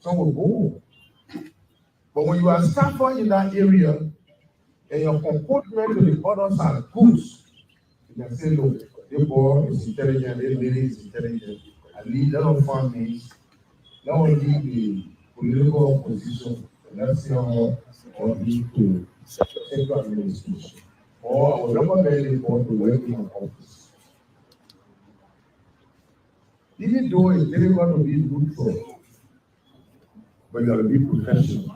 Some will go. But when you are stubborn in that area and your comportment to the others are good, you can say, look, the boy is intelligent, the lady is intelligent, and lead them families, not only the political position, let's say, or lead to central administration, or recommend the board to work in an office. Even though it's difficult to be good for, but you have to be professional.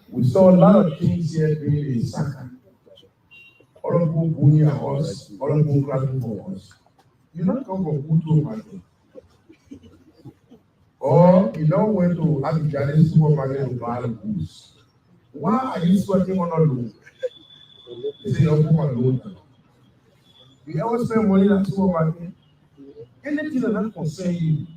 We saw a lot of things here being a sucker. All of them bullying us, all of them clapping for us. You don't come from Kutu market. Or you don't went to Abidjan supermarket to buy goods. Why are you sweating on a loan? You say you're from a loan. You always spend money at supermarket. Anything that doesn't concern you,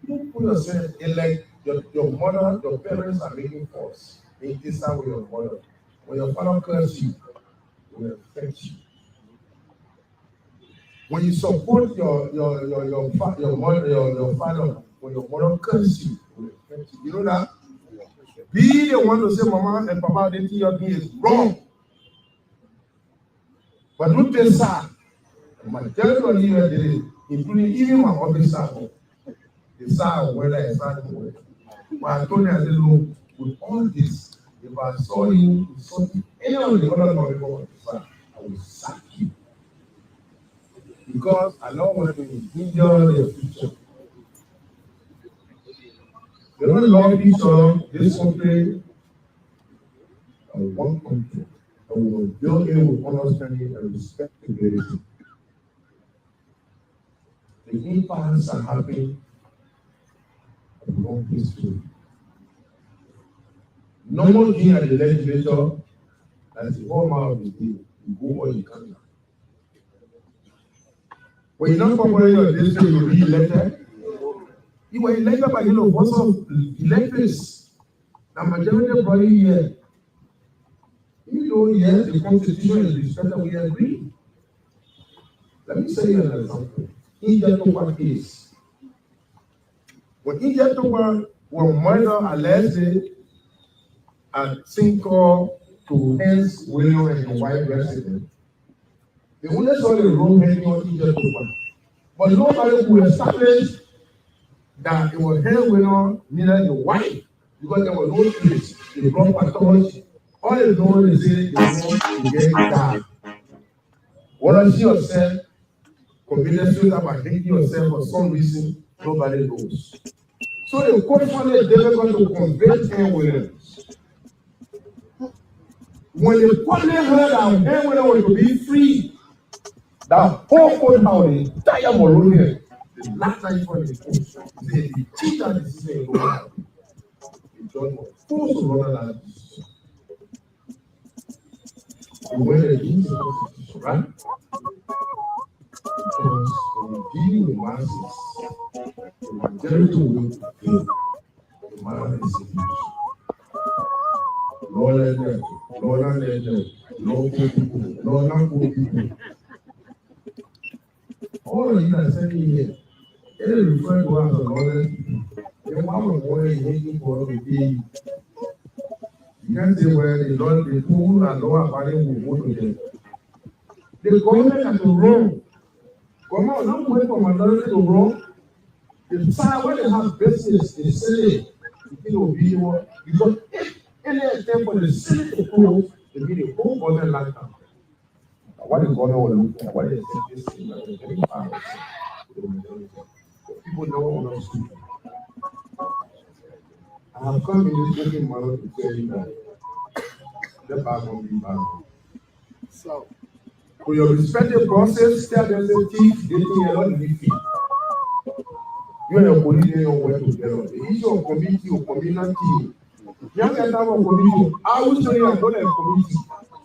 you put yourself in like your mother, your parents are making force. In this time with your mother. When your father curses you, it will affect you. When you support your father, when your mother curses you, it will affect you. You know that? Be the one to say, Mama and Papa, they think your thing is wrong. But don't tell sir. My majority of you, including even my officer, the sir, whether I start to work. But I told him, I said, look, with all this, if I saw you insulting any of the other people, I will sack you. Because I don't want to injure your future. They don't love each other, this country, and one country. And we will build it with understanding and respectability. The impacts are happening at the wrong place too. Normal thing at the legislature, that's the whole amount of the day, you go or you come. When you're not covering your district, you'll be elected. You were elected by votes of electors. The majority of body here. Even though yes, the constitution is respected, we agree. Let me say you an example. India case. When India were murdered allegedly at Cinco to hence William and his wife resident, they only saw the road hanging on India. But nobody could establish that it was Henry William, neither the wife, because there was no trace. They brought pathology. All they know is they want to get died. Whether she herself committed suicide by hanging herself for some reason, nobody knows. So the court found it difficult to convict Henry Williams. When the court heard that Henry Williams was to be free, that whole court house, the entire Monrovia, the last time for the court, the teacher decision in the world, the judge was forced to run that decision. We went against the constitution, right? Because when we deal with masses, the majority will prevail. The man is abused. Lord, let them, Lord, let them, Lord, poor people, Lord, not poor people. All of you are saying here, it is referred to as a lawless people. The one of one is making for the day. You can't say, well, the people and law abiding will vote with them. The government has to run. Government will not wait for minority to run. The time when they have business, they say it will be one. Because if any attempt for the Senate to close, it will be the whole government like that. What is going on? What is this thing? People don't understand. I have come in this open manner to tell you that the bag will be bad. So, for your respective process, tell them the thief, they think a lot of the fee. You and your colleague don't work together. The issue of committee or community. You have to have a committee. I will show you I'm going to a committee.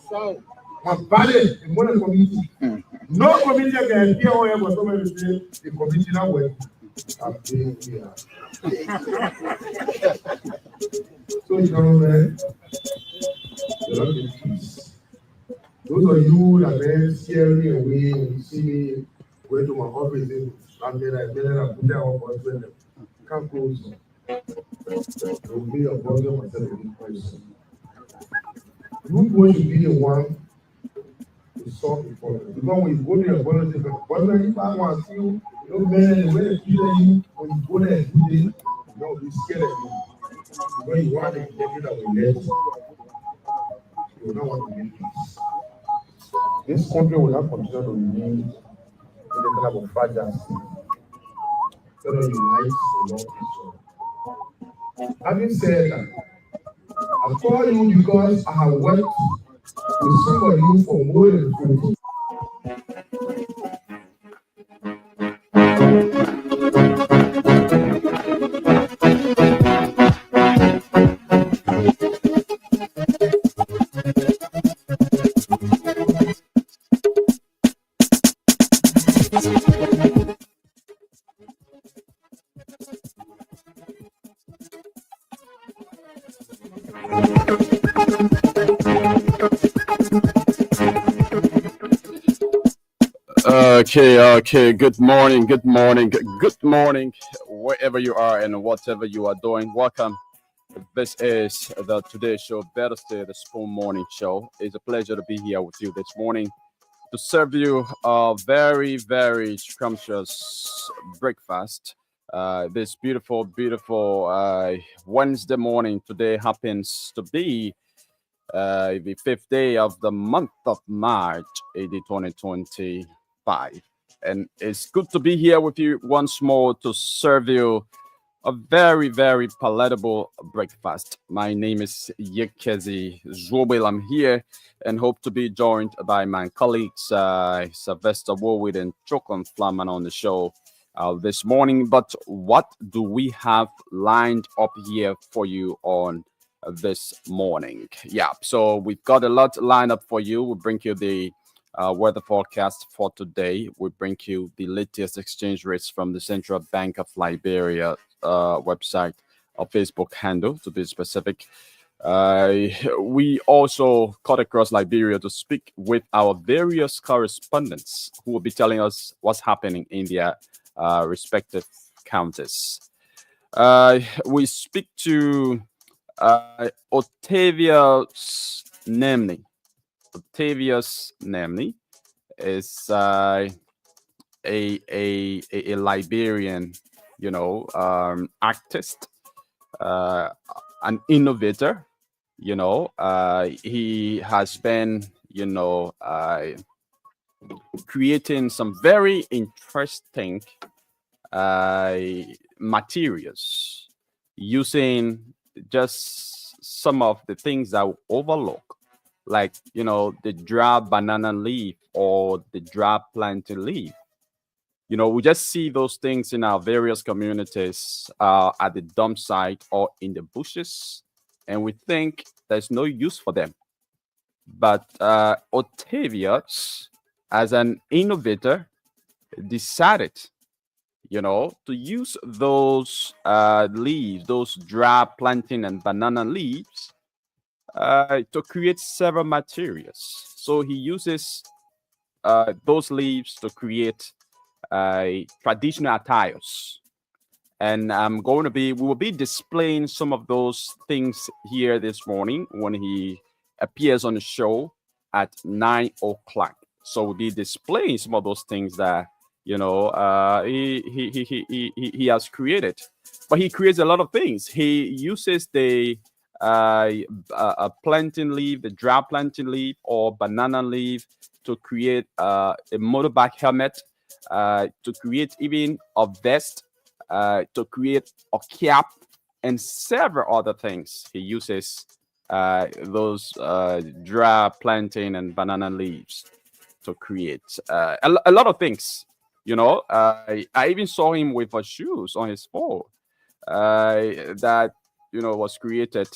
So, my body, I'm going to a committee. No committee can appear wherever somebody say the committee now work. I'm saying here. So, gentlemen, you're not in peace. Those of you that may scare me away when you see me going to my office, I'm there, I put that on boyfriend. Come close. You'll be a problem instead of a person. You boys should be the one to solve the problem. Because when you go to your boys, if a boyfriend, if I want to see you, you men, the way they treat you, when you go there and do this, you'll be scared of you. Because you want to get it that will let you. You don't want to make peace. This country will not continue to remain in the kind of fragile state. So that unites the Lord Israel. Having said that, I call you because I have worked with somebody for more than 20 Okay. Good morning, wherever you are and whatever you are doing. Welcome. This is the Today Show, Better Stay, the Spoon Morning Show. It's a pleasure to be here with you this morning to serve you a very, very scrumptious breakfast. This beautiful Wednesday morning today happens to be the 5th day of the month of March, AD 2025. And it's good to be here with you once more to serve you a very, very palatable breakfast. My name is Yekezi Zwobel. I'm here and hope to be joined by my colleagues Sylvester Warwood and Chokon Flaman on the show this morning. But what do we have lined up here for you on this morning? Yeah, so we've got a lot lined up for you. We'll bring you the weather forecast for today. We bring you the latest exchange rates from the Central Bank of Liberia website or Facebook handle, to be specific. We also cut across Liberia to speak with our various correspondents who will be telling us what's happening in their respective counties. We speak to Octavius Nemni. Octavius Nemni is a Liberian, artist, an innovator. He has been, creating some very interesting materials using just some of the things that we overlook, like the dry banana leaf or the dry plantain leaf. We just see those things in our various communities at the dump site or in the bushes, and we think there's no use for them. But Octavius, as an innovator, decided to use those leaves, those dry plantain and banana leaves, to create several materials. So he uses those leaves to create traditional attires. And we will be displaying some of those things here this morning when he appears on the show at 9 o'clock. So we'll be displaying some of those things that he has created. But he creates a lot of things. He uses the plantain leaf, the dry plantain leaf or banana leaf to create a motorbike helmet, to create even a vest, to create a cap, and several other things. He uses those dry plantain and banana leaves to create a lot of things. I even saw him with shoes on his phone that was created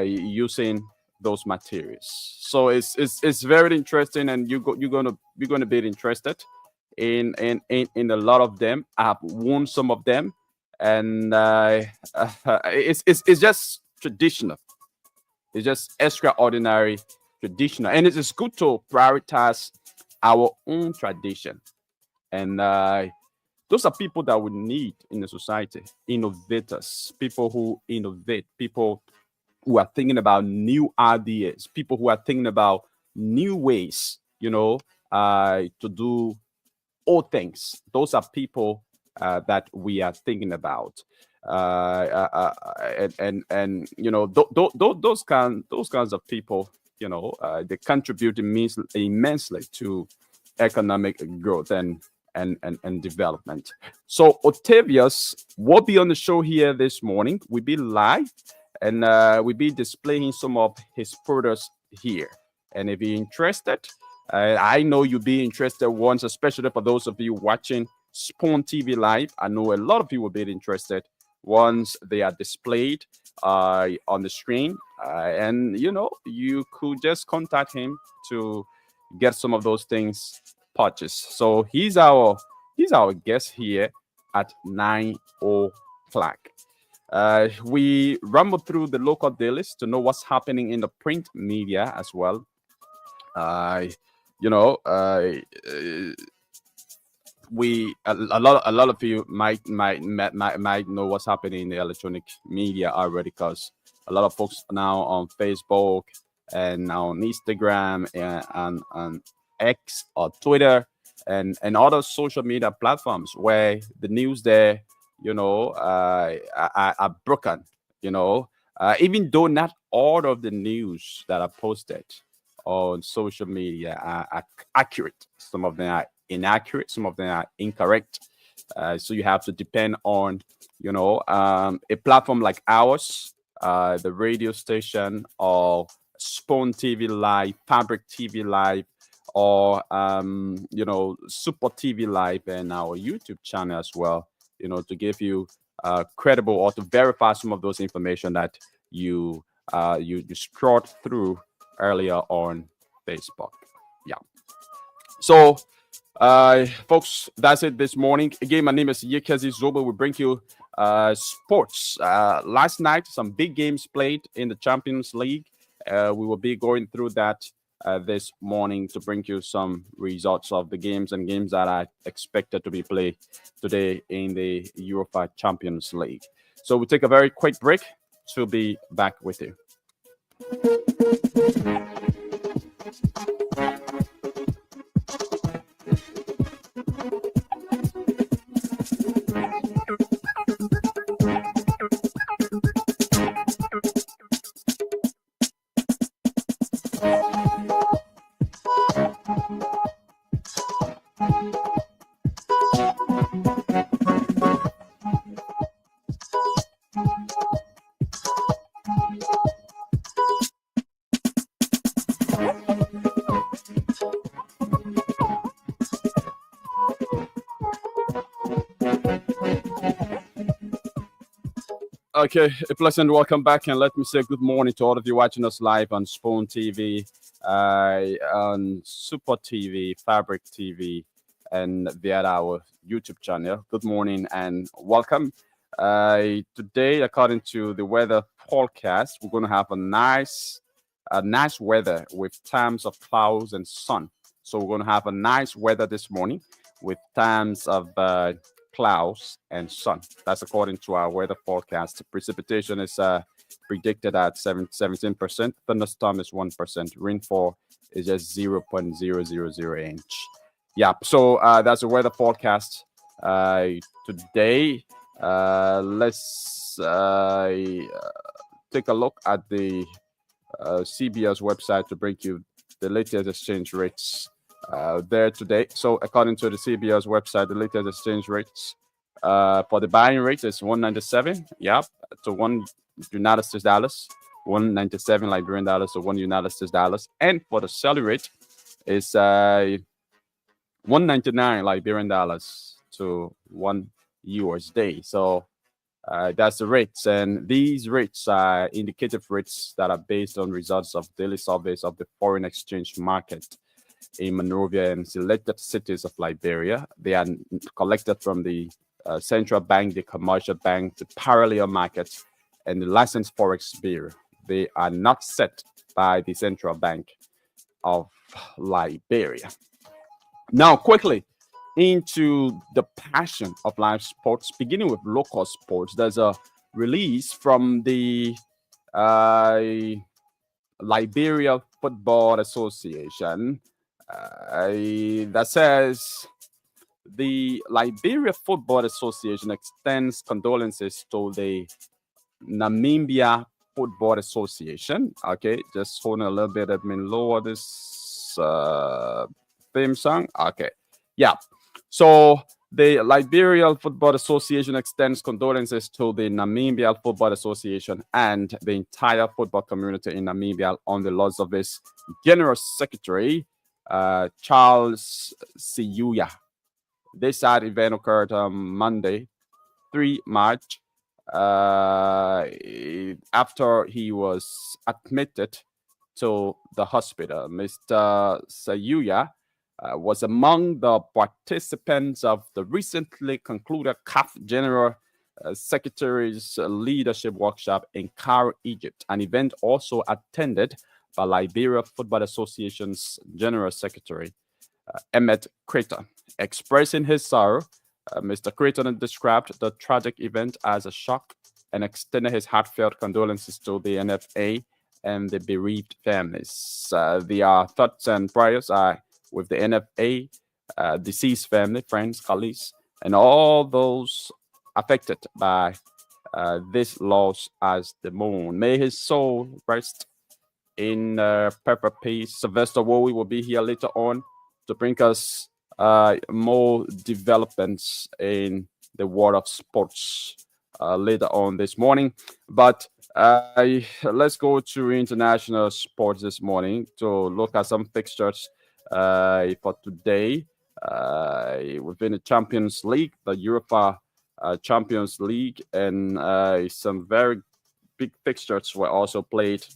using those materials. So it's very interesting, and you're gonna be interested in a lot of them. I have worn some of them, and it's just traditional. It's just extraordinary traditional, and it is good to prioritize our own tradition and Those are people that we need in the society. Innovators, people who innovate, people who are thinking about new ideas, people who are thinking about new ways, to do all things. Those are people that we are thinking about. And those kinds of people, they contribute immensely to economic growth and development. So Octavius will be on the show here this morning. We'll be live, and we'll be displaying some of his products here. And if you're interested, I know you'll be interested once, especially for those of you watching Spoon TV Live. I know a lot of you will be interested once they are displayed on the screen. And, you could just contact him to get some of those things purchased. So he's our guest here at 9 o'clock. We rumble through the local dailies to know what's happening in the print media as well. We a lot of you might know what's happening in the electronic media already, because a lot of folks are now on Facebook and on Instagram and on X or Twitter and other social media platforms where the news there are broken, even though not all of the news that are posted on social media are accurate. Some of them are inaccurate, some of them are incorrect. So you have to depend on, a platform like ours, the radio station, or Spoon TV Live, Fabric TV Live, or Super TV Live, and our YouTube channel as well, to give you credible, or to verify some of those information that you scrolled through earlier on Facebook. Yeah. So, folks, that's it this morning. Again, my name is Yekezi Zoba. We bring you sports. Last night, some big games played in the Champions League. We will be going through that this morning to bring you some results of the games and games that are expected to be played today in the Europa Champions League. So we'll take a very quick break to be back with you. Okay, a pleasant welcome back, and let me say good morning to all of you watching us live on Spoon TV, on Super TV, Fabric TV, and via our YouTube channel. Good morning and welcome. Today, according to the weather forecast, we're going to have a nice weather with times of clouds and sun. So we're going to have a nice weather this morning with times of clouds and sun. That's according to our weather forecast. Precipitation is predicted at 17%. Thunderstorm is 1%. Rainfall is just 0.000 inch. Yeah, so that's the weather forecast today. Let's take a look at the CBS website to bring you the latest exchange rates there today. So according to the CBS website, the latest exchange rates for the buying rate is 197. Yep, to one United States dollars, 197 Liberian dollars to one United States dollars, and for the selling rate is 199 Liberian dollars to one USD. So that's the rates, and these rates are indicative rates that are based on results of daily surveys of the foreign exchange market in Monrovia and selected cities of Liberia. They are collected from the central bank, the commercial bank, the parallel markets, and the licensed forex bureau. They are not set by the central bank of Liberia. Now, quickly, into the passion of live sports, beginning with local sports. There's a release from the uh, Liberia Football Association that says the Liberia Football Association extends condolences to the Namibia Football Association. Okay, just hold on a little bit. Let me lower this theme song. Okay, yeah. So the Liberia Football Association extends condolences to the Namibia Football Association and the entire football community in Namibia on the loss of its General Secretary, Charles Siyuya. This sad event occurred on Monday, 3 March, after he was admitted to the hospital. Mr. Sayuya was among the participants of the recently concluded CAF General Secretary's Leadership Workshop in Cairo, Egypt, an event also attended by Liberia Football Association's General Secretary, Emmett Creighton. Expressing his sorrow, Mr. Creighton described the tragic event as a shock and extended his heartfelt condolences to the NFA and the bereaved families. Their thoughts and prayers are with the NFA, deceased family, friends, colleagues, and all those affected by this loss as the moon. May his soul rest in perfect peace. Sylvester Wowie will be here later on to bring us more developments in the world of sports later on this morning. But let's go to international sports this morning to look at some fixtures for today within the Champions League, the Europa Champions League, and some very big fixtures were also played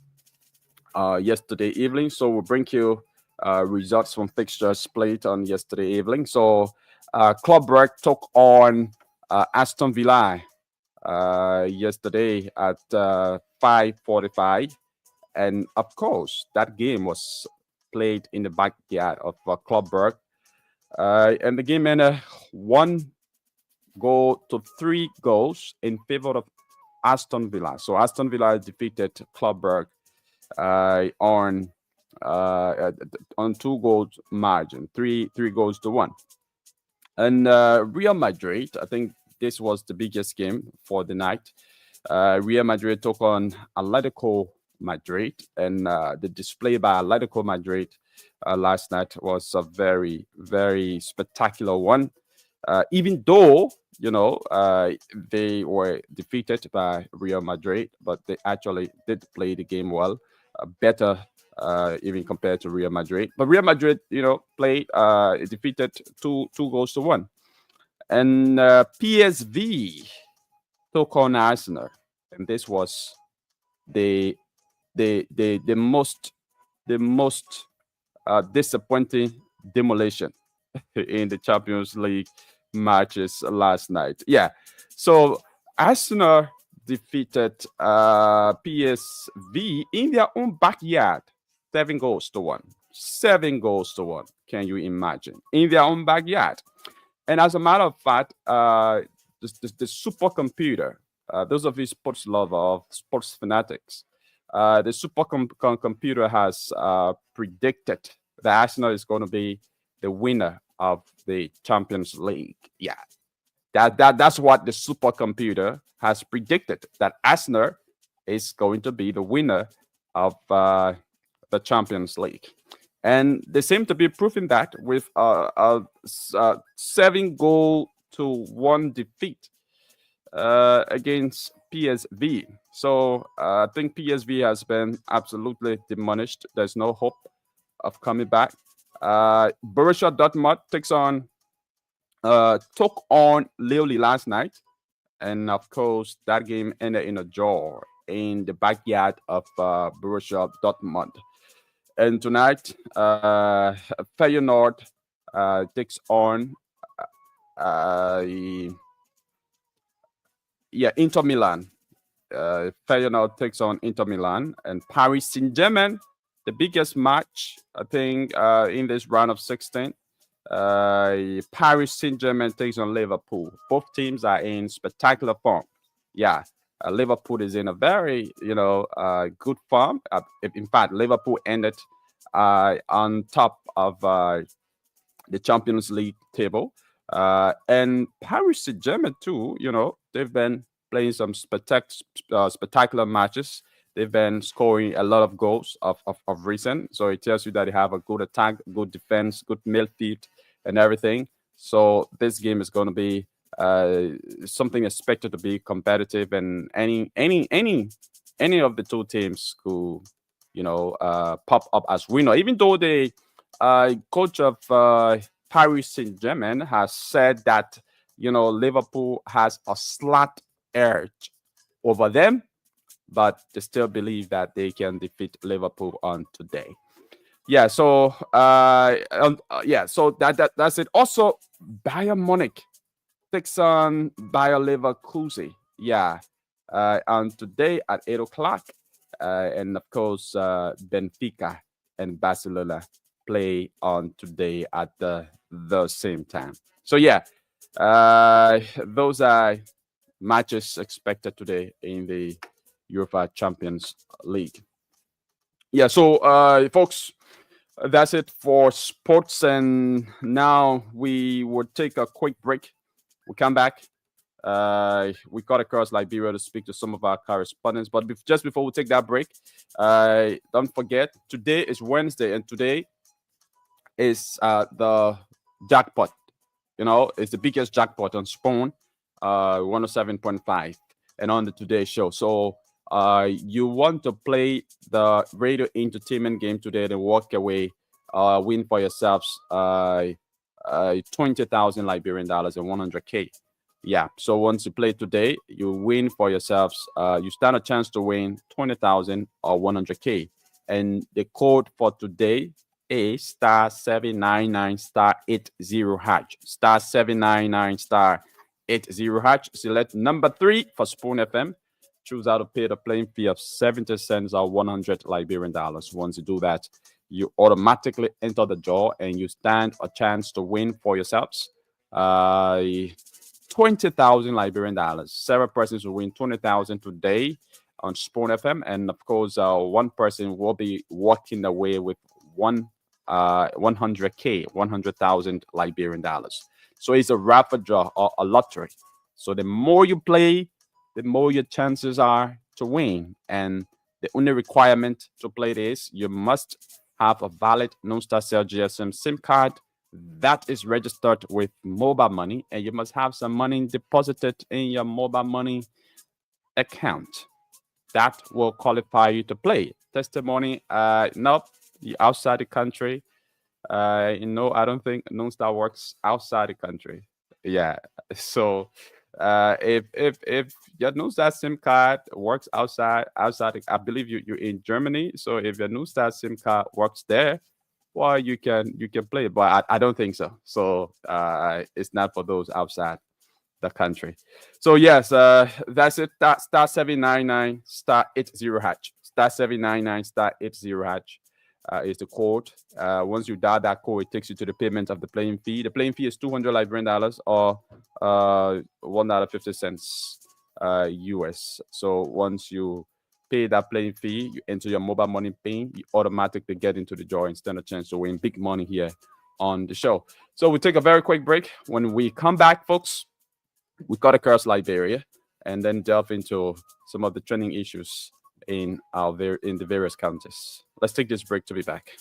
yesterday evening. So we'll bring you results from fixtures played on yesterday evening. So Club Brugge took on Aston Villa yesterday at 5:45, and of course that game was played in the backyard of Club Brugge, and the game ended 1-3 in favor of Aston Villa. So Aston Villa defeated Club Brugge on 2 goals margin, three goals to 1. And Real Madrid, I think this was the biggest game for the night. Real Madrid took on Atletico Madrid, and the display by Atletico Madrid last night was a very, very spectacular one. Even though, they were defeated by Real Madrid, but they actually did play the game well, better even compared to Real Madrid. But Real Madrid, played defeated 2 goals to 1. And PSV took on Arsenal, and this was the most disappointing demolition in the Champions League matches last night. Yeah, so Arsenal defeated PSV in their own backyard, 7 goals to 1. 7 goals to 1. Can you imagine? In their own backyard. And as a matter of fact, the supercomputer, those of you sports lovers, sports fanatics, the supercomputer has predicted that Arsenal is going to be the winner of the Champions League. Yeah, that's what the supercomputer has predicted, that Arsenal is going to be the winner of the Champions League. And they seem to be proving that with a 7-goal-to-1 defeat against PSV. So I think PSV has been absolutely demolished. There's no hope of coming back. Borussia Dortmund took on Lille last night, and of course that game ended in a draw in the backyard of Borussia Dortmund. And tonight, Feyenoord takes on Inter Milan. Feyenoord takes on Inter Milan, and Paris Saint-Germain, the biggest match, I think, in this round of 16. Paris Saint-Germain takes on Liverpool. Both teams are in spectacular form. Yeah, Liverpool is in a very, good form. In fact, Liverpool ended on top of the Champions League table. And Paris Saint-Germain too, they've been playing some spectacular matches. They've been scoring a lot of goals of recent. So it tells you that they have a good attack, good defense, good midfield, and everything. So this game is going to be something expected to be competitive, and any of the two teams could, pop up as winner. Even though the coach of Paris Saint-Germain has said that Liverpool has a slight edge over them, but they still believe that they can defeat Liverpool on today. Yeah, so so that's it. Also, Bayern Munich takes on Bayer Leverkusen. Yeah, on today at 8 o'clock, and of course Benfica and Barcelona play on today at the same time. So yeah, those are matches expected today in the UEFA Champions League. Yeah, so folks, that's it for sports, and now we will take a quick break. We'll come back. We got across Liberia to speak to some of our correspondents, but just before we take that break, don't forget, today is Wednesday, and today is the jackpot. It's the biggest jackpot on Spawn, 107.5, and on the Today Show. So you want to play the radio entertainment game today and walk away, win for yourselves 20,000 Liberian dollars and 100K. Yeah, so once you play today, you win for yourselves. You stand a chance to win 20,000 or 100K. And the code for today is star 799 star 80 hash. Star 799 star 80 hash. Select number 3 for Spoon FM. Choose how to pay the playing fee of 70 cents or 100 Liberian dollars. Once you do that, you automatically enter the draw and you stand a chance to win for yourselves 20,000 Liberian dollars. 7 persons will win 20,000 today on Spoon FM, and of course, 1 person will be walking away with 100K, 100,000 Liberian dollars. So it's a rapid draw or a lottery. So the more you play, the more your chances are to win. And the only requirement to play this, you must have a valid non-star cell GSM SIM card that is registered with mobile money, and you must have some money deposited in your mobile money account. That will qualify you to play. Testimony, no, you're outside the country. I don't think non-star works outside the country. Yeah, so if your non-star SIM card works outside, I believe you're in Germany. So if your non-star SIM card works there, well, you can play, but I don't think so. So it's not for those outside the country. So yes, that's it. Star 799 star 80 hash. Star 799 star 80 hash is the code. Once you dial that code, it takes you to the payment of the playing fee. The playing fee is 200 Liberian dollars or $1.50 US. So once you pay that playing fee, you enter your mobile money PIN, you automatically get into the draw and stand a chance to win big money here on the show. So we take a very quick break. When we come back, folks, we got across Liberia and then delve into some of the trending issues in the various counties. Let's take this break to be back.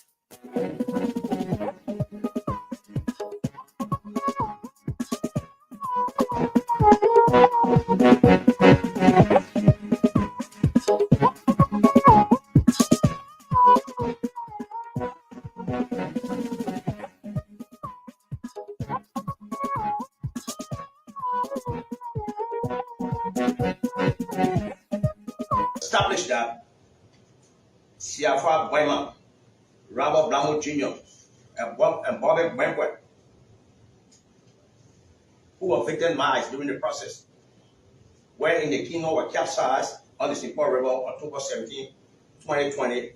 Established that Siafa Boyman, Robert Blamo Jr., and Bobby Wentworth, who were victimized during the process, when the Kino were capsized on the St. Paul River on October 17, 2020, it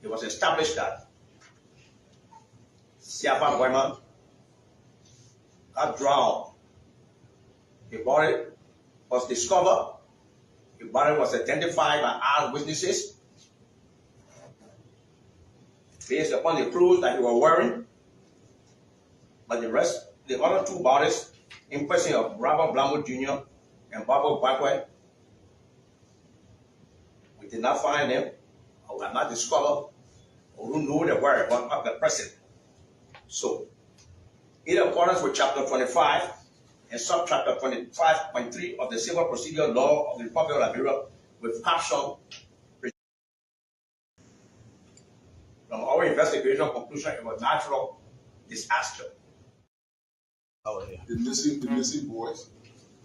was established that Siafa Boyman got drowned. His body was discovered. His body was identified by eyewitnesses based upon the clothes that he was wearing. But the other two bodies, in person of Robert Blambo Jr. and Barbara Blackwell, we did not find them, or we have not discovered, or who know the whereabouts of the person. So, in accordance with Chapter 25 and Subchapter 25.3 of the Civil Procedure Law of the Republic of Liberia, with caption from our investigation conclusion, it was natural disaster. The missing boys,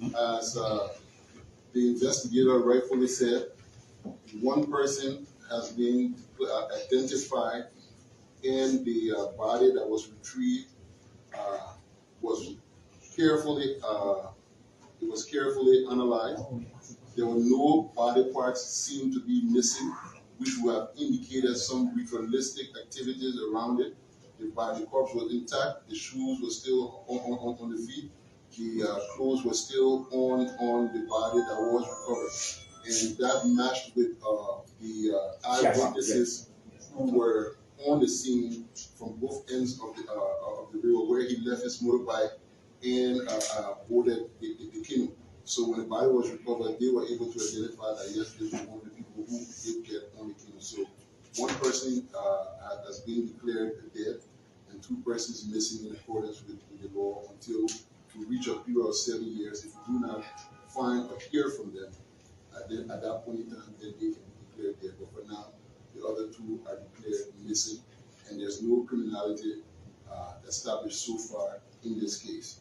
as the investigator rightfully said, one person has been identified, and the body that was retrieved was carefully analyzed. There were no body parts seen to be missing, which would have indicated some ritualistic activities around it. The corpse was intact. The shoes were still on the feet. The clothes were still on the body that was recovered, and that matched with the eyewitnesses who were on the scene from both ends of the river, where he left his motorbike and boarded the canoe. So when the body was recovered, they were able to identify that yes, this was one of the people who did get on the canoe. So one person has been declared dead, and two persons missing in accordance with the law until we reach a period of 7 years. If we do not find or hear from them, then at that point in time, then they can be declared dead. But for now, the other two are declared missing, and there's no criminality established so far in this case.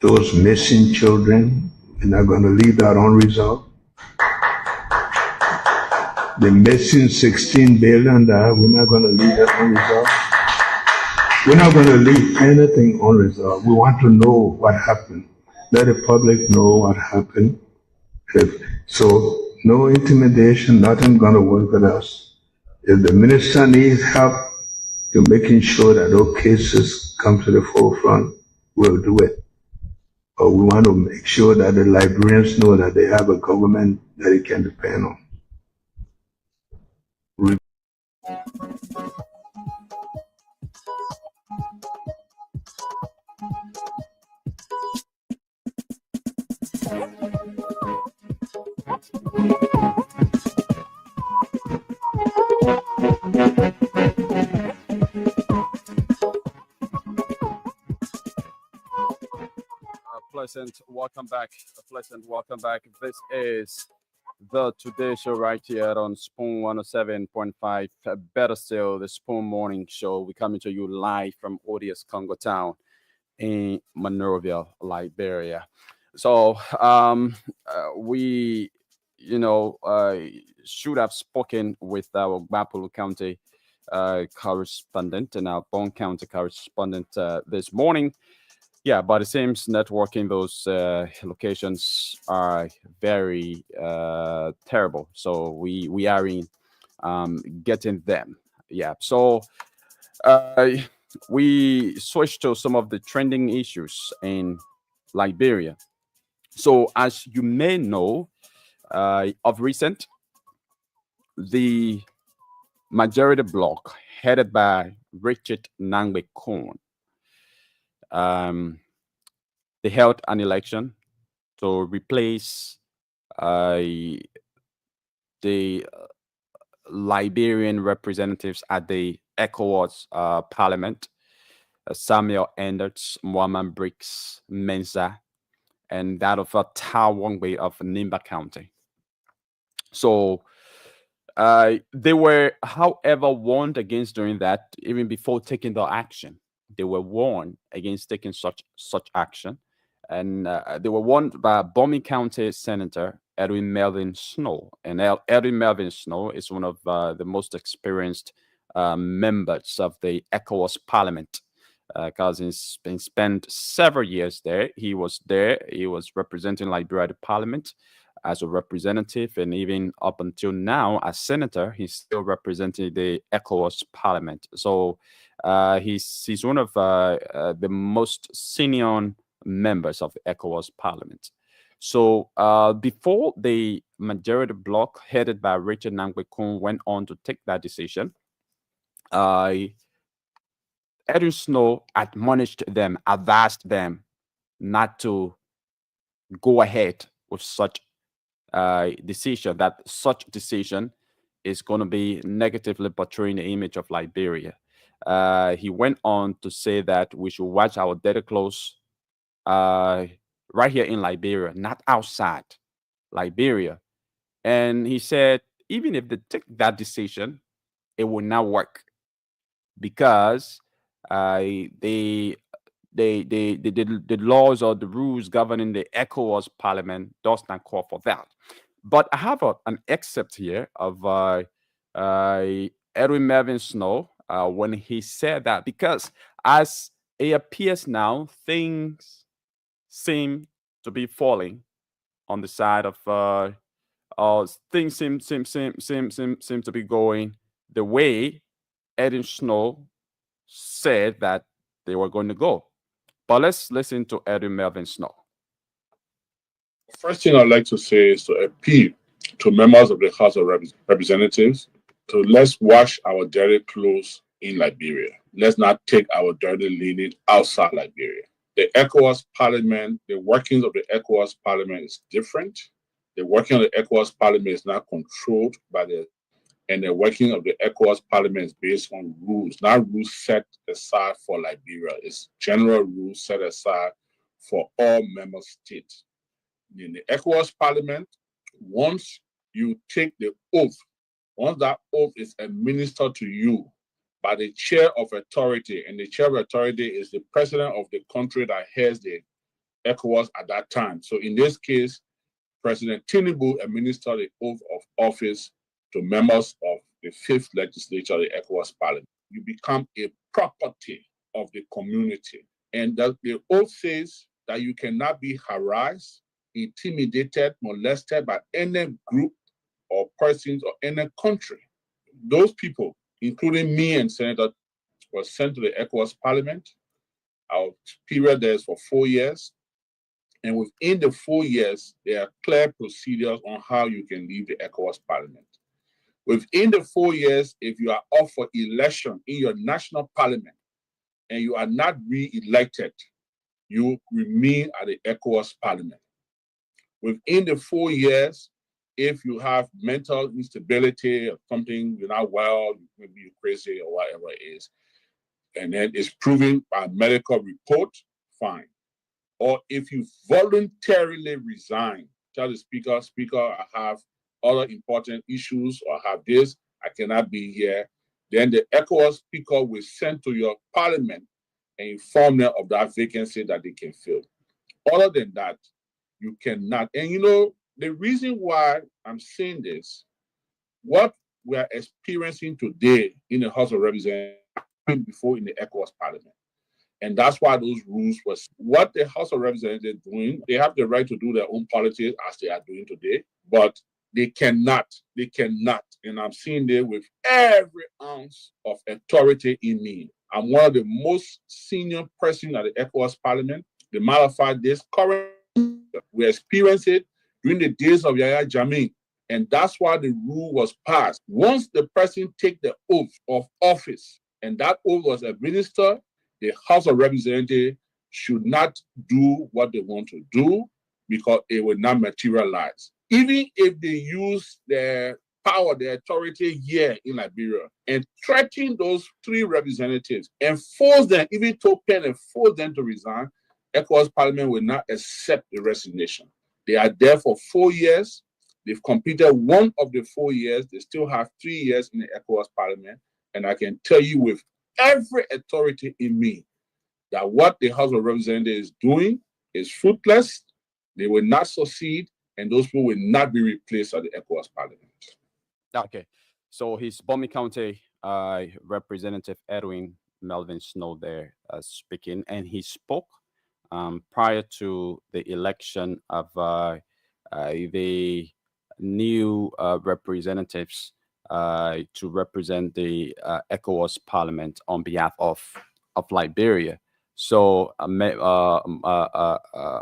Those missing children, we're not going to leave that unresolved. The missing 16 billion, we're not going to leave that unresolved. We're not going to leave anything unresolved. We want to know what happened. Let the public know what happened. So no intimidation, nothing going to work with us. If the minister needs help to making sure that those cases come to the forefront, we'll do it. But we want to make sure that the Liberians know that they have a government that they can depend on. Pleasant welcome back. This is the Today Show right here on Spoon 107.5. Better still, the Spoon Morning Show. We're coming to you live from Odious Congo Town in Monrovia, Liberia. So we, should have spoken with our Bapulu County correspondent and our Bone County correspondent this morning. Yeah, but it seems networking those locations are very terrible. So we are in getting them. Yeah. So we switched to some of the trending issues in Liberia. So as you may know, of recent, the majority bloc headed by Richard Nangbe Korn, they held an election to replace the Liberian representatives at the ECOWAS Parliament, Samuel Enderts, Muhammad Briggs Mensah, and that of Tawongbe of Nimba County. So they were, however, warned against doing that even before taking the action. they were warned against taking such action, and they were warned by Bombing County Senator Edwin Melvin Snow. And Edwin Melvin Snow is one of the most experienced members of the ECOWAS Parliament, because he's been spent several years there. He was representing Liberia at the Parliament as a representative, and even up until now, as senator, he's still representing the ECOWAS Parliament. So he's one of the most senior members of the ECOWAS Parliament. So before the majority bloc headed by Richard Nangbe-Kun went on to take that decision, Edwin Snow admonished them, advised them not to go ahead with such decision, that such decision is going to be negatively portraying the image of Liberia. He went on to say that we should watch our dirty clothes right here in Liberia, not outside Liberia. And he said, even if they take that decision, it will not work, because the laws or the rules governing the ECOWAS Parliament does not call for that. But I have an excerpt here of Edwin Melvin Snow when he said that, because as it appears now, things seem to be falling on the side of things seem to be going the way Edwin Snow said that they were going to go. But let's listen to Edwin Melvin Snow. First thing I'd like to say is to appeal to members of the House of Representatives to let's wash our dirty clothes in Liberia. Let's not take our dirty linen outside Liberia. The ECOWAS Parliament, the workings of the ECOWAS Parliament is different. The working of the ECOWAS Parliament is not controlled by and the working of the ECOWAS Parliament is based on rules, not rules set aside for Liberia. It's general rules set aside for all member states. In the ECOWAS Parliament, once you take the oath, once that oath is administered to you by the chair of authority, and the chair of authority is the president of the country that heads the ECOWAS at that time. So in this case, President Tinubu administered the oath of office to members of the 5th legislature of the ECOWAS Parliament. You become a property of the community. And that the oath says that you cannot be harassed, intimidated, molested by any group or persons or any country. Those people, including me and Senator, were sent to the ECOWAS Parliament. Our period there is for 4 years. And within the 4 years, there are clear procedures on how you can leave the ECOWAS Parliament. Within the 4 years, if you are up for election in your national parliament and you are not re-elected, you remain at the ECOWAS Parliament. Within the 4 years, if you have mental instability or something, you're not well, maybe you're crazy or whatever it is, and then it's proven by medical report, fine. Or if you voluntarily resign, tell the speaker, I have other important issues, or I have this, I cannot be here, then the ECOWAS speaker will send to your parliament and inform them of that vacancy that they can fill. Other than that, you cannot. And you know, the reason why I'm saying this, what we are experiencing today in the House of Representatives happened before in the ECOWAS Parliament. And that's why those rules was what the House of Representatives doing. They have the right to do their own politics as they are doing today, but they cannot, and I'm seeing there with every ounce of authority in me. I'm one of the most senior person at the ECOWAS Parliament. The matter of fact, this current, we experienced it during the days of Yahya Jammeh, and that's why the rule was passed. Once the person take the oath of office, and that oath was administered, the House of Representatives should not do what they want to do because it will not materialize. Even if they use their power, their authority here in Liberia and threaten those 3 representatives and force them, even to pen and force them to resign, ECOWAS Parliament will not accept the resignation. They are there for 4 years. They've completed 1 of the 4 years. They still have 3 years in the ECOWAS Parliament. And I can tell you with every authority in me that what the House of Representatives is doing is fruitless, they will not succeed, and those people will not be replaced at the ECOWAS Parliament. Okay, so his Bomi County Representative Edwin Melvin Snow there speaking, and he spoke prior to the election of the new representatives to represent the ECOWAS Parliament on behalf of Liberia. So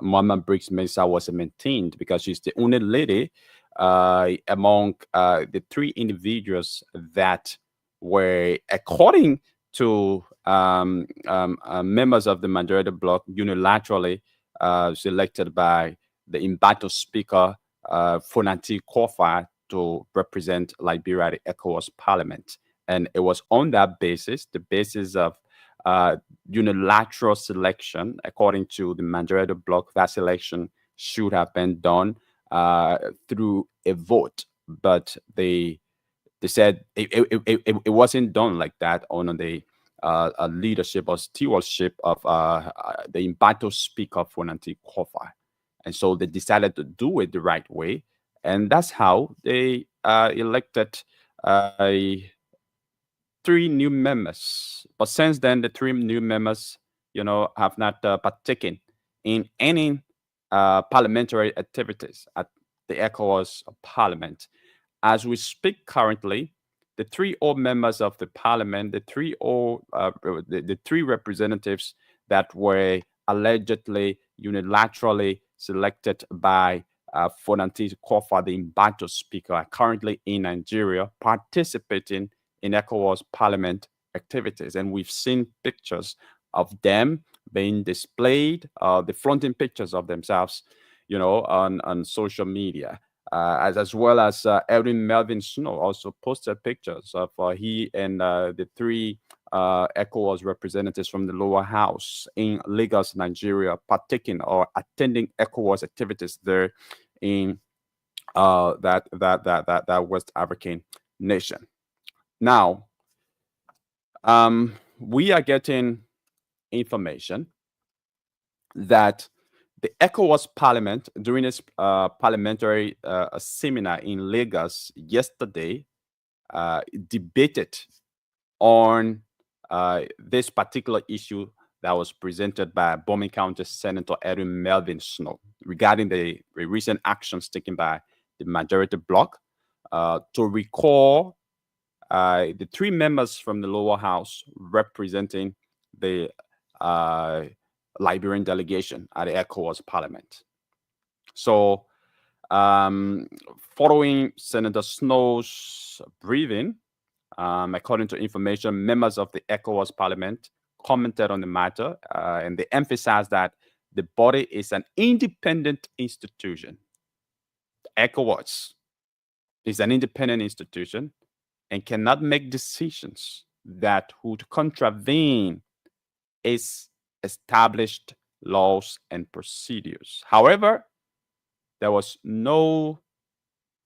Mama Briggs Mesa was maintained because she's the only lady among the three individuals that were, according to members of the majority bloc, unilaterally selected by the embattled speaker, Fonanti Kofa, to represent Liberia at the ECOWAS Parliament. And it was on that basis, the basis of unilateral selection, according to the majority bloc, that selection should have been done through a vote, but they said it wasn't done like that on the leadership or stewardship of the embattled speaker Fonanti Kofa, and so they decided to do it the right way, and that's how they elected three new members. But since then, the three new members, have not partaken in any parliamentary activities at the ECOWAS Parliament. As we speak currently, the three old members of the Parliament, the three representatives that were allegedly unilaterally selected by Fonanti Kofa, the embattled speaker, are currently in Nigeria participating in ECOWAS Parliament activities. And we've seen pictures of them being displayed, the flaunting pictures of themselves, on social media, as well as Edwin Melvin Snow also posted pictures of he and the three ECOWAS representatives from the lower house in Lagos, Nigeria, partaking or attending ECOWAS activities there in that West African nation. Now, we are getting information that the ECOWAS Parliament, during its parliamentary seminar in Lagos yesterday, debated on this particular issue that was presented by Bomi County Senator Edwin Melvin Snow regarding the recent actions taken by the majority bloc to recall the three members from the lower house representing the Liberian delegation at the ECOWAS Parliament. So, following Senator Snow's briefing, according to information, members of the ECOWAS Parliament commented on the matter, and they emphasized that the body is an independent institution. ECOWAS is an independent institution and cannot make decisions that would contravene its established laws and procedures. However, there was no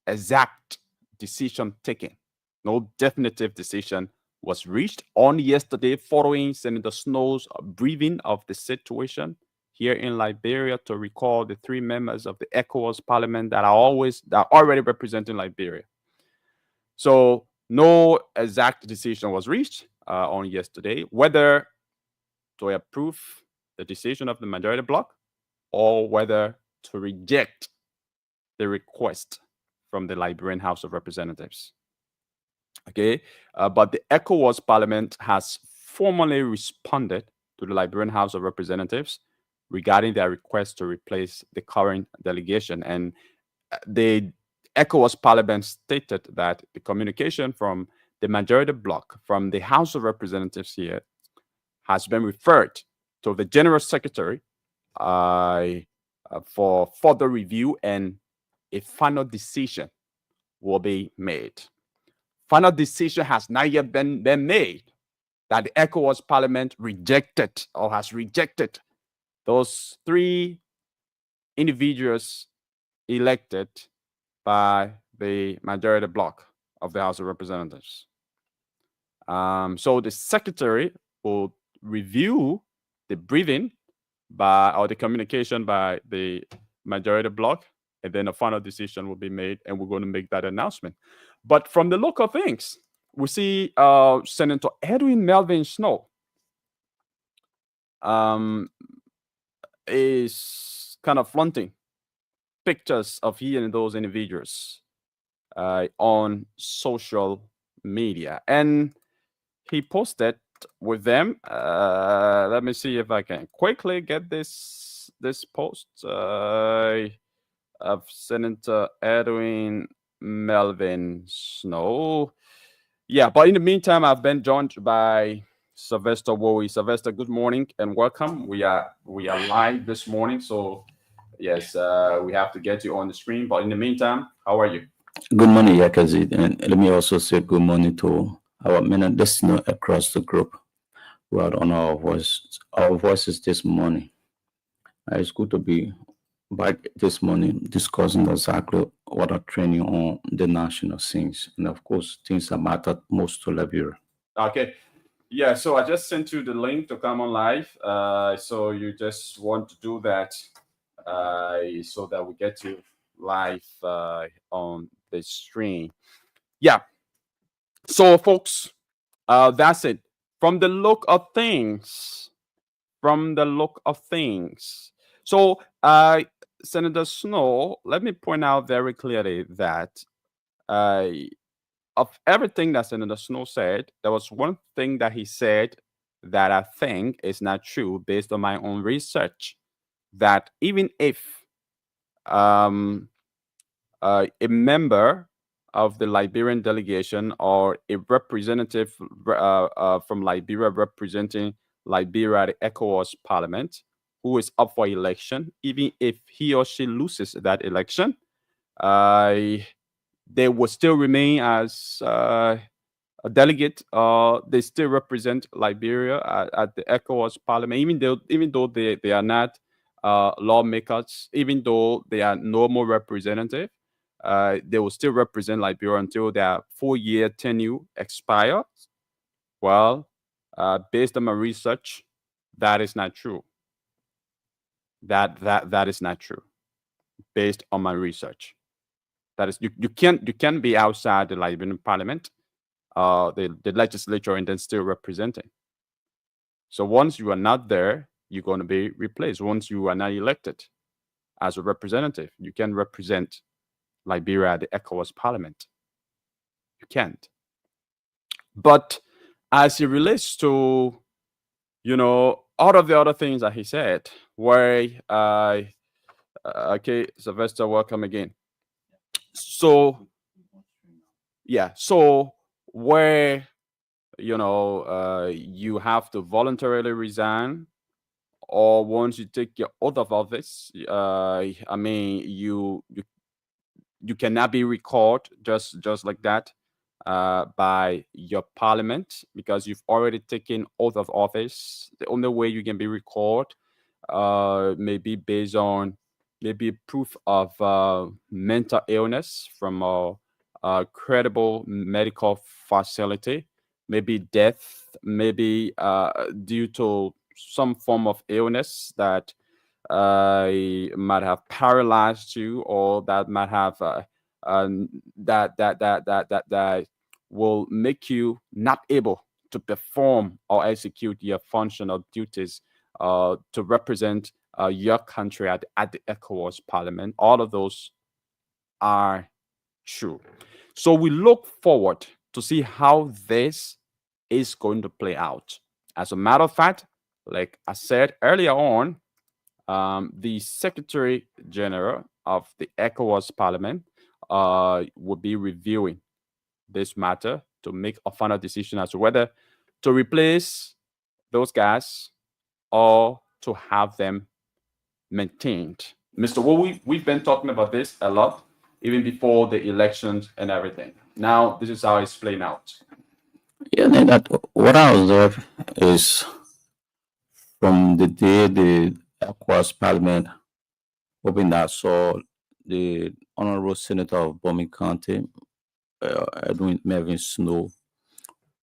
exact decision taken. No definitive decision was reached on yesterday following Senator Snow's briefing of the situation here in Liberia to recall the three members of the ECOWAS Parliament that are already representing Liberia. So no exact decision was reached on yesterday, whether to approve the decision of the majority bloc or whether to reject the request from the Liberian House of Representatives. Okay, but the ECOWAS Parliament has formally responded to the Liberian House of Representatives regarding their request to replace the current delegation. And the ECOWAS Parliament stated that the communication from the majority bloc, from the House of Representatives here, has been referred to the General Secretary for further review, and a final decision will be made. Final decision has not yet been made that the ECOWAS Parliament rejected or has rejected those three individuals elected by the majority bloc of the House of Representatives. So the Secretary will review the briefing or the communication by the majority bloc, and then a final decision will be made, and we're going to make that announcement. But from the look of things, we see Senator Edwin Melvin Snow is kind of flaunting pictures of he and those individuals on social media, and he posted with them. Let me see if I can quickly get this post of Senator Edwin Melvin Snow. Yeah, but in the meantime, I've been joined by Sylvester Wowie. Sylvester, good morning and welcome. We are live this morning, so yes, we have to get you on the screen. But in the meantime, how are you? Good morning, Yakazi, and let me also say good morning to our men listeners across the group who are on our voices this morning. It's good to be back this morning discussing exactly what are training on the national scenes, and of course, things that matter most to Liberia. Okay. Yeah, so I just sent you the link to come on live. So you just want to do that so that we get you live on the stream. Yeah. So, folks, that's it. From the look of things. So, Senator Snow, let me point out very clearly that of everything that Senator Snow said, there was one thing that he said that I think is not true based on my own research. That even if a member of the Liberian delegation or a representative from Liberia representing Liberia at the ECOWAS Parliament who is up for election, even if he or she loses that election, they will still remain as a delegate. They still represent Liberia at the ECOWAS Parliament, even though they are not lawmakers, even though they are normal representative. They will still represent Liberia until their 4-year tenure expires. Well, based on my research, that is not true. That is not true. Based on my research, that is you can't be outside the Liberian Parliament, the legislature, and then still representing. So once you are not there, you're going to be replaced. Once you are not elected as a representative, you can represent Liberia at the ECOWAS Parliament. You can't. But as it relates to, all of the other things that he said, where okay, Sylvester, welcome again. So yeah, so where you have to voluntarily resign, or once you take your oath of office, I mean, you cannot be recalled just like that by your parliament, because you've already taken oath of office. The only way you can be recalled may be based on maybe proof of mental illness from a credible medical facility, maybe death, maybe due to some form of illness that might have paralyzed you, or that might have that will make you not able to perform or execute your functional duties to represent your country at the ECOWAS Parliament. All of those are true. So we look forward to see how this is going to play out. As a matter of fact, like I said earlier on, the Secretary General of the ECOWAS Parliament will be reviewing this matter to make a final decision as to whether to replace those guys or to have them maintained. Mr. Wu, we've been talking about this a lot, even before the elections and everything. Now, this is how it's playing out. Yeah, that what I observe is from the day the ECOWAS Parliament opened, I saw the Honorable Senator of Bomi County, Edwin Melvin Snow,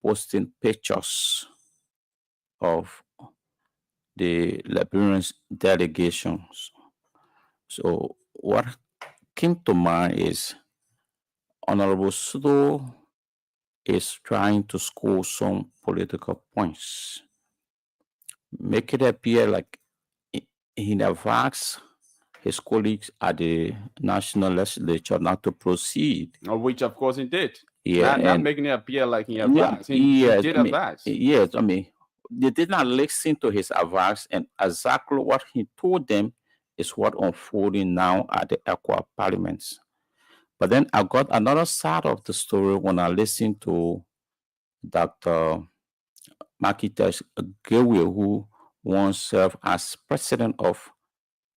posting pictures of the Liberian delegations. So what came to mind is Honorable Sudo is trying to score some political points, make it appear like he advised his colleagues at the national legislature not to proceed. Which of course he did. Yeah, Not making it appear like he yeah, advised. He did advise. Yes, I mean, they did not listen to his advice, and exactly what he told them is what unfolding now at the Equa parliaments. But then I got another side of the story when I listened to Dr. Makitesh Gewe, who once served as president of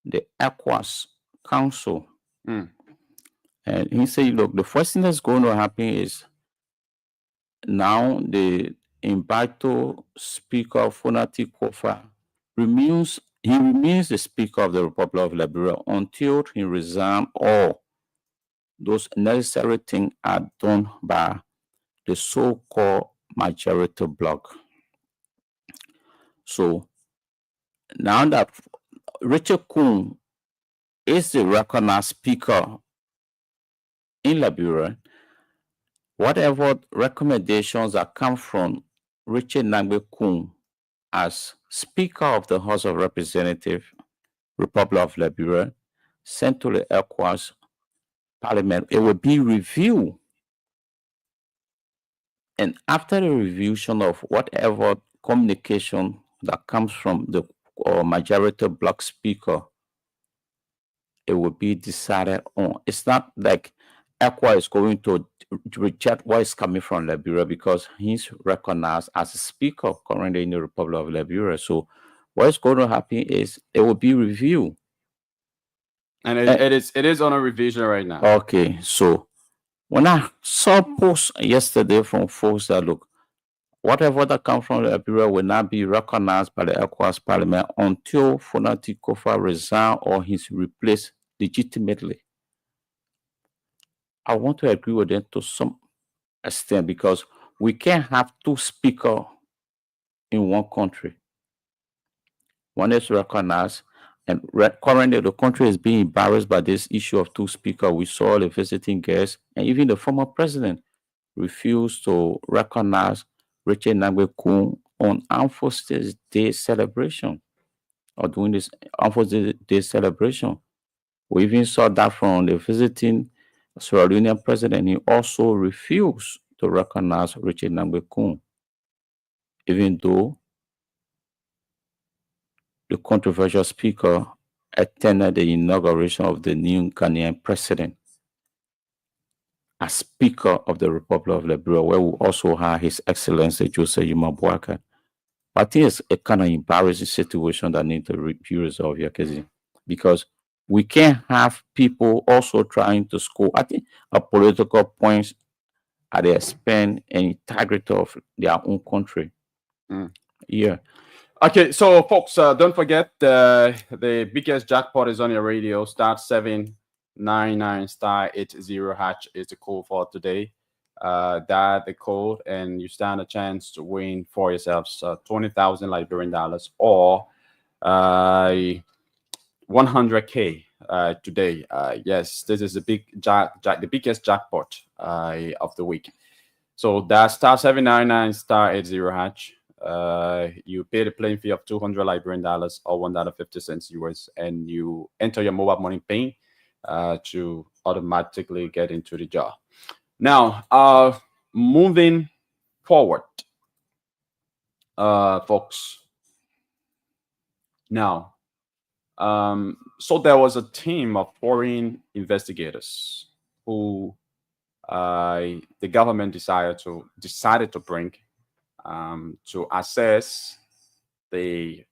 the Equas Council. And he said, look, the first thing that's going to happen is now the Imbato Speaker Fonati Kofa remains the Speaker of the Republic of Liberia until he resigns or those necessary things are done by the so-called majority bloc. So now that Richard Kuhn is the recognized speaker in Liberia, whatever recommendations that come from Richard Nagbe Kuhn as Speaker of the House of Representatives, Republic of Liberia, sent to the ECOWAS Parliament, it will be reviewed. And after the revision of whatever communication that comes from the majority bloc speaker, it will be decided on. It's not like ECOWAS is going to reject what is coming from Liberia because he's recognized as a speaker currently in the Republic of Liberia. So what is going to happen is it will be reviewed. And it is on a revision right now. Okay, so when I saw a post yesterday from folks that look, whatever that comes from Liberia will not be recognized by the ECOWAS Parliament until Fonati Kofa resigns or he's replaced legitimately. I want to agree with them to some extent because we can't have two speakers in one country. One is recognized, and currently the country is being embarrassed by this issue of two speakers. We saw the visiting guests, and even the former president refused to recognize Richard Nagbe Kuhn on Armed Forces Day celebration, or doing this Armed Forces Day celebration. We even saw that from the visiting Sierra Leonean president. He also refused to recognize Richard Nagbe Kuhn, even though the controversial speaker attended the inauguration of the new Ghanaian president as Speaker of the Republic of Liberia, where we also have His Excellency Joseph Yuma Boakai. I think it's a kind of embarrassing situation that needs to be resolved here, because we can't have people also trying to score, I think, a political points at the expense and integrity of their own country. Yeah. Okay, so folks, don't forget the biggest jackpot is on your radio. Start 799 *80# is the code for today. Dial the code and you stand a chance to win for yourselves 20,000 Liberian dollars or 100K today. Yes, this is the the biggest jackpot of the week. So that's star 799 *80#. You pay the playing fee of 200 Liberian dollars or $1.50 US, and you enter your mobile money PIN to automatically get into the jar. Now, moving forward, folks. Now, so there was a team of foreign investigators who the government decided to bring to assess the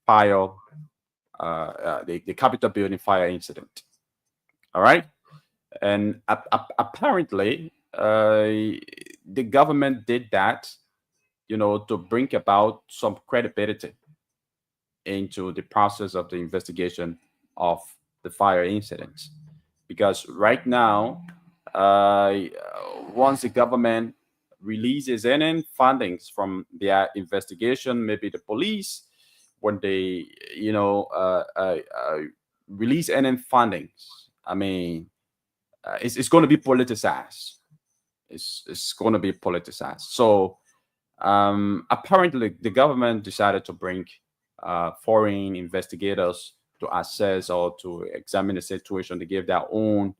fire, the Capitol building fire incident. All right, and apparently, the government did that, to bring about some credibility into the process of the investigation of the fire incident, because right now, once the government releases any findings from their investigation, maybe the police when they, release any fundings, I mean, it's going to be politicized. It's going to be politicized. So apparently, the government decided to bring foreign investigators to assess or to examine the situation. They gave their own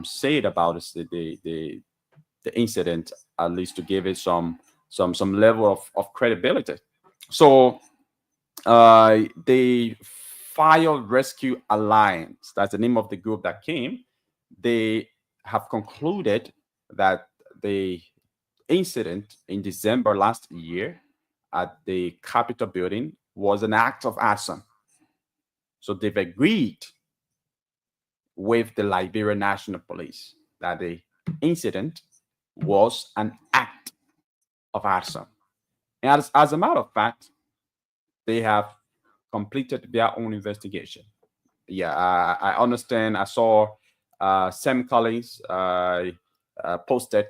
say about this, the incident, at least to give it some level of credibility. So the Fire Rescue Alliance, that's the name of the group that came, they have concluded that the incident in December last year at the Capitol building was an act of arson. So they've agreed with the Liberian National Police that the incident was an act of arson. And as a matter of fact, they have completed their own investigation. Yeah, I understand. I saw Sam Collins posted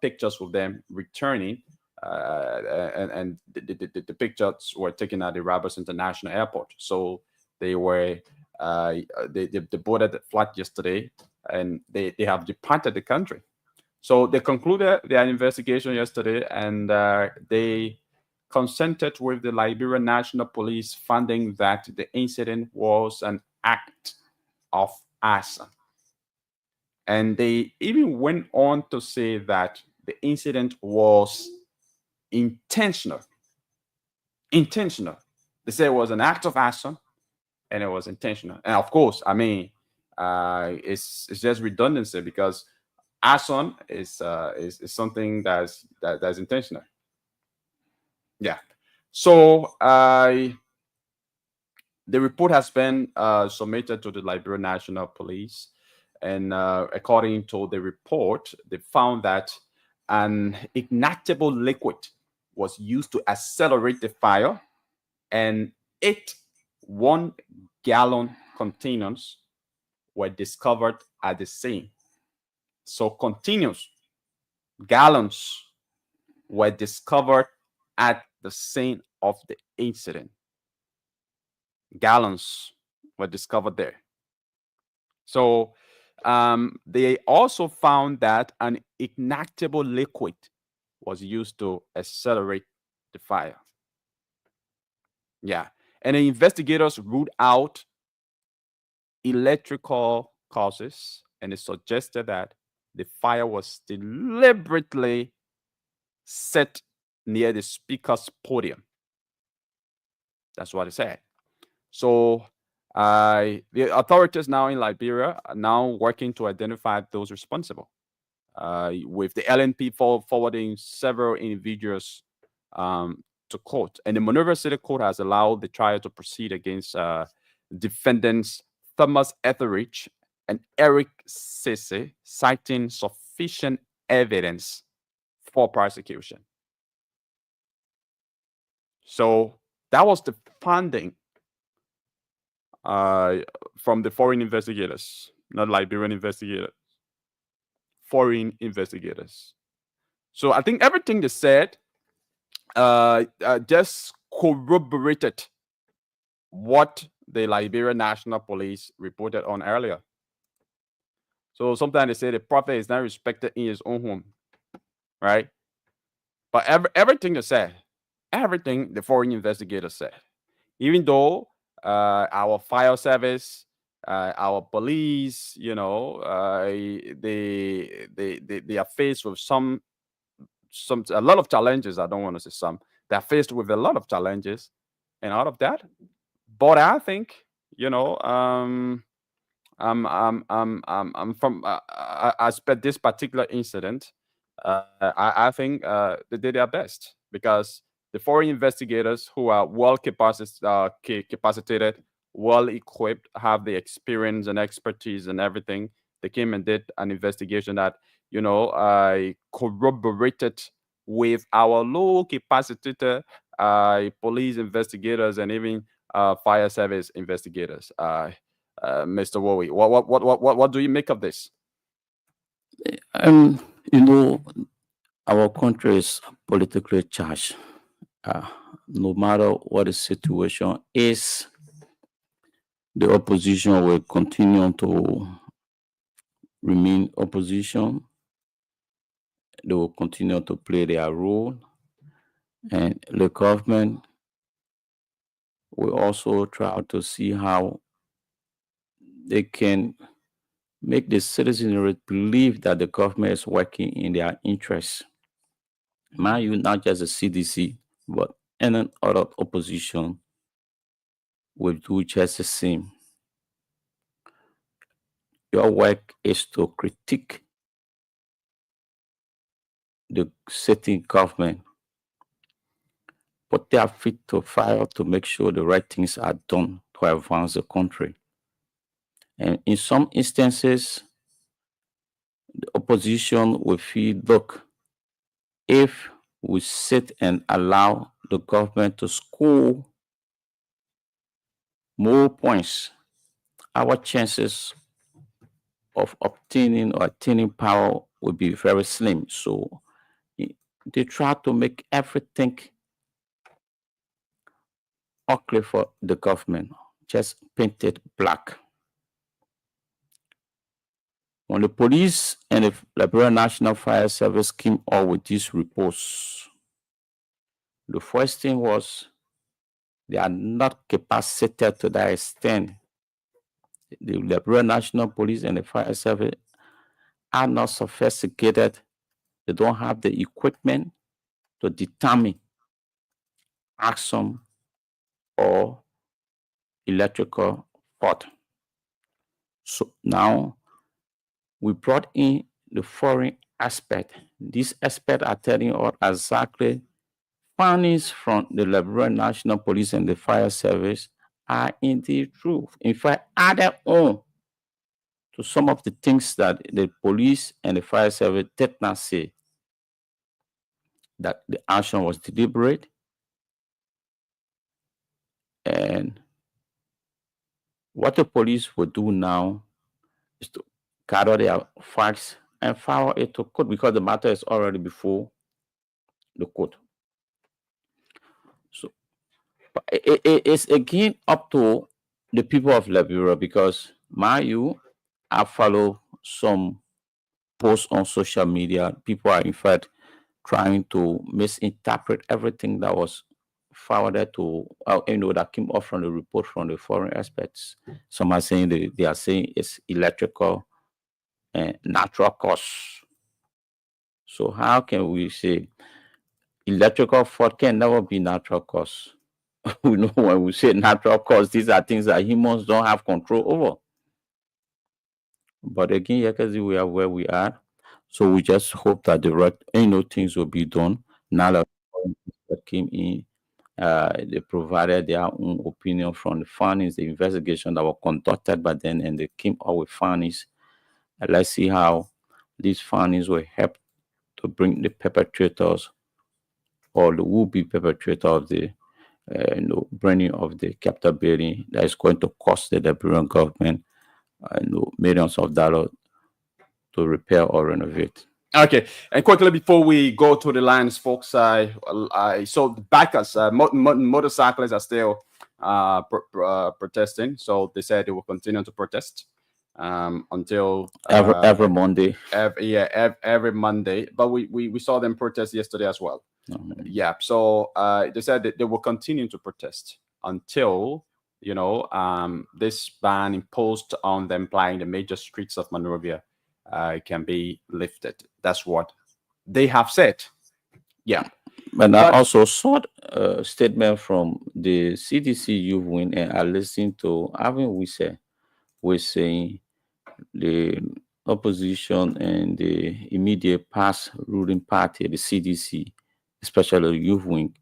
pictures of them returning, and the pictures were taken at the Roberts International Airport. So they were they boarded the flight yesterday, and they have departed the country. So they concluded their investigation yesterday, and they consented with the Liberian National Police finding that the incident was an act of arson. And they even went on to say that the incident was intentional. Intentional. They say it was an act of arson and it was intentional. And of course, I mean, it's just redundancy because arson is something that's intentional. Yeah. So the report has been submitted to the Liberian National Police, and according to the report, they found that an ignitable liquid was used to accelerate the fire, and 8 1-gallon containers were discovered at the scene. So continuous gallons were discovered at the scene of the incident. Gallons were discovered there. So they also found that an ignitable liquid was used to accelerate the fire. Yeah. And the investigators ruled out electrical causes, and it suggested that the fire was deliberately set near the speaker's podium. That's what it said. So the authorities now in Liberia are now working to identify those responsible, with the LNP forwarding several individuals to court. And the Monrovia City Court has allowed the trial to proceed against defendants Thomas Etheridge and Eric Sisse, citing sufficient evidence for prosecution. So that was the funding from the foreign investigators, not Liberian investigators, foreign investigators. So I think everything they said just corroborated what the Liberian National Police reported on earlier. So sometimes they say the prophet is not respected in his own home, right? But everything they said, everything the foreign investigators said, even though our fire service, our police, they are faced with a lot of challenges. I don't want to say some. They're faced with a lot of challenges, and out of that, but I think I'm from as per this particular incident. I think they did their best because the foreign investigators who are well capacitated, well equipped, have the experience and expertise and everything. They came and did an investigation that corroborated with our low capacitated police investigators and even fire service investigators. Mr. Wowie, what do you make of this? Our country is politically charged, no matter what the situation is, the opposition will continue to remain opposition. They will continue to play their role, and the government will also try to see how they can make the citizenry believe that the government is working in their interests. Mind you, not just the CDC, but any other opposition will do just the same. Your work is to critique the sitting government, put their feet to fire to make sure the right things are done to advance the country. And in some instances, the opposition will feel, look, if we sit and allow the government to score more points, our chances of obtaining or attaining power will be very slim. So they try to make everything ugly for the government, just paint it black. When the police and the Liberian National Fire Service came out with these reports, the first thing was they are not capacitated to that extent. The Liberian National Police and the Fire Service are not sophisticated. They don't have the equipment to determine arson or electrical fault. So now we brought in the foreign aspect. These experts are telling us exactly findings from the Liberian National Police and the Fire Service are indeed true. In fact, added on to some of the things that the police and the fire service did not say, that the action was deliberate and what the police will do now is to gather their facts and file it to court because the matter is already before the court. So it's again up to the people of Liberia because I follow some posts on social media. People are in fact trying to misinterpret everything that was forwarded to, that came off from the report from the foreign experts. Some are saying they are saying it's electrical and natural cause. So how can we say electrical fault can never be natural cause? We know when we say natural cause, these are things that humans don't have control over. But again, Yakazi, we are where we are. So we just hope that the right things will be done. Now that came in, they provided their own opinion from the findings, the investigation that were conducted by them, and they came up with findings. And let's see how these findings will help to bring the perpetrators or the would-be perpetrator of the burning of the capital building that is going to cost the Liberian government millions of dollars to repair or renovate. Okay, and quickly before we go to the lines, folks, I saw the backers, motorcyclists are still protesting. So they said they will continue to protest until every Monday. Every Monday. But we saw them protest yesterday as well. Mm-hmm. Yeah. So they said that they will continue to protest until this ban imposed on them plying the major streets of Monrovia can be lifted. That's what they have said. Yeah. But I also saw a statement from the CDC Youth Wing, and I listened to Avin Wise was saying the opposition and the immediate past ruling party, the CDC, especially the Youth Wing,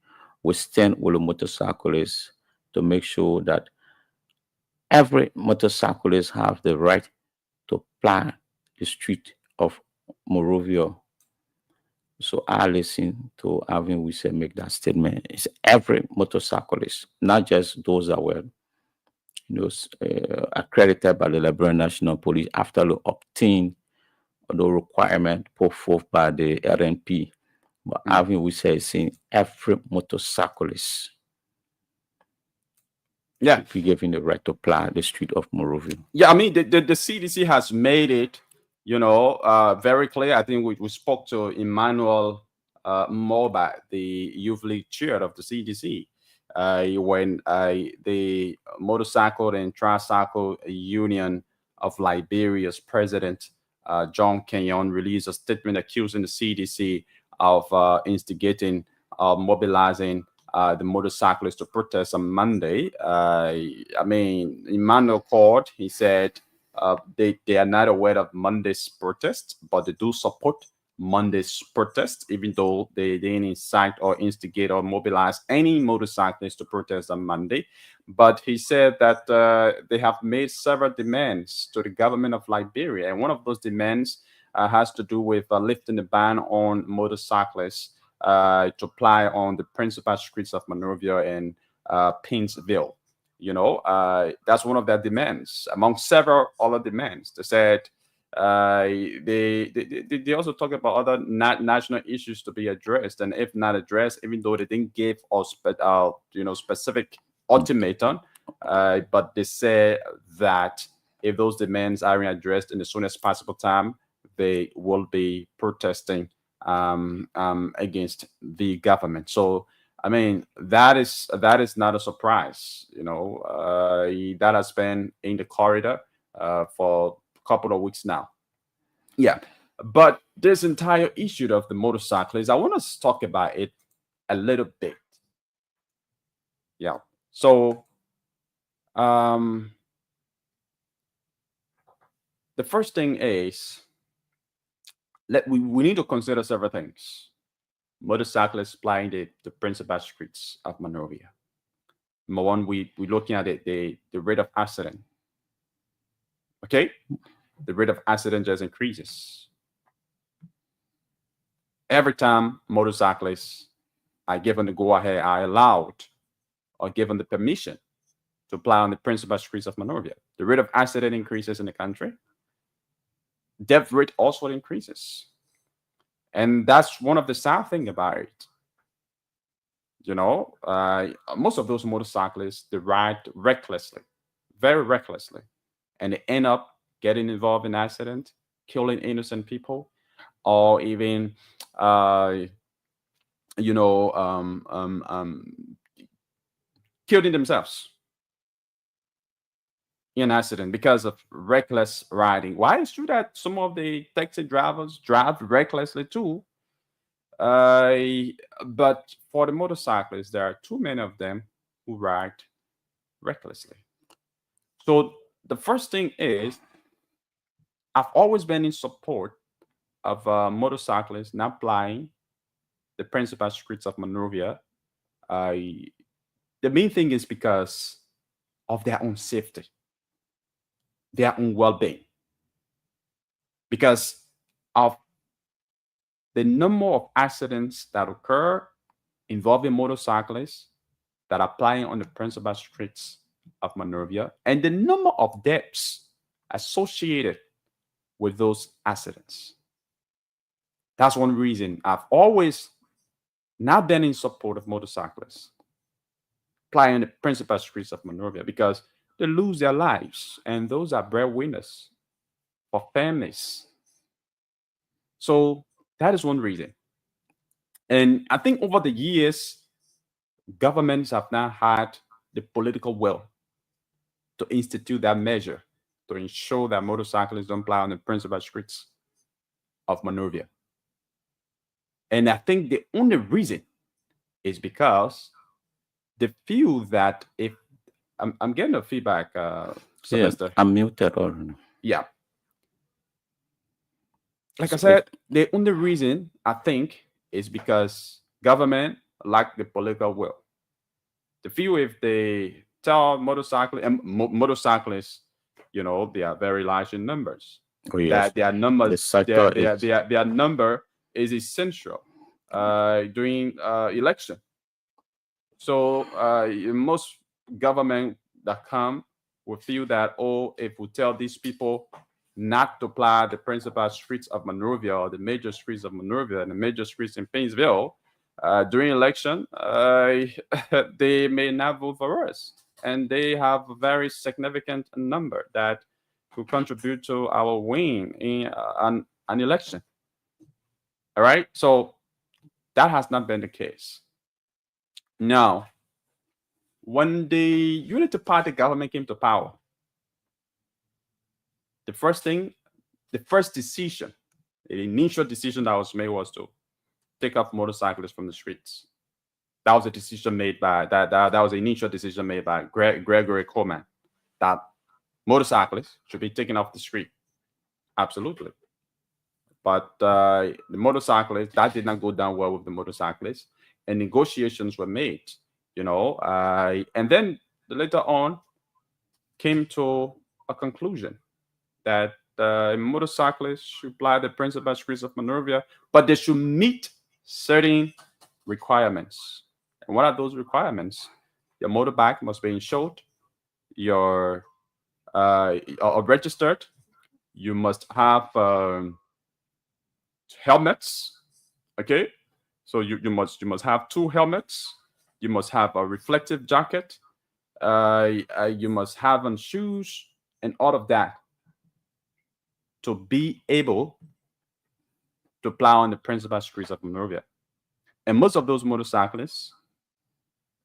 will stand with the motorcyclists to make sure that every motorcyclist have the right to ply the street of Morovia. So I listen to Avin Wise make that statement. It's every motorcyclist, not just those that were accredited by the Liberian National Police after they obtain the requirement put forth by the RNP But having we say seeing every motorcyclist, Yeah, we gave him the right to plow the street of Monrovia. yeah. I mean, the CDC has made it, very clear. I think we spoke to Emmanuel Moba, the youth league chair of the CDC, when the Motorcycle and Tricycle Union of Liberia's president, John Kenyon, released a statement accusing the CDC of instigating, mobilizing the motorcyclists to protest on Monday. I mean, Emmanuel Cord, he said they are not aware of Monday's protest, but they do support Monday's protest, even though they didn't incite or instigate or mobilize any motorcyclists to protest on Monday. But he said that they have made several demands to the government of Liberia, and one of those demands has to do with lifting the ban on motorcyclists to apply on the principal streets of Monrovia and Painesville. That's one of their demands, among several other demands. They said they also talk about other national issues to be addressed, and if not addressed, even though they didn't give us specific ultimatum, but they say that if those demands aren't addressed in the soonest possible time, they will be protesting against the government. So I mean, that is not a surprise. That has been in the corridor for a couple of weeks now. Yeah, but this entire issue of the motorcyclists, I want to talk about it a little bit. Yeah. So the first thing is we need to consider several things. Motorcyclists plying the principal streets of Monrovia. Number one, we're looking at it, the rate of accident. Okay? The rate of accident just increases. Every time motorcyclists are given the go-ahead, are allowed or given the permission to ply on the principal streets of Monrovia, the rate of accident increases in the country. Death rate also increases. And that's one of the sad things about it. Most of those motorcyclists, they ride recklessly, very recklessly, and they end up getting involved in accidents, killing innocent people, or even, killing themselves in an accident because of reckless riding. Why is true that some of the taxi drivers drive recklessly too? But for the motorcyclists, there are too many of them who ride recklessly. So the first thing is, I've always been in support of motorcyclists not plying the principal streets of Monrovia. The main thing is because of their own safety, their own well-being, because of the number of accidents that occur involving motorcyclists that are plying on the principal streets of Monrovia, and the number of deaths associated with those accidents. That's one reason I've always not been in support of motorcyclists plying on the principal streets of Monrovia, because they lose their lives, and those are breadwinners for families. So that is one reason. And I think over the years, governments have now had the political will to institute that measure to ensure that motorcyclists don't ply on the principal streets of Monrovia. And I think the only reason is because they feel that if I'm getting a feedback, Sylvester. I'm muted already. Yeah. Like I said, the only reason I think is because government lack the political will. The few, if they tell motorcyclists, they are very large in numbers. Oh, yes. That their numbers, The sector their number is essential during election. So most government that come will feel that, if we tell these people not to ply the principal streets of Monrovia or the major streets of Monrovia and the major streets in Painesville during election, they may not vote for us. And they have a very significant number that could contribute to our win in an election. All right. So that has not been the case. Now, when the Unity Party government came to power, the first decision, the initial decision that was made was to take off motorcyclists from the streets. That was a decision made by that was the initial decision made by Gregory Coleman, that motorcyclists should be taken off the street. Absolutely. But the motorcyclists, that did not go down well with the motorcyclists, and negotiations were made, and then later on came to a conclusion that motorcyclists should ply the principal streets of Monrovia, but they should meet certain requirements. And what are those requirements? Your motorbike must be insured, your registered. You must have helmets. Okay, so you must have 2 helmets. You must have a reflective jacket. You must have on shoes and all of that to be able to plow on the principal streets of Monrovia. And most of those motorcyclists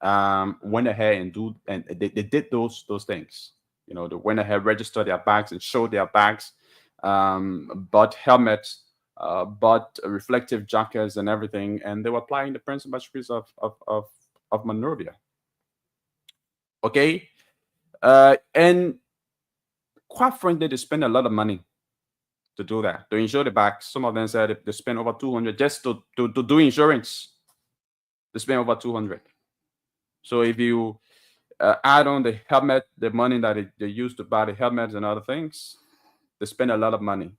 went ahead and they did those things. They went ahead, registered their bags and showed their bags, bought helmets, bought reflective jackets and everything, and they were applying the principal streets of Monrovia. Okay, and quite frankly, they spend a lot of money to do that, to insure the bags. Some of them said they spend over $200 just to do insurance. They spend over $200. So if you add on the helmet, the money that they use to buy the helmets and other things, they spend a lot of money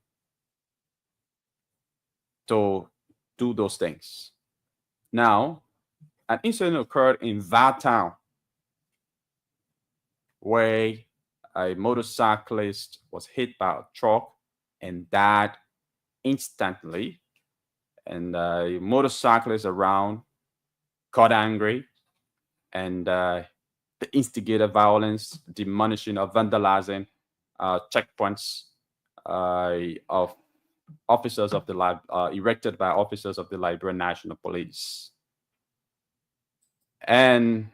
to do those things. Now, an incident occurred in that town where a motorcyclist was hit by a truck and died instantly. And motorcyclists around got angry and they instigated violence, demolishing or vandalizing checkpoints of officers of the erected by officers of the Liberian National Police. And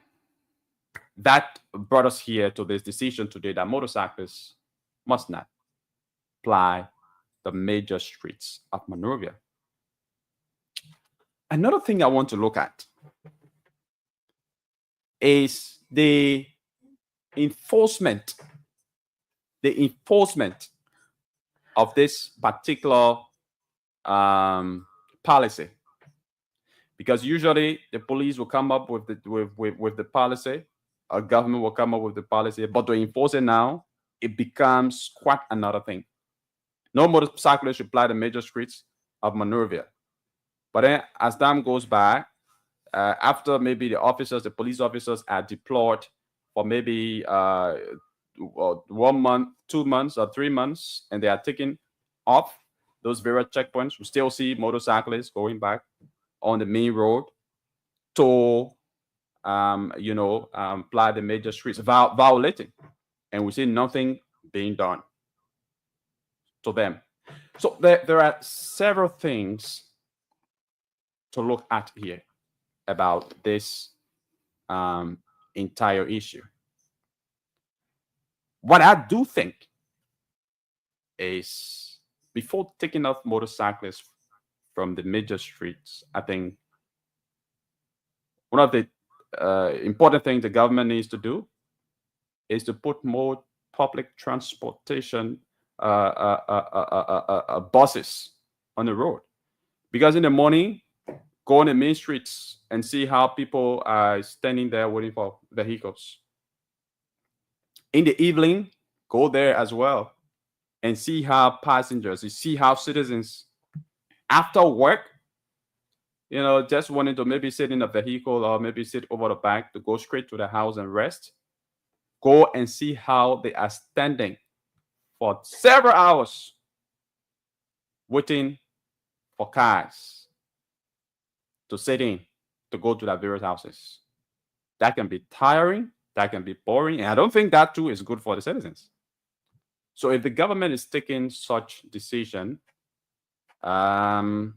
that brought us here to this decision today that motorcyclists must not ply the major streets of Monrovia. Another thing I want to look at is the enforcement of this particular policy, because usually the police will come up with the policy, our government will come up with the policy, but to enforce it now, it becomes quite another thing. No motorcyclists should ply the major streets of Monrovia. But then as time goes by, after maybe the police officers are deployed for maybe 1 month, 2 months, or 3 months, and they are taken off those various checkpoints, we still see motorcyclists going back on the main road to, ply the major streets, violating, and we see nothing being done to them. So there are several things to look at here about this entire issue. What I do think is, before taking off motorcyclists from the major streets, I think one of the important things the government needs to do is to put more public transportation buses on the road. Because in the morning, go on the main streets and see how people are standing there waiting for vehicles. In the evening, go there as well and see how passengers, you see how citizens after work, just wanting to maybe sit in a vehicle or maybe sit over the back to go straight to the house and rest. Go and see how they are standing for several hours waiting for cars to sit in to go to their various houses. That can be tiring, that can be boring, and I don't think that too is good for the citizens. So if the government is taking such decision, I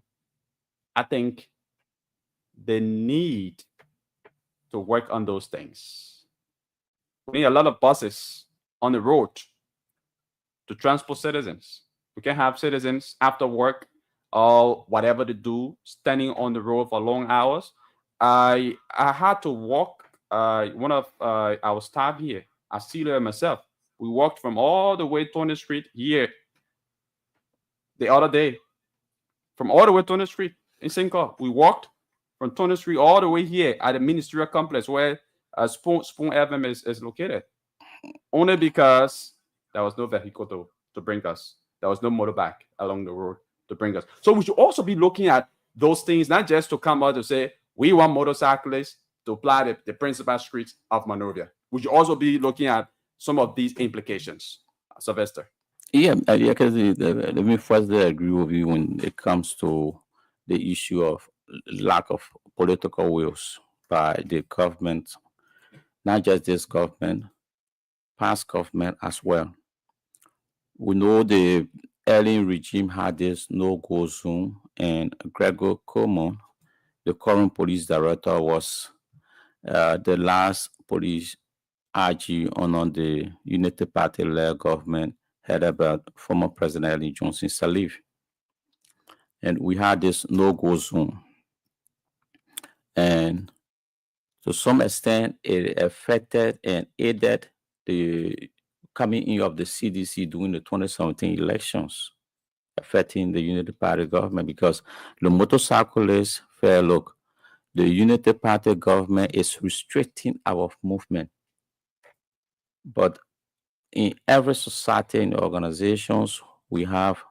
think they need to work on those things. We need a lot of buses on the road to transport citizens. We can have citizens after work or whatever they do, standing on the road for long hours. I had to walk. One of our staff here, Asila and myself, we walked from all the way 20th Street here the other day, from all the way 20th Street in St. We walked from 20th Street all the way here at the ministerial complex where Spoon FM is located, only because there was no vehicle to bring us. There was no motorbike along the road to bring us. So we should also be looking at those things, not just to come out to say, we want motorcyclists to apply the principal streets of Monrovia. We should also be looking at some of these implications. Sylvester. Yeah, because let me first agree with you when it comes to the issue of lack of political wills by the government, not just this government, past government as well. We know the early regime had this no-go zone, and Gregor Coleman, the current police director, was the last police RG on the United Party-led government headed by former President Ellen Johnson Sirleaf. And we had this no-go zone. And to some extent, it affected and aided the coming in of the CDC during the 2017 elections, affecting the Unity Party government, because the motorcyclists felt, look, the Unity Party government is restricting our movement. But in every society and organizations, we have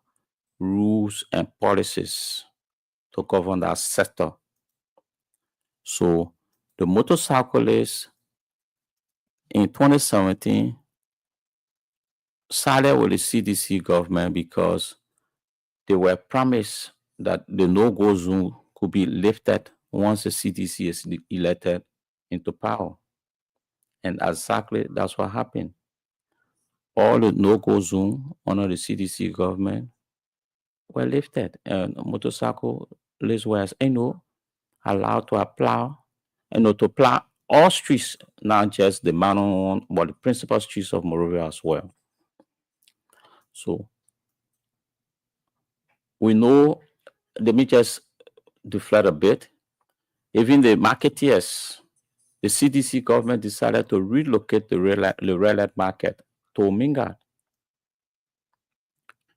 rules and policies to govern that sector. So the motorcyclists in 2017 sided with the CDC government because they were promised that the no-go zone could be lifted once the CDC is elected into power. And exactly that's what happened. All the no-go zone under the CDC government were lifted, and motorcyclists were, allowed to apply, to plow all streets, not just the minor one, but the principal streets of Monrovia as well. So we know, let me just deflate a bit. Even the marketeers, the CDC government decided to relocate the red light market to Ominga.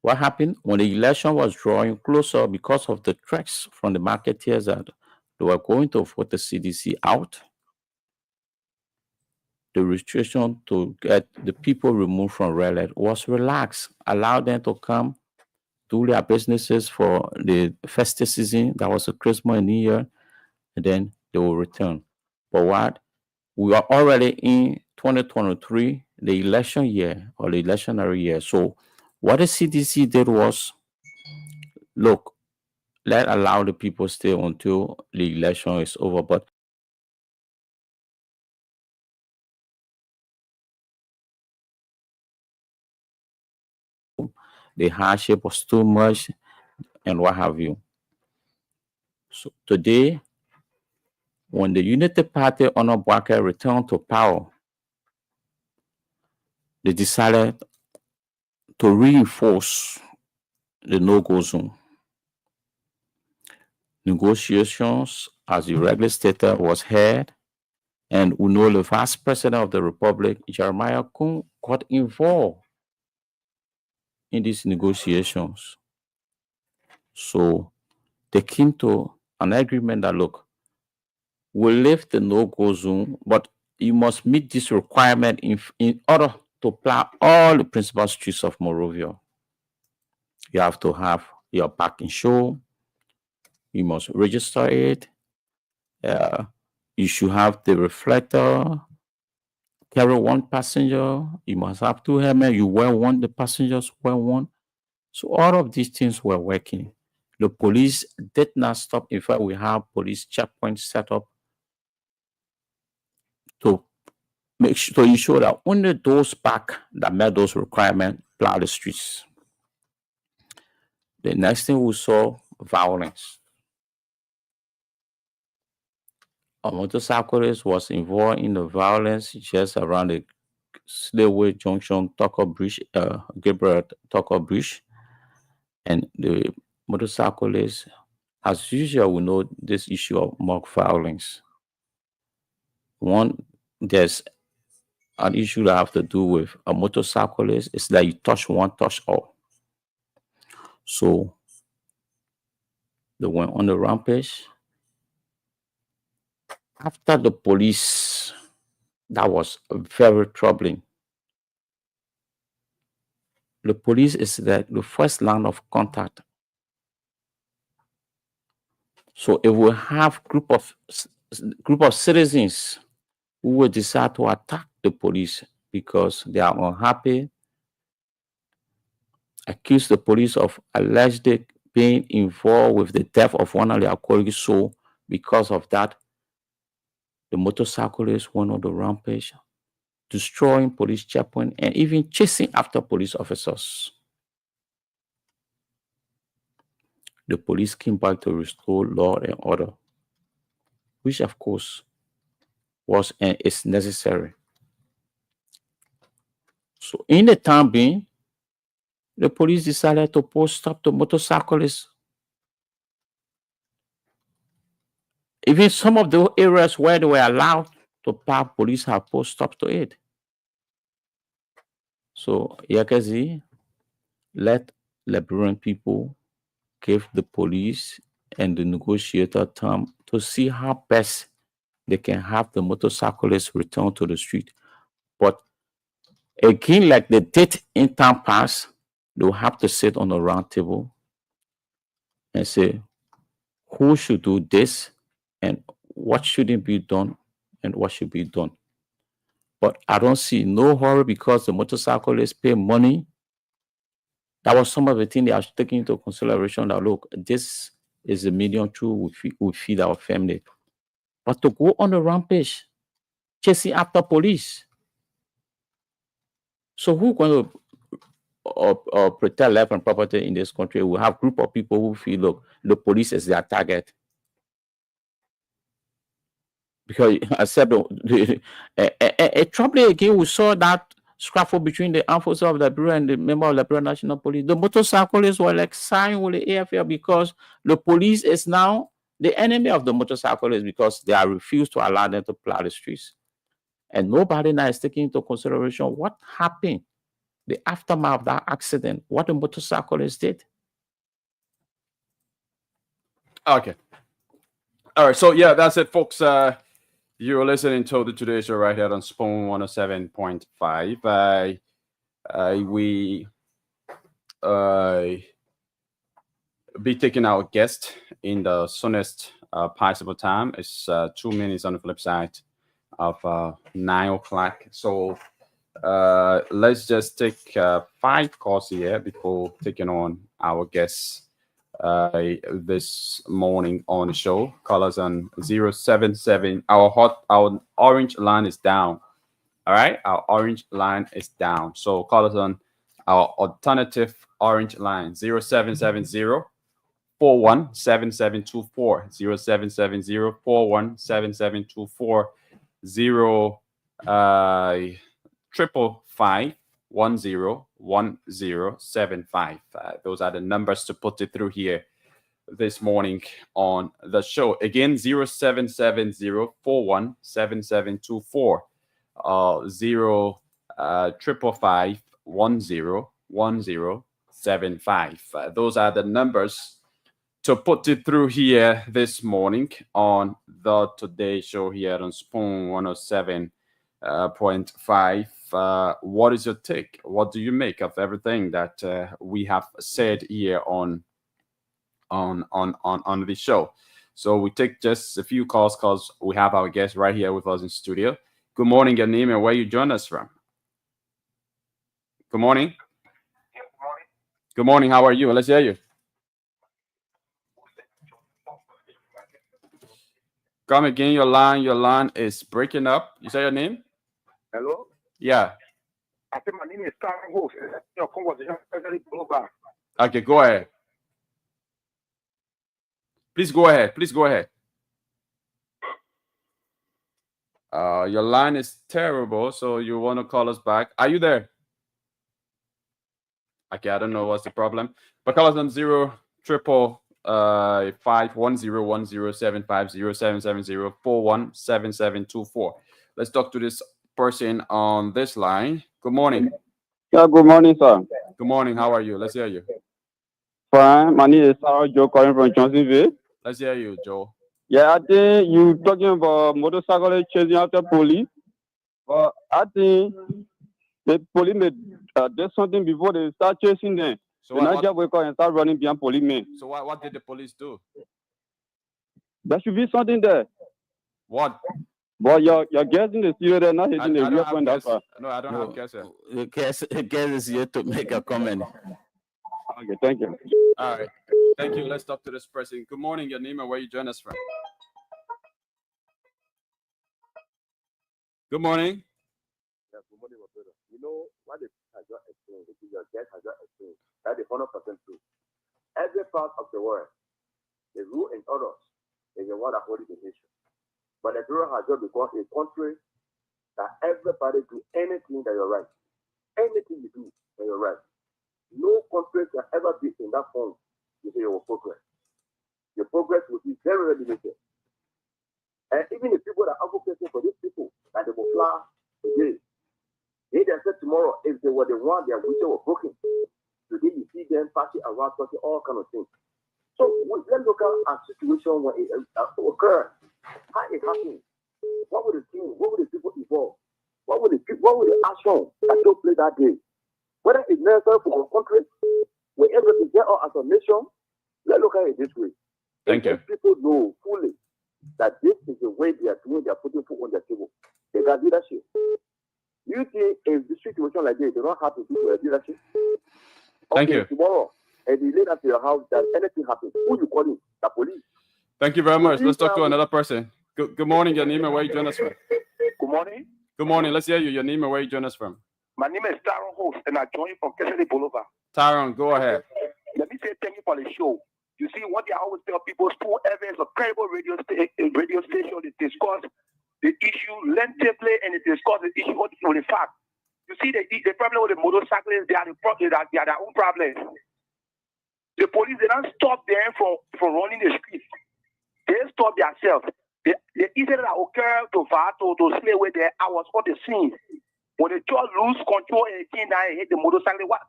What happened when the election was drawing closer, because of the threats from the marketeers that they were going to vote the CDC out, the restriction to get the people removed from red light was relaxed, allowed them to come do their businesses for the festive season, that was a Christmas and New Year, and then they will return. But what? We are already in 2023, the election year or the electionary year. So what the CDC did was, look, let's allow the people stay until the election is over. But the hardship was too much and what have you. So today, when the Unity Party under Bwake returned to power, they decided to reinforce the no-go zone. Negotiations, as the regular stated, was held, and we know the Vice President of the Republic, Jeremiah Kun, got involved in these negotiations. So they came to an agreement that, look, we'll lift the no-go zone, but you must meet this requirement in order to plow all the principal streets of Monrovia. You have to have your parking show. You must register it. You should have the reflector. carry one passenger, you must have two helmets. You wear one, the passengers wear one. So all of these things were working. The police did not stop. In fact, we have police checkpoints set up to make sure to ensure that only those back that met those requirements plow the streets. The next thing we saw, violence. A motorcyclist was involved in the violence just around the Sleway Junction, Tucker Bridge, Gabriel Tucker Bridge, and the motorcyclist, as usual, we know this issue of mob violence. One, there's an issue that have to do with a motorcyclist is that you touch one, touch all. So they went on the rampage. After the police, that was very troubling. The police is the first line of contact. So if we have group of citizens who will decide to attack the police because they are unhappy, accuse the police of allegedly being involved with the death of one of their colleagues, so because of that, the motorcyclists went on the rampage, destroying police checkpoint and even chasing after police officers. The police came back to restore law and order, which of course was and is necessary. So in the time being, the police decided to post stop the motorcyclists. Even some of the areas where they were allowed to park, police have post stops to it. So Yakazi let Liberian people give the police and the negotiator time to see how best they can have the motorcyclists return to the street. But again, like they did in time past, they'll have to sit on a round table and say, who should do this and what shouldn't be done and what should be done. But I don't see no hurry because the motorcyclists pay money. That was some of the things they are taking into consideration that, look, this is a million true, we feed our family. But to go on the rampage, chasing after police. So who's going to protect life and property in this country? We have a group of people who feel, look, the police is their target. Because I said, troubling again, we saw that scuffle between the armed forces of Liberia and the member of the Liberia National Police. The motorcyclists were like siding with the AFL because the police is now the enemy of the motorcyclists because they are refused to allow them to plow the streets. And nobody now is taking into consideration what happened, the aftermath of that accident, what the motorcyclists did. Okay. All right. So, yeah, that's it, folks. You're listening to the Today Show right here on Spoon 107.5. We be taking our guest in the soonest possible time. It's 2 minutes on the flip side of 9 o'clock. So let's just take 5 calls here before taking on our guests this morning on the show. Call us on 077. Our orange line is down. All right, our orange line is down. So call us on our alternative orange line 0770 417724 0770 417724 555 101075. Those are the numbers to put it through here this morning on the show. Again, 0770 417724 555 101075. Those are the numbers to put it through here this morning on the Today Show here on Spoon 107.5. What is your take? What do you make of everything that we have said here on the show? So we take just a few calls because we have our guest right here with us in studio. Good morning, your name and where you join us from. Good morning. Good morning. How are you? Let's hear you. Come again. Your line is breaking up. You say your name? Hello? Yeah. I think my name is Karen Host. Your conversation is very global. Okay, go ahead. Please go ahead. Please go ahead. Your line is terrible, so you want to call us back. Are you there? Okay, I don't know what's the problem. But call us on 0-510-750-770-417724. Let's talk to this person on this line. Good morning. Yeah, good morning, sir. Good morning. How are you? Let's hear you. Fine. My name is Sarah Joe calling from Johnsonville. Let's hear you, Joe. Yeah, I think you talking about motorcyclists chasing after police. But I think the police may do something before they start chasing them. So they not just wake up and start running behind policemen. So what did the police do? There should be something there. What? But you're guessing the studio, they're not hitting the real point that far. No, I don't have guess. The guest is here to make a comment. Okay, thank you. All right. Thank you. Let's talk to this person. Good morning, your name and where you join us from. Good morning. Yeah, good morning, my brother. You know what the has just explained, your guest has just explained, that is 100% true. Every part of the world, the rule and orders is the one that holds the nation. But the rule has just become a country that everybody do anything that you're right. Anything you do that you're right. No country can ever be in that form you say your progress. Your progress will be very, very limited. And even the people that are advocating for these people, that they will fly today, they said tomorrow, if they were the one their wishes were broken, today you see them passing around, talking all kind of things. So let's look at a situation where it occurs. How it happened? What would the team? What would the people evolve? What would the action that took place that day? Whether it's necessary for our country, wherever we get out as a nation, let's look at it this way. Thank you. People know fully that this is the way they are doing, they are putting food on their table. They got leadership. You think in this situation like this, they don't have to do leadership? Thank you. Tomorrow, and you lay up to your house, that anything happens, who you calling? The police. Thank you very much. Let's talk to another person. Good morning, your name and where you join us from. Good morning. Good morning. Let's hear you. Your name and where you join us from. My name is Taron Host, and I join you from Kesley Boulevard. Taron, go ahead. Let me say thank you for the show. You see, what they always tell people, Spoon FM is a credible radio station. They discuss the issue lengthily and they discuss the issue on the fact. You see, the problem with the motorcyclists, they are their own problems. The police, they don't stop them from running the streets. They stop themselves. The incident that occurred to slay away there, I was on the scene. When they just lose control and came down and hit the motorcycle, what?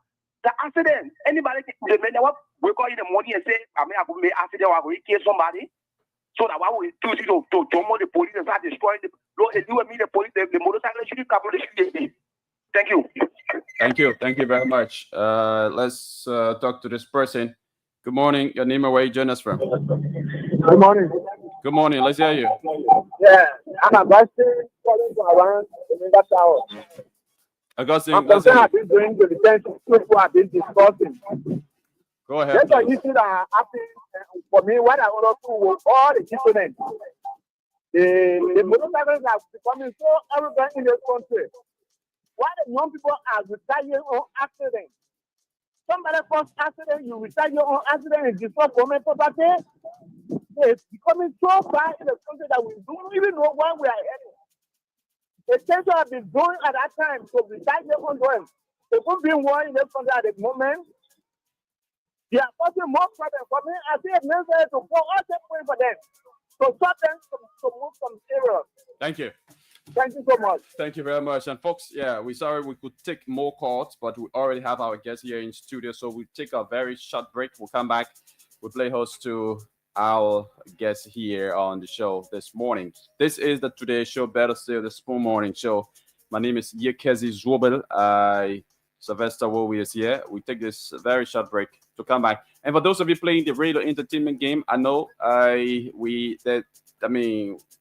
The accident. Anybody, the men that wake up in the morning and say, I mean, I could make accident or I could kill somebody. So that why we do to jump on the police and start destroying the Lord, they do with me, the police, the motorcycle shooting couple of shoot. Thank you. Thank you. Thank you very much. Let's talk to this person. Good morning. Your name and where you join us from. Good morning. Good morning. Let's hear you. Yeah, I'm Augustine calling from around the Mega Tower. Augustine, I'm let's hear concerned you. I've been doing the detention people have been discussing. Go ahead. There's an issue that happened for me when I went up to all the incidents. The motorcycles are becoming so arrogant in this country. Why the young people are retiring on accidents? Somebody first accident, you retire your own accident and destroy government property. It's becoming so bad in the country that we don't even know where we are heading. The tension has been going at that time to retire your own world. There could be war in this country at the moment. They are causing more problems for me. I think it's necessary to go all the way for them. So stop them to move from error. Thank you. Thank you so much. Thank you very much. And folks, yeah, we're sorry we could take more calls, but we already have our guests here in studio. So we'll take a very short break. We'll come back. We'll play host to our guests here on the show this morning. This is the Today Show, better still, the Spoon Morning Show. My name is Yekezi Zwobel. Sylvester Wowie is here. We take this very short break. to come back. And for those of you playing the radio entertainment game, I know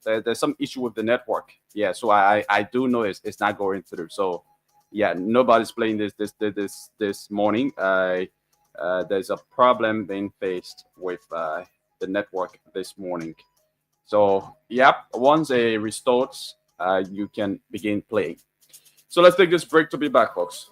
there's some issue with the network. Yeah, so I do know it's not going through. So yeah, nobody's playing this morning. There's a problem being faced with the network this morning. So yep, once it restores, you can begin playing. So let's take this break to be back, folks.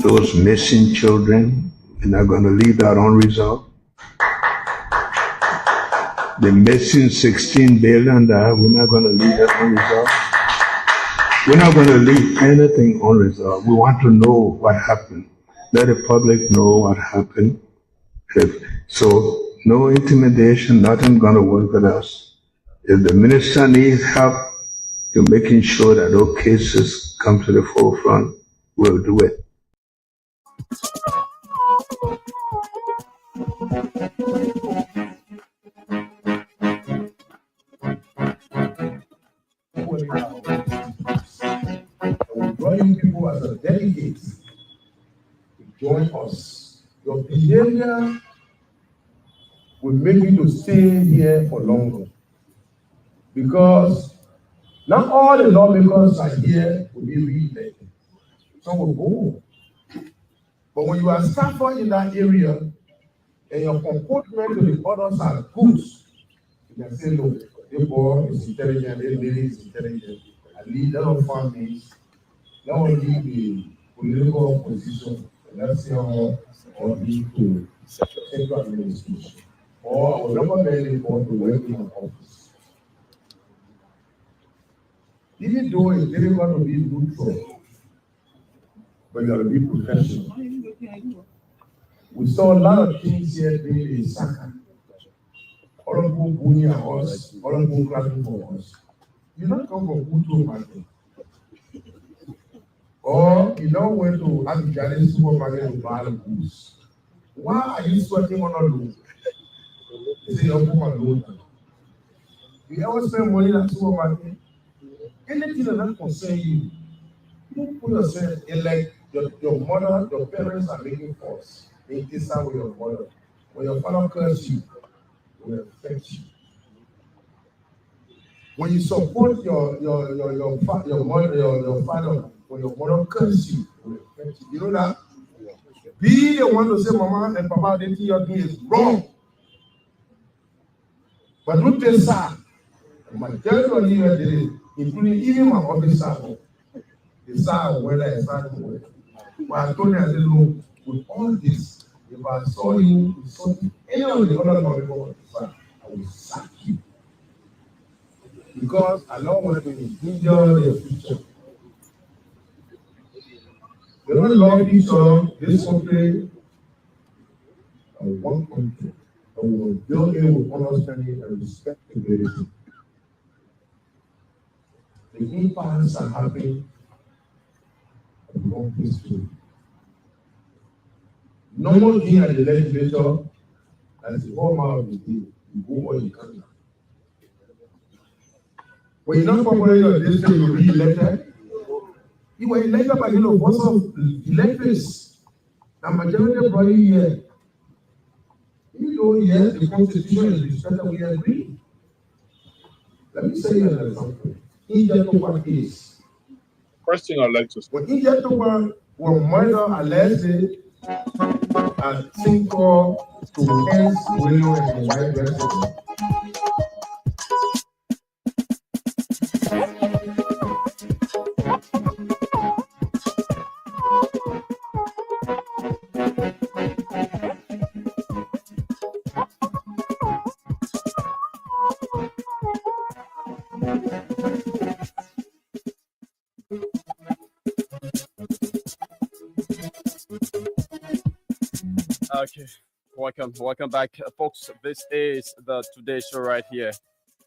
Those missing children, we're not going to leave that unresolved. The missing $16 billion, we're not going to leave that unresolved. We're not going to leave anything unresolved. We want to know what happened. Let the public know what happened. So no intimidation, nothing going to work with us. If the minister needs help to making sure that those cases come to the forefront, we'll do it. We're drawing people as a delegate to join us. Your behavior will make you to stay here for longer. Because not all the lawmakers are here to be re-elected. Some will go. But when you are staffer in that area and your comportment to the others are good, you can say, look, the boy is intelligent, the lady is intelligent, at least let us find means, not only the political position, let's say or lead to central administration, or I will recommend it for to work in an office. Even though it's difficult to be neutral, but you got to be professional. We saw a lot of things here being in Saka. All of them bullying us, all of them clapping for us. You don't come from Kutu market. Or you don't went to Abidjan supermarket to buy goods. Why are you sweating on a loan? You say you're poor loan. You ever spend money at supermarket? Anything that doesn't concern you, you put yourself in like your mother, your parents are making force. They decide with your mother. When your father curses you, it will affect you. When you support your mother, your father, when your mother curses you, it will affect you. You know that? Be the one to say, Mama and Papa, they think you're doing is wrong. But look this side. Majority of you, including even my officer, decide whether it's not going. But I told you, I said, look, with all this, if I saw you with something, any of the other people, I will sack you. Because I don't want to injure your future. They don't love each other, this country, and one country. And we will build it with understanding and respectability. The impacts are happening at the wrong place too. Normal thing at the legislature, as the whole man of the day, you go or you can't. When you're not popular in your district, you'll be elected. You were elected by the votes of electors. The majority brought you here. Even though, yes, the constitution is respected, we agree. Let me say you an example. Injectoba case. First thing I'd like to say. When Injectoba were murdered allegedly at Cinco to Hens William and the white resident. Okay, welcome back, folks. This is the Today Show right here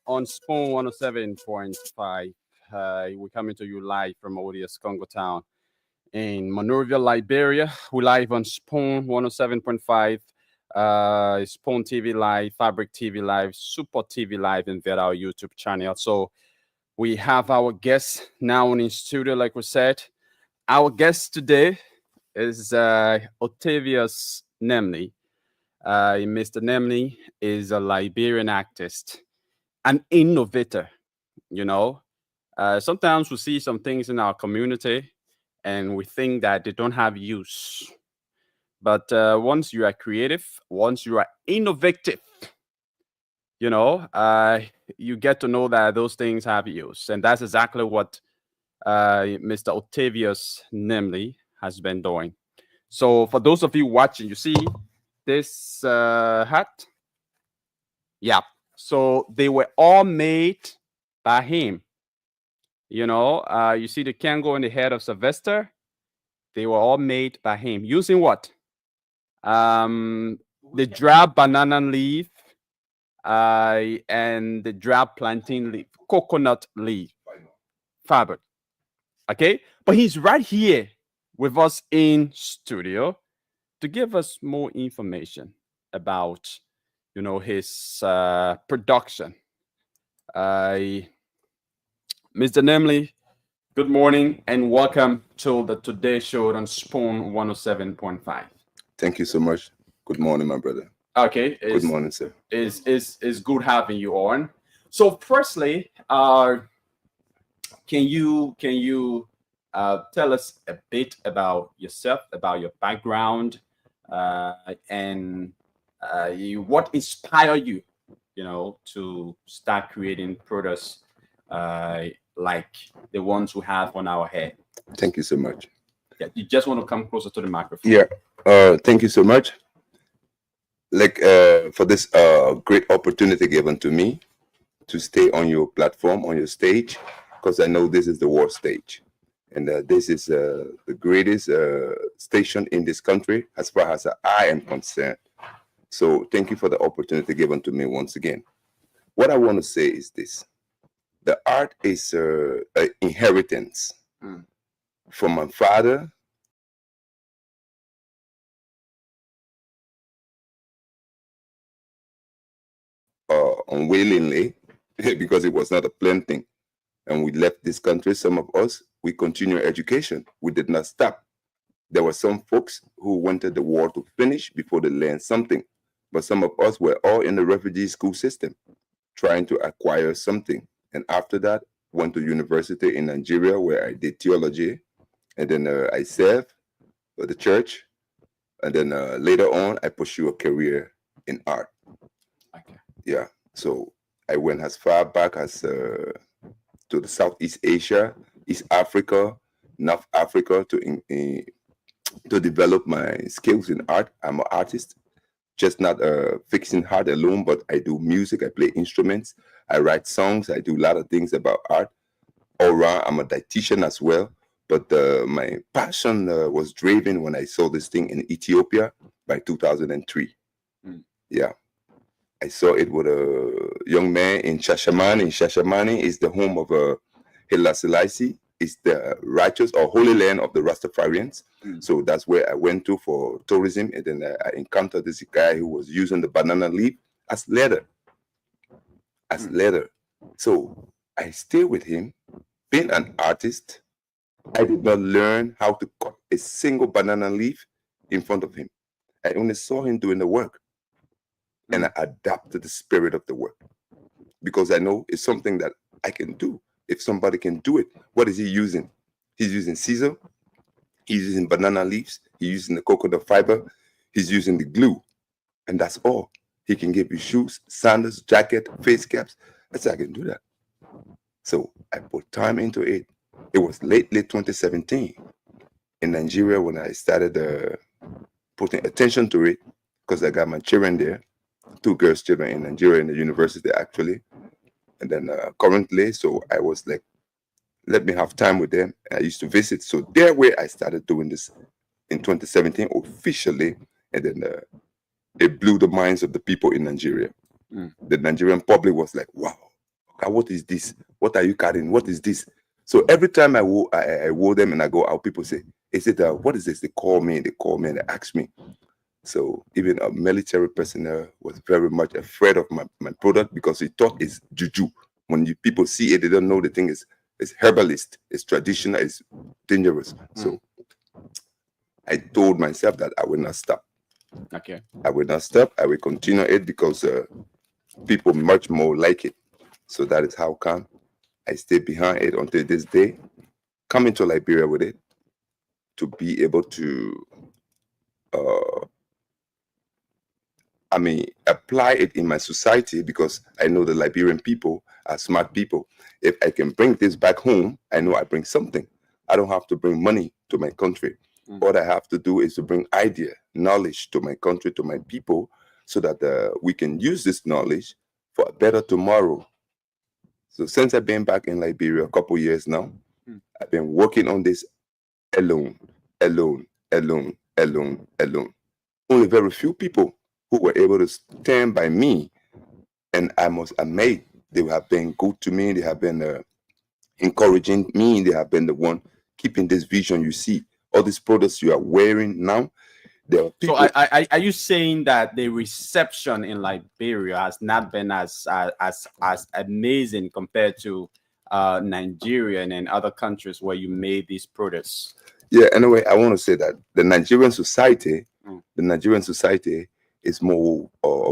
on Spoon 107.5. We're coming to you live from ODS Congo Town in Monrovia, Liberia. We're live on Spoon 107.5, Spoon TV Live, Fabric TV Live, Super TV Live, and via our YouTube channel. So we have our guest now in studio, like we said. Our guest today is Octavius Nemley. Mr. Nemley is a Liberian artist, an innovator. You know, sometimes we see some things in our community and we think that they don't have use. But once you are creative, once you are innovative, you know, you get to know that those things have use. And that's exactly what Mr. Octavius Nemley has been doing. So for those of you watching, you see this hat? Yeah. So they were all made by him. You know, you see the Kango on the head of Sylvester? They were all made by him. Using what? The drab banana leaf and the drab plantain leaf, coconut leaf fabric. Okay? But he's right here with us in studio to give us more information about, you know, his production. Mr. Nemley, good morning and welcome to the Today Show on Spoon 107.5. Thank you so much. Good morning, my brother. Okay. Good morning, sir. It's good having you on. So firstly, can you tell us a bit about yourself, about your background, and what inspired you, you know, to start creating products like the ones we have on our head? Thank you so much. Yeah, you just want to come closer to the microphone. Yeah. Thank you so much. Like for this great opportunity given to me to stay on your platform, on your stage, because I know this is the world stage. And this is the greatest station in this country as far as I am concerned. So thank you for the opportunity given to me once again. What I want to say is this. The art is an inheritance from my father. Unwillingly, because it was not a planned thing. And we left this country. Some of us, we continue education. We did not stop. There were some folks who wanted the war to finish before they learned something. But some of us were all in the refugee school system, trying to acquire something. And after that, went to university in Nigeria, where I did theology. And then I served for the church. And then later on, I pursued a career in art. Okay. Yeah. So I went as far back as to the Southeast Asia, East Africa, North Africa to develop my skills in art. I'm an artist, just not fixing art alone, but I do music, I play instruments, I write songs, I do a lot of things about art. All around, I'm a dietitian as well. But my passion was driven when I saw this thing in Ethiopia by 2003. Yeah. I saw it with a young man in Shashamane. Shashamane is the home of Haile Selassie. It's the righteous or holy land of the Rastafarians. So that's where I went to for tourism. And then I encountered this guy who was using the banana leaf as leather. So I stayed with him. Being an artist, I did not learn how to cut a single banana leaf in front of him. I only saw him doing the work. And I adapted the spirit of the work because I know it's something that I can do. If somebody can do it, what is he using? He's using scissors, he's using banana leaves, he's using the coconut fiber, he's using the glue, and that's all. He can give you shoes, sandals, jacket, face caps. I said, I can do that. So I put time into it. It was late 2017 in Nigeria when I started putting attention to it because I got my children there. 2 girls children in Nigeria in the university actually. And then currently, so I was like, let me have time with them. I used to visit. So there where I started doing this in 2017 officially. And then it blew the minds of the people in Nigeria. The Nigerian public was like, wow, what is this? What are you carrying? What is this? So every time I wore them and I go out, people say, is it, what is this? They call me and they ask me. So even a military personnel was very much afraid of my product because he thought it's juju. When people see it, they don't know the thing is herbalist, it's traditional, it's dangerous. So I told myself that I will not stop. Okay. I will not stop. I will continue it because people much more like it. So that is how come I stay behind it until this day, coming to Liberia with it, to be able to apply it in my society, because I know the Liberian people are smart people. If I can bring this back home, I know I bring something. I don't have to bring money to my country. What I have to do is to bring idea, knowledge to my country, to my people, so that we can use this knowledge for a better tomorrow. So since I've been back in Liberia a couple years now, I've been working on this alone. Only very few people who were able to stand by me, and I must admit, they have been good to me. They have been encouraging me. They have been the one keeping this vision. You see, all these products you are wearing now, there are people. So are you saying that the reception in Liberia has not been as amazing compared to Nigeria and other countries where you made these products? Yeah, anyway, I want to say that the Nigerian society is more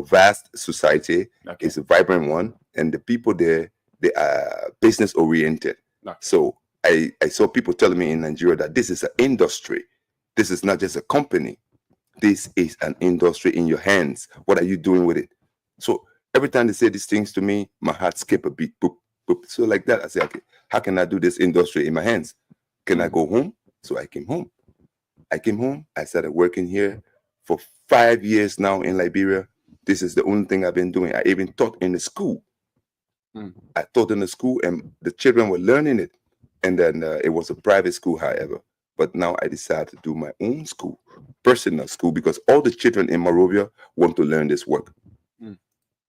vast society. Okay. It's a vibrant one, and the people there, they are business oriented. Okay. So I saw people telling me in Nigeria that this is an industry. This is not just a company. This is an industry in your hands. What are you doing with it? So every time they say these things to me, my heart skip a beat. Boop, boop. So like that, I say, okay, how can I do this industry in my hands? Can I go home? So I came home. I started working here for 5 years now in Liberia. This is the only thing I've been doing. I even taught in the school. I taught in the school, and the children were learning it. And then it was a private school, however. But now I decided to do my own school, personal school, because all the children in Monrovia want to learn this work.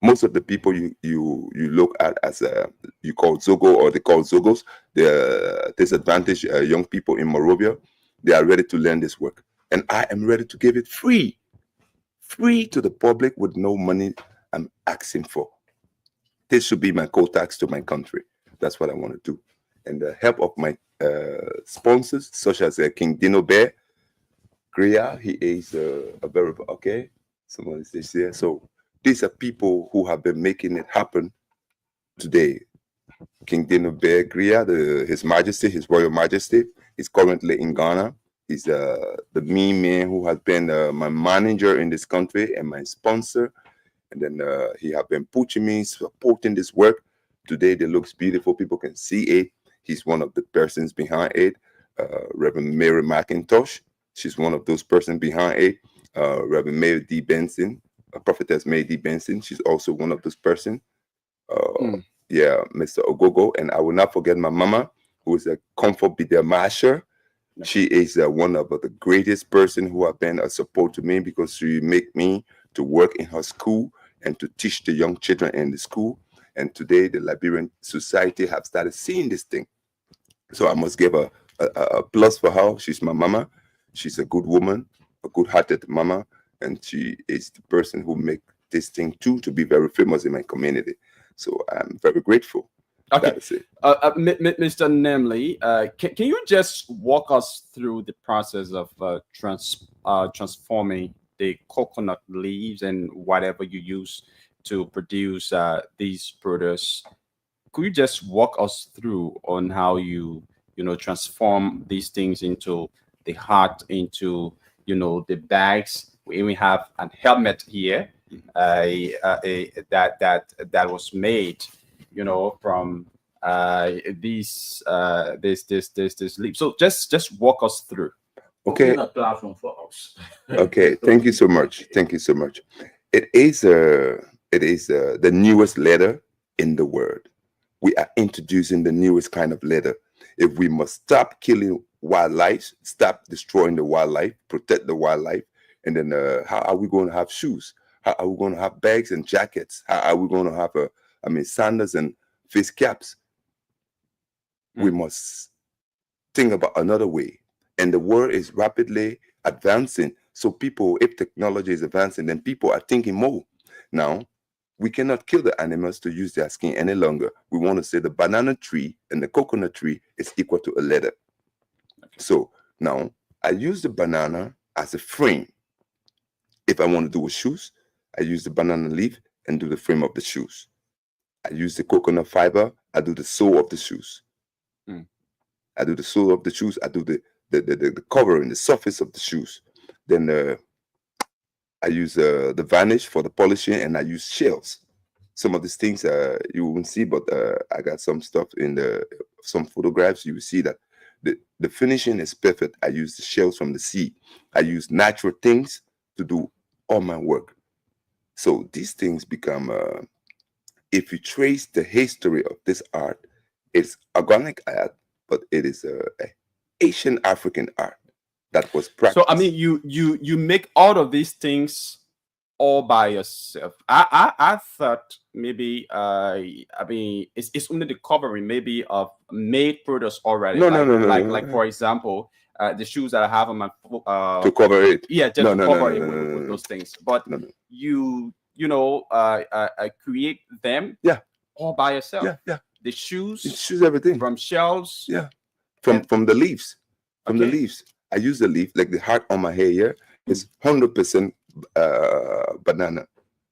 Most of the people you look at as you call Zogo, or they call Zogos, the disadvantaged young people in Monrovia, they are ready to learn this work. And I am ready to give it free to the public with no money I'm asking for. This should be my co-tax to my country. That's what I want to do. And the help of my sponsors, such as King Dino Bear, Gria, he is a very, okay, someone is there. So these are people who have been making it happen today. King Dino Bear Gria, His Majesty, His Royal Majesty, is currently in Ghana. He's the main man who has been my manager in this country and my sponsor. And then he have been pushing me, supporting this work. Today, it looks beautiful. People can see it. He's one of the persons behind it. Reverend Mary McIntosh, she's one of those persons behind it. Reverend Mary D. Benson, Prophetess Mary D. Benson, she's also one of those persons. Yeah, Mr. Ogogo. And I will not forget my mama, who is a Comfort Bidder Masher. She is one of the greatest person who have been a support to me, because she make me to work in her school and to teach the young children in the school. And today, the Liberian society have started seeing this thing. So I must give a plus for her. She's my mama. She's a good woman, a good-hearted mama, and she is the person who make this thing too to be very famous in my community. So I'm very grateful. Okay, that's it. Mr. Nemley, can you just walk us through the process of transforming the coconut leaves and whatever you use to produce these products? Could you just walk us through on how you transform these things into the hat, into the bags? We even have a helmet here that was made from this leaf. So just walk us through. Okay. A platform for us. Okay. Thank you so much. Thank you so much. It is the newest leather in the world. We are introducing the newest kind of leather. If we must stop killing wildlife, stop destroying the wildlife, protect the wildlife, and then how are we going to have shoes? How are we going to have bags and jackets? How are we going to have sandals and face caps? We must think about another way. And the world is rapidly advancing. So people, if technology is advancing, then people are thinking more. Now, we cannot kill the animals to use their skin any longer. We want to say the banana tree and the coconut tree is equal to a leather. Okay. So now I use the banana as a frame. If I want to do shoes, I use the banana leaf and do the frame of the shoes. I use the coconut fiber, I do the sole of the shoes. I do the sole of the shoes, I do the covering, the surface of the shoes. Then I use the varnish for the polishing, and I use shells. Some of these things you won't see, but I got some stuff in some photographs. You will see that the finishing is perfect. I use the shells from the sea. I use natural things to do all my work. So these things become, if you trace the history of this art, it's organic art, but it is Asian African art that was practiced. So I mean, you make all of these things all by yourself. I thought maybe I mean it's only the covering maybe of made products already. No, like for example, the shoes that I have on my to cover it. Yeah, just to cover it with those things. But you know I create them. Yeah. All by yourself. Yeah. The shoes, everything from shells. Yeah. From the leaves. From the leaves. I use the leaf, like the heart on my hair here is 100% banana.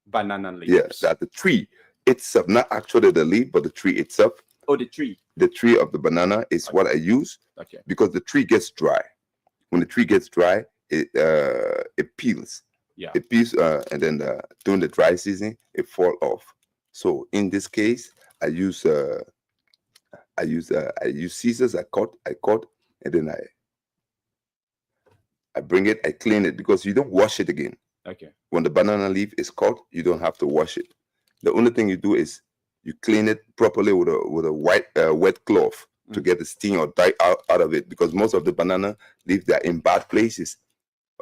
Banana leaves. Yes, that the tree itself, not actually the leaf, but the tree itself. Oh, the tree. The tree of the banana is what I use. Okay. Because the tree gets dry. When the tree gets dry, it peels. Yeah. It peels, and then during the dry season, it fall off. So in this case, I use scissors. I cut, and then I bring it, I clean it, because you don't wash it again. Okay. When the banana leaf is cut, you don't have to wash it. The only thing you do is you clean it properly with a white wet cloth to get the sting or dye out of it, because most of the banana leaves, they're in bad places.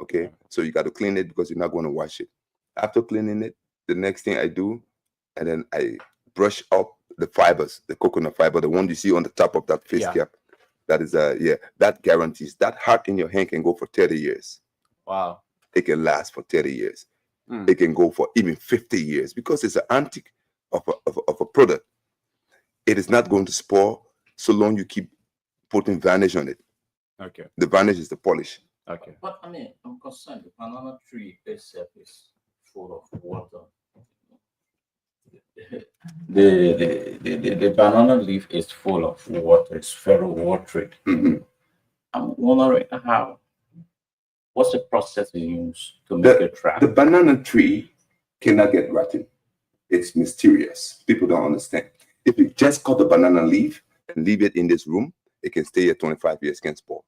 Okay, so you got to clean it because you're not going to wash it. After cleaning it, the next thing I do, and then I brush up the fibers, the coconut fiber, the one you see on the top of that face cap. That is that guarantees that heart in your hand can go for 30 years. Wow. It can last for 30 years. It can go for even 50 years because it's an antique of a product. It is not going to spoil so long you keep putting varnish on it. Okay. The varnish is the polish. Okay. But I mean, I'm concerned the banana tree itself is full of water. The banana leaf is full of water. It's very watery. I'm wondering what's the process you use to make a trap? The banana tree cannot get rotten. It's mysterious. People don't understand. If you just cut the banana leaf and leave it in this room, it can stay here 25 years, can spoil.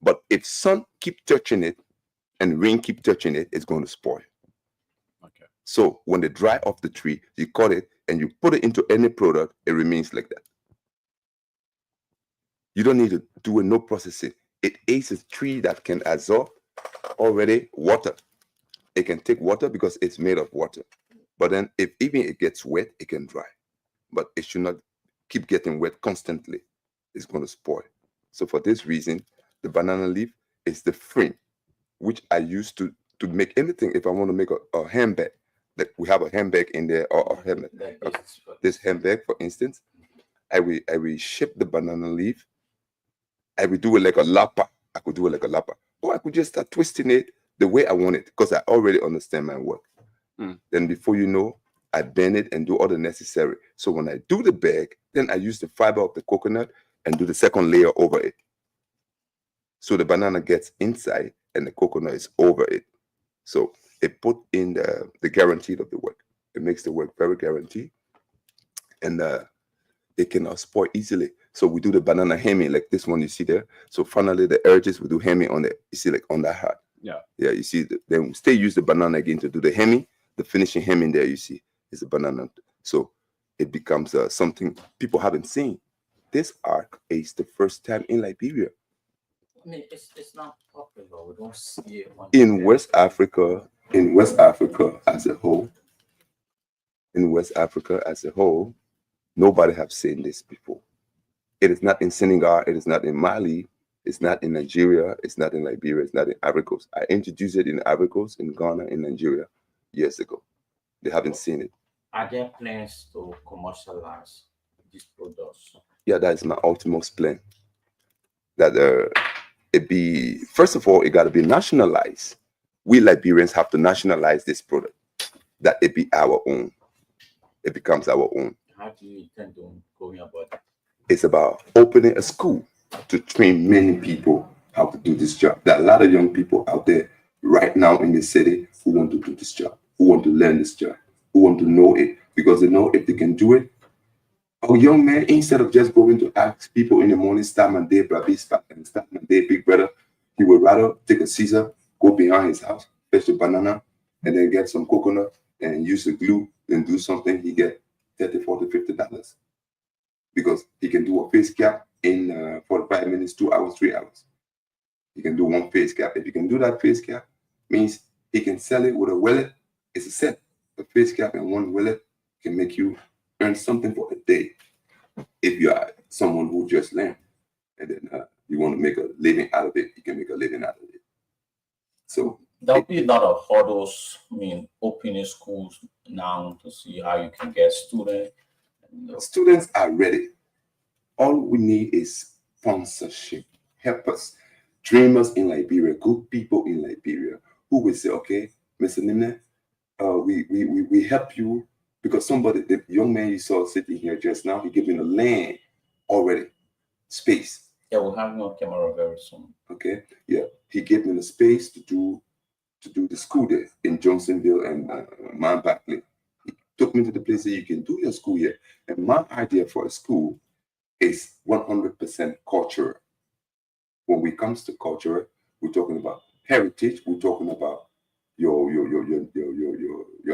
But if sun keep touching it and rain keep touching it, it's going to spoil. Okay. So when they dry off the tree, you cut it and you put it into any product, it remains like that. You don't need to do no processing. It is a tree that can absorb already water. It can take water because it's made of water. But then if even it gets wet, it can dry. But it should not keep getting wet constantly. It's going to spoil. So for this reason, the banana leaf is the frame, which I use to make anything. If I want to make a handbag, like we have a handbag in there, or a handbag, this handbag, for instance, I will shape the banana leaf. I will do it like a lapper. I could do it like a lapper. Or I could just start twisting it the way I want it, because I already understand my work. Then before you know, I bend it and do all the necessary. So when I do the bag, then I use the fiber of the coconut and do the second layer over it. So the banana gets inside and the coconut is over it. So it put in the guarantee of the work. It makes the work very guaranteed. And it cannot spoil easily. So we do the banana hemming, like this one you see there. So finally the edges, we do hemming on it. You see, like on that heart. Yeah. Yeah, you see, then we still use the banana again to do the hemming. The finishing hemming there, you see, is the banana. So it becomes something people haven't seen. This art is the first time in Liberia. I mean, it's not popular. We don't see it. In West Africa, in West Africa as a whole, nobody have seen this before. It is not in Senegal, it is not in Mali, it's not in Nigeria, it's not in Liberia, it's not in Ivory Coast. I introduced it in Ivory Coast, in Ghana, in Nigeria years ago. They haven't seen it. Are there plans to commercialize these products? Yeah, that is my ultimate plan. That it be, first of all, it got to be nationalized. We Liberians have to nationalize this product, that it be our own. It becomes our own. How do you intend on going about it? It's about opening a school to train many people how to do this job. There are a lot of young people out there right now in the city who want to do this job, who want to learn this job, who want to know it, because they know if they can do it. A young man, instead of just going to ask people in the morning, start my day, start my day, big brother, he would rather take a scissor, go behind his house, fetch a banana, and then get some coconut and use the glue and do something. He get $30, $40, $50 because he can do a face cap in 45 minutes, 2 hours, 3 hours. He can do one face cap. If he can do that face cap, means he can sell it with a wallet. It's a set. A face cap and one wallet can make you earn something for a day. If you are someone who just learned and then you want to make a living out of it, you can make a living out of it. So there'll be a lot of hurdles. I mean, opening schools now to see how you can get students. Students are ready. All we need is sponsorship. Help us. Dreamers in Liberia, good people in Liberia, who will say, okay, Mr. Nimne, we help you, because somebody, the young man you saw sitting here just now, he gave me the land already, space. Yeah, we'll have him on camera very soon. Okay, yeah, he gave me the space to do the school there in Johnsonville and Mount Barkley. He took me to the place that you can do your school here. And my idea for a school is 100% culture. When it comes to culture, we're talking about heritage. We're talking about your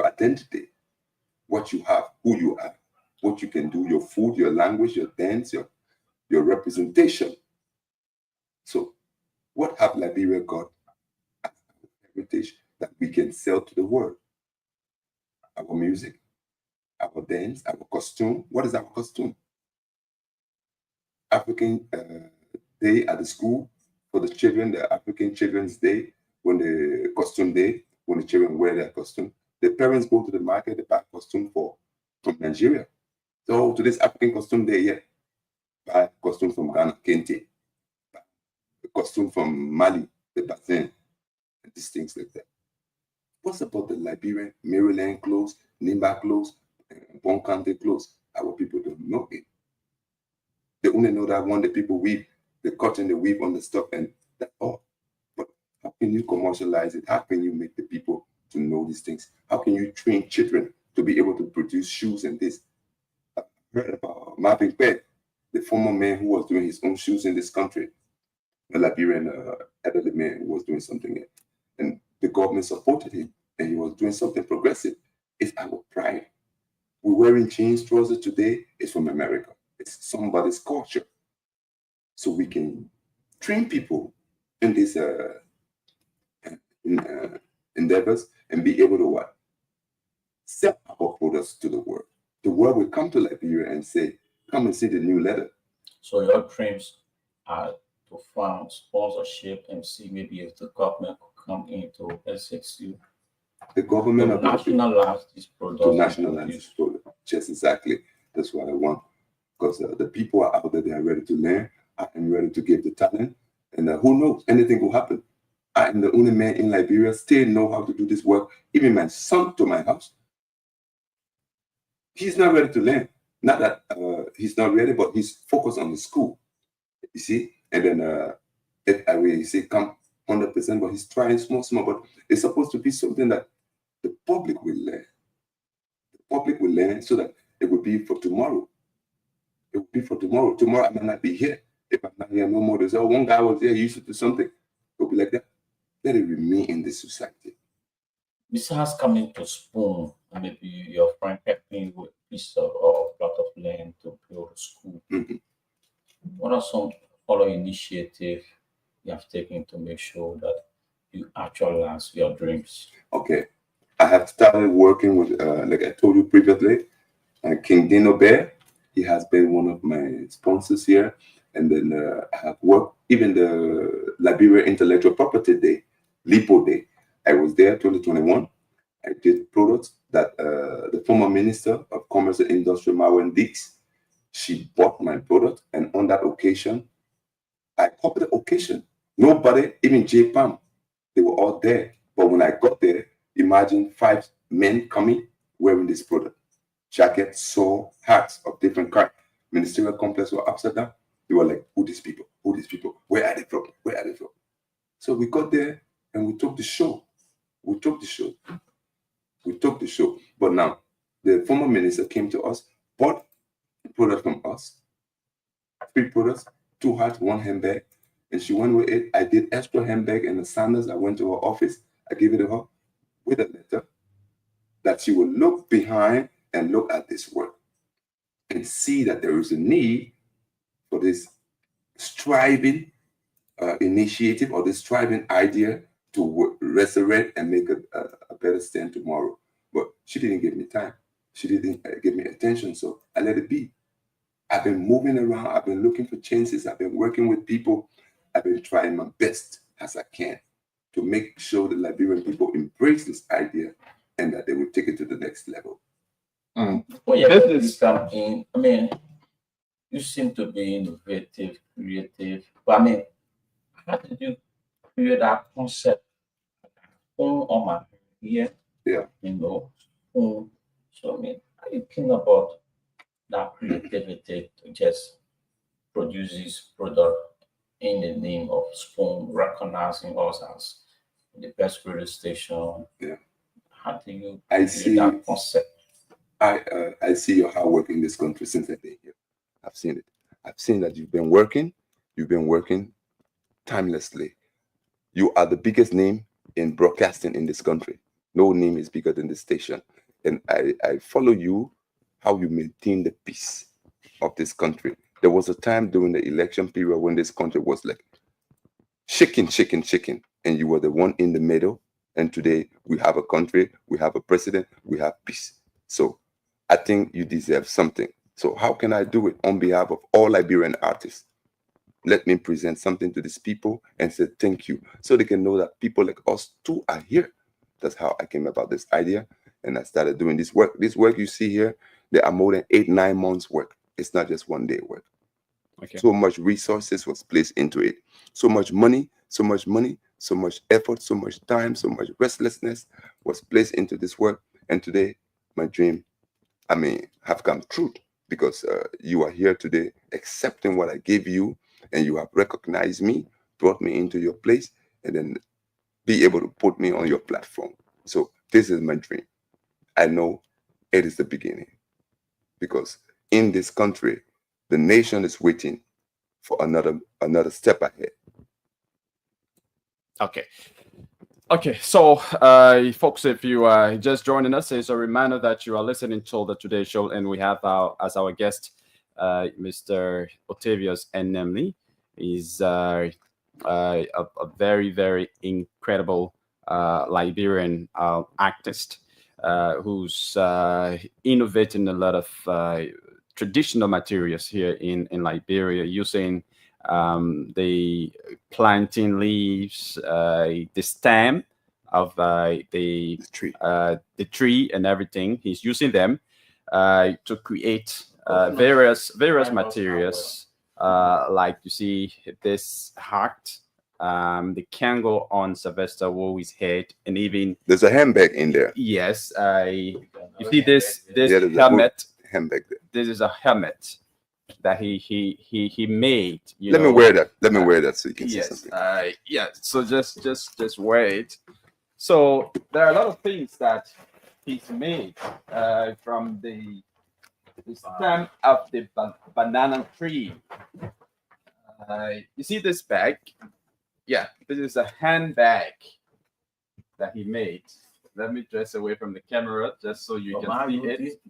identity, what you have, who you are, what you can do, your food, your language, your dance, your representation. So, what have Liberia got as heritage that we can sell to the world? Our music, our dance, our costume. What is our costume? African Day at the school for the children, the African Children's Day, when the costume day, when the children wear their costume. The parents go to the market, they buy costume from Nigeria. So today's African costume day, yeah, buy costume from Ghana, Kente, buy the costume from Mali, the Basin, and these things like that. What's about the Liberian Maryland clothes, Nimba clothes, Bon Kante clothes? Our people don't know it. They only know that one, the people weave, the cotton, they weave on the stuff, and that's all. But how can you commercialize it? How can you make the people to know these things? How can you train children to be able to produce shoes and this? I heard about Marvin Peck, the former man who was doing his own shoes in this country, a Liberian elderly man who was doing something, and the government supported him, and he was doing something progressive. It's our pride. We're wearing jeans trousers today. It's from America. It's somebody's culture. So we can train people in these endeavors and be able to what? Sell our products to the world. The world will come to Liberia and say, come and see the new letter. So your dreams are to find sponsorship and see maybe if the government could come in to assist you. The government to nationalize this product. To nationalize this product. Just exactly. That's what I want. Because the people are out there, they are ready to learn. I am ready to give the talent. And who knows, anything will happen. I am the only man in Liberia still know how to do this work. Even my son to my house, he's not ready to learn. Not that he's not ready, but he's focused on the school. You see? And then if I will say come 100%, but he's trying small, but it's supposed to be something that the public will learn. The public will learn so that it will be for tomorrow. It will be for tomorrow. Tomorrow I might not be here. If I'm not here no more, they say, oh, one guy was there, he used to do something. It will be like that. Let it remain in this society. This has come into Spoon, and maybe your friend helped me with a piece of or a plot of land to build a school. Mm-hmm. What are some other initiatives you have taken to make sure that you actualize your dreams? Okay, I have started working with, like I told you previously, King Dino Bear. He has been one of my sponsors here. And then I have worked, even the Liberia Intellectual Property Day, LIPO Day. I was there 2021. I did products that the former Minister of Commerce and Industry, Marwan Dix, she bought my product. And on that occasion, I copied the occasion. Nobody, even J-Pam, they were all there. But when I got there, imagine 5 men coming wearing this product. Jackets, sword, hats of different kinds. Ministerial complex were upside down. They were like, who these people? Who these people? Where are they from? Where are they from? So we got there and we took the show. We took the show. We took the show. But now, the former minister came to us, bought the product from us, 3 products, 2 hats, 1 handbag, and she went with it. I did extra handbag and the sandals. I went to her office. I gave it to her with a letter that she would look behind and look at this work and see that there is a need for this striving initiative or this striving idea to resurrect and make a better stand tomorrow. But she didn't give me time. She didn't give me attention, so I let it be. I've been moving around. I've been looking for chances. I've been working with people. I've been trying my best as I can to make sure the Liberian people embrace this idea and that they will take it to the next level. Well, yeah, this come in. I mean, you seem to be innovative, creative. But I mean, how did you create that concept on my here? Yeah. You know, so I mean, how you think about that creativity to just produce this product in the name of Spoon, recognizing us as the best radio station? Yeah. How do you I create see. that concept? I see your hard work in this country since I've been here. I've seen it. I've seen that you've been working timelessly. You are the biggest name in broadcasting in this country. No name is bigger than this station. And I follow you, how you maintain the peace of this country. There was a time during the election period when this country was like shaking, and you were the one in the middle. And today we have a country, we have a president, we have peace. So I think you deserve something. So how can I do it on behalf of all Liberian artists? Let me present something to these people and say thank you, so they can know that people like us too are here. That's how I came about this idea, and I started doing this work. This work you see here, there are more than 8-9 months work. It's not just one day work. Okay. So much resources was placed into it. So much money, so much effort, so much time, so much restlessness was placed into this work. And today, my dream, have come true, because you are here today accepting what I gave you, and you have recognized me, brought me into your place, and then be able to put me on your platform. So this is my dream. I know it is the beginning, because in this country, the nation is waiting for another step ahead. Okay, so folks, if you are just joining us, it's a reminder that you are listening to the Today Show, and we have as our guest Mr. Octavius Enemli. He's a very, very incredible Liberian artist who's innovating a lot of traditional materials here in Liberia, using the planting leaves, the stem of the tree and everything. He's using them to create various materials, like you see this heart, the Kango on Sylvester Wowie's head, and even there's a handbag in there. Yes, you see this helmet. Handbag there. This is a helmet that he made. Let me wear that so you can see something. Yeah. So just wear it. So there are a lot of things that he's made from the stem of the banana tree. You see this bag? Yeah, this is a handbag that he made. Let me dress away from the camera just so you can see it.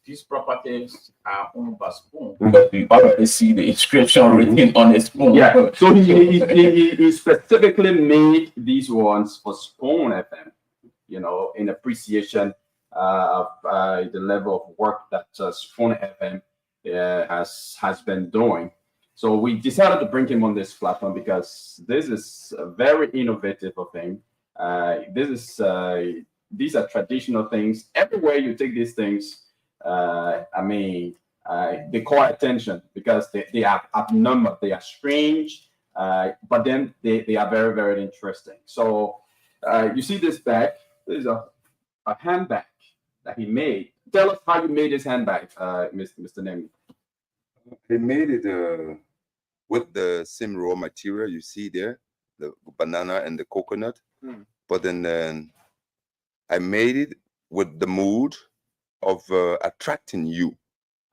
These properties are owned by Spoon. But we already see the inscription written on the Spoon. Yeah, so he specifically made these ones for Spoon FM, you know, in appreciation of the level of work that Spoon FM has been doing. So we decided to bring him on this platform because this is a very innovative of him. These are traditional things. Everywhere you take these things, they call attention because they are abnormal, they are strange, but then they are very, very interesting. So you see this bag. This is a handbag that he made. Tell us how you made this handbag, Mr. Nemi. They made it with the same raw material you see there, the banana and the coconut. But then I made it with the mood of attracting you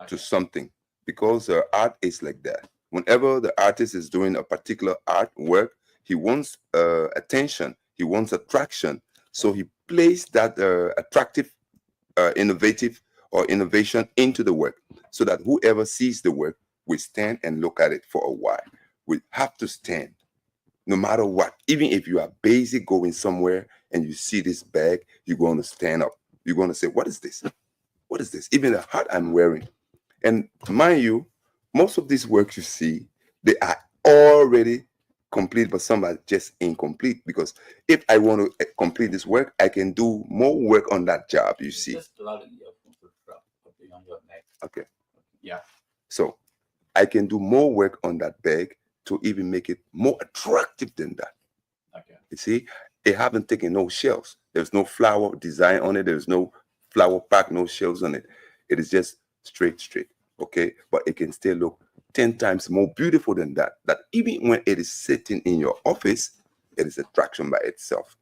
to something, because art is like that. Whenever the artist is doing a particular artwork, he wants attention, he wants attraction. So he placed that attractive, innovative or innovation into the work, so that whoever sees the work will stand and look at it for a while. We have to stand no matter what. Even if you are busy going somewhere and you see this bag, you're going to stand up. You're going to say, what is this? What is this? Even the hat I'm wearing. And mind you, most of these works you see, they are already complete, but some are just incomplete. Because if I want to complete this work, I can do more work on that job, you see. Okay. Yeah. So I can do more work on that bag to even make it more attractive than that. Okay. You see, it haven't taken no shells. There's no flower design on it. There's no flower pack, no shells on it. It is just straight. Okay, but it can still look 10 times more beautiful than that. That even when it is sitting in your office, it is attraction by itself.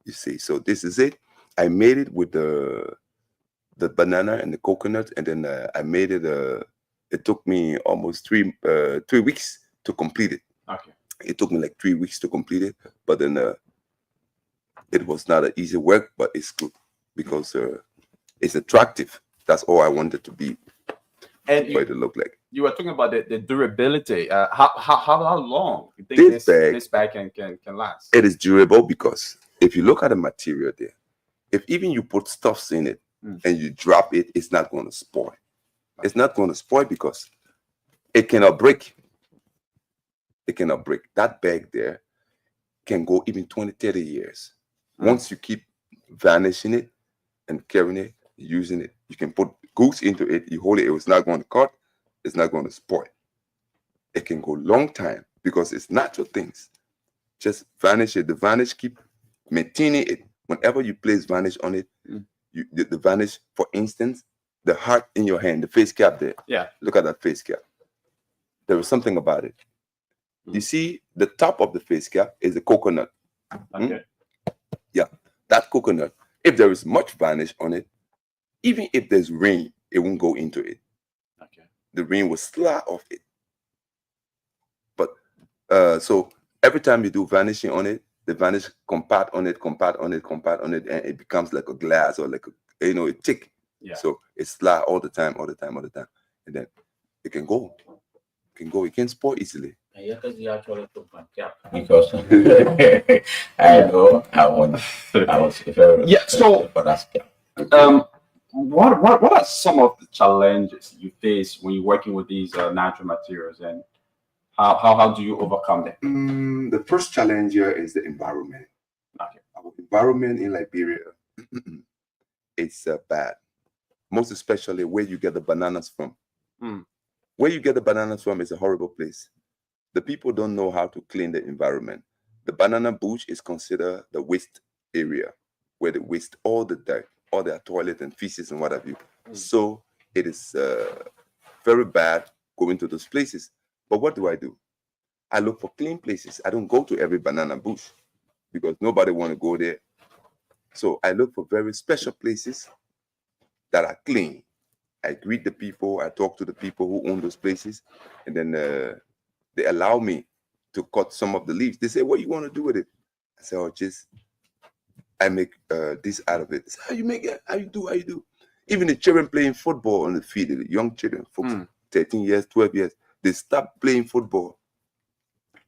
You see, so this is it. I made it with the banana and the coconut, and then I made it. It took me almost 3 weeks to complete it. Okay. It took me like 3 weeks to complete it, but then it was not an easy work, but it's good because it's attractive. That's all I wanted to be. And for it to look like. You were talking about the durability. How long you think this bag can last? It is durable because if you look at the material there, if even you put stuffs in it and you drop it, it's not going to spoil. It's not going to spoil because it cannot break. It cannot break. That bag there can go even 20, 30 years. Once you keep vanishing it and carrying it, using it, you can put goods into it, you hold it, it's not going to cut, it's not going to spoil. It can go long time because it's natural things. Just vanish it. The vanish, keep maintaining it. Whenever you place vanish on it, the vanish, for instance, the heart in your hand, the face cap there. Yeah. Look at that face cap. There is something about it. You see, the top of the face cap is a coconut. Okay. Yeah, that coconut. If there is much varnish on it, even if there's rain, it won't go into it. Okay. The rain will slide off it. But so every time you do vanishing on it, the varnish compact on it, and it becomes like a glass or like a thick. Yeah. So it slide all the time, and then it can go. It can spoil easily. Because because I know I was very yeah. So for that scam. What are some of the challenges you face when you're working with these natural materials, and how do you overcome them? The first challenge here is the environment. Okay. Our environment in Liberia is bad, most especially where you get the bananas from. Where you get the bananas from is a horrible place. The people don't know how to clean the environment. The banana bush is considered the waste area where they waste all the dirt, all their toilet and feces and what have you. So it is very bad going to those places. But what do? I look for clean places. I don't go to every banana bush because nobody want to go there. So I look for very special places that are clean. I greet the people, I talk to the people who own those places, and then they allow me to cut some of the leaves. They say, what do you want to do with it? I say, I make this out of it. It's how you make it? How you do? Even the children playing football on the field, the young children, folks, 13 years, 12 years, they stop playing football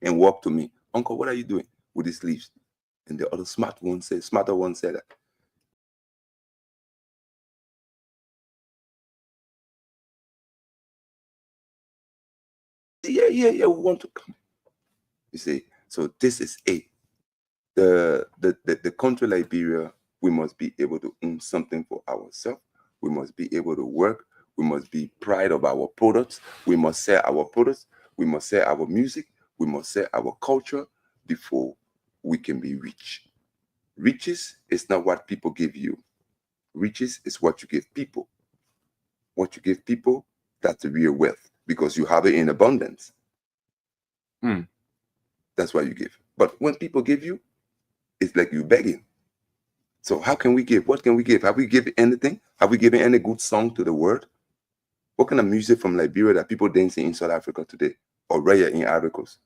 and walk to me. Uncle, what are you doing with these leaves? And the other smarter one said that. Yeah, we want to come. You see, so this is it. The country Liberia, we must be able to own something for ourselves. We must be able to work. We must be proud of our products. We must sell our products. We must sell our music. We must sell our culture before we can be rich. Riches is not what people give you. Riches is what you give people. What you give people, that's the real wealth because you have it in abundance. That's why you give. But when people give you, it's like you begging. So how can we give? What can we give? Have we given anything? Have we given any good song to the world? What kind of music from Liberia that people dancing in South Africa today or rare in Ivory Coast?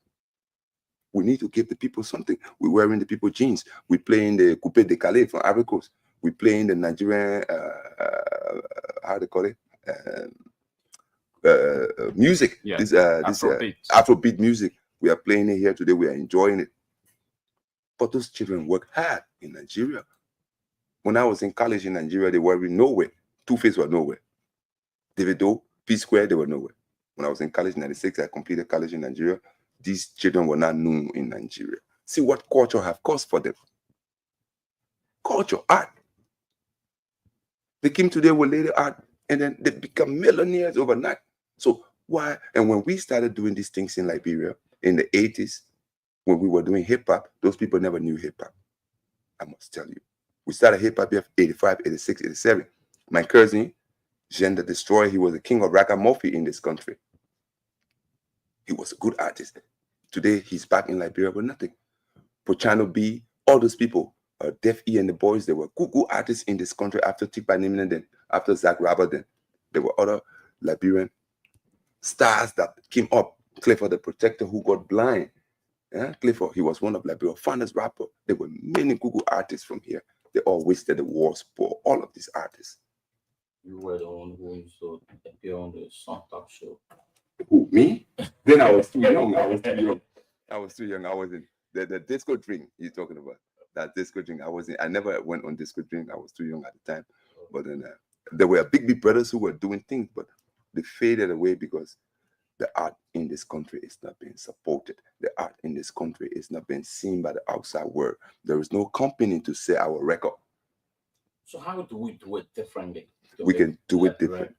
We need to give the people something. We're wearing the people jeans. We're playing the Coupé de Calais from Ivory Coast. We're playing the Nigerian, how they call it? Music. Yeah. This Afrobeat music. We are playing it here today. We are enjoying it. But those children work hard in Nigeria. When I was in college in Nigeria, they were nowhere. Two-Face were nowhere. Davido, P-Square, they were nowhere. When I was in college in 96, I completed college in Nigeria. These children were not known in Nigeria. See what culture have cost for them. Culture, art. They came today with later art, and then they become millionaires overnight. So why? And when we started doing these things in Liberia in the 80s, when we were doing hip-hop, those people never knew hip-hop. I must tell you. We started hip-hop in 85, 86, 87. My cousin, Jean the Destroyer, he was the king of ragamuffin in this country. He was a good artist. Today, he's back in Liberia with nothing. Pochano B, all those people, Def E and the boys, they were good artists in this country after Tikpa Nimine, then after Zach Rabber, then there were other Liberian stars that came up. Clifford the Protector, who got blind. Yeah? Clifford, he was one of Liberia's finest rappers. There were many good artists from here. They all wasted the wars for all of these artists. You were the one who used to appear on the Song Talk show. Who, me? Then I was too young. I was too young. I was in the disco drink you're talking about. That disco drink. I never went on disco drink. I was too young at the time. But then there were big brothers who were doing things, but they faded away because the art in this country is not being supported. The art in this country is not being seen by the outside world. There is no company to sell our record. So how do we do it differently? We can do it differently.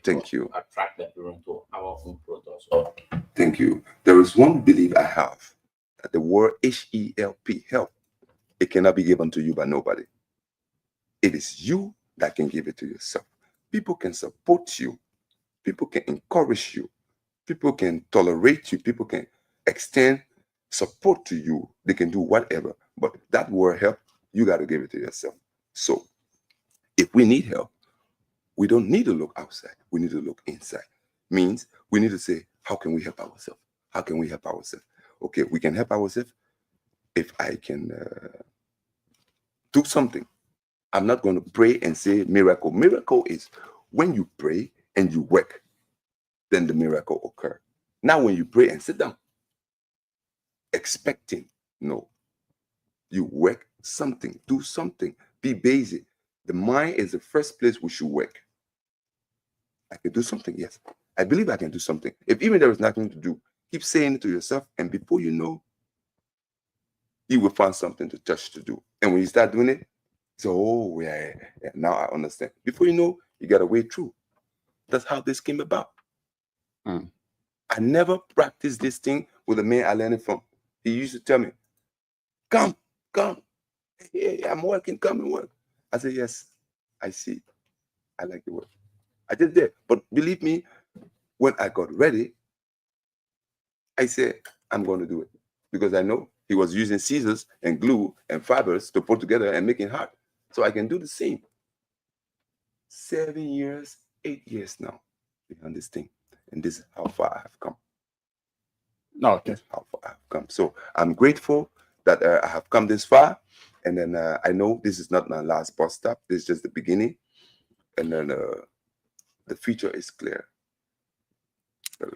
Thank you. Attract the parent to our own products. Thank you. There is one belief I have that the word HELP, help, it cannot be given to you by nobody. It is you that can give it to yourself. People can support you. People can encourage you. People can tolerate you. People can extend support to you. They can do whatever. But that word help, you got to give it to yourself. So if we need help, we don't need to look outside. We need to look inside. Means we need to say, how can we help ourselves? How can we help ourselves? Okay, we can help ourselves if I can do something. I'm not going to pray and say miracle. Miracle is when you pray and you work, then the miracle occurs. Now when you pray and sit down, expecting, no. You work something, do something, be busy. The mind is the first place we should work. I can do something, yes. I believe I can do something. If even there is nothing to do, keep saying it to yourself, and before you know, you will find something to touch to do. And when you start doing it, so, oh, yeah, now I understand. Before you know, you got to wade through. That's how this came about. I never practiced this thing with a man I learned it from. He used to tell me, come. Hey, I'm working, come and work. I said, yes, I see. I like the work. I did that. But believe me, when I got ready, I said, I'm going to do it. Because I know he was using scissors and glue and fibers to put together and make it hard. So I can do the same. 7 years, 8 years now behind this thing. And this is how far I have come. Okay. That's how far I have come. So I'm grateful that I have come this far. And then I know this is not my last bus stop. This is just the beginning. And then the future is clear.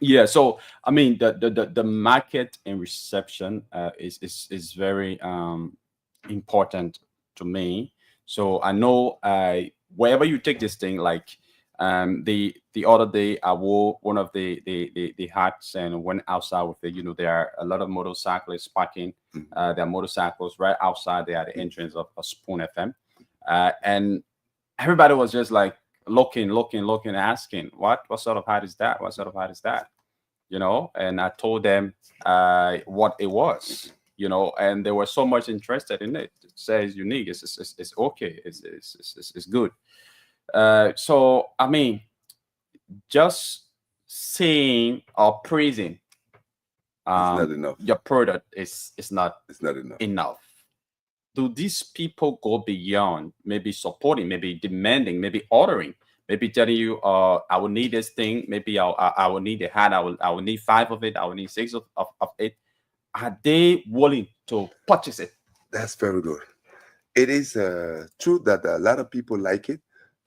Yeah, so I mean the market and reception is very important to me. So I know wherever you take this thing, like the other day I wore one of the hats and went outside with it. You know, there are a lot of motorcyclists parking their motorcycles right outside there at the entrance of Spoon FM, and everybody was just like looking, asking, what sort of hat is that? What sort of hat is that? You know, and I told them what it was, you know, and they were so much interested in it. It says unique, it's okay, it's good. So I mean, just saying or praising It's not enough. your product is not It's not enough. Do these people go beyond maybe supporting, maybe demanding, maybe ordering, maybe telling you, I will need this thing, maybe I will need a hat, I will need 5 of it, I will need 6 of it. Are they willing to purchase it? That's very good. It is true that a lot of people like it.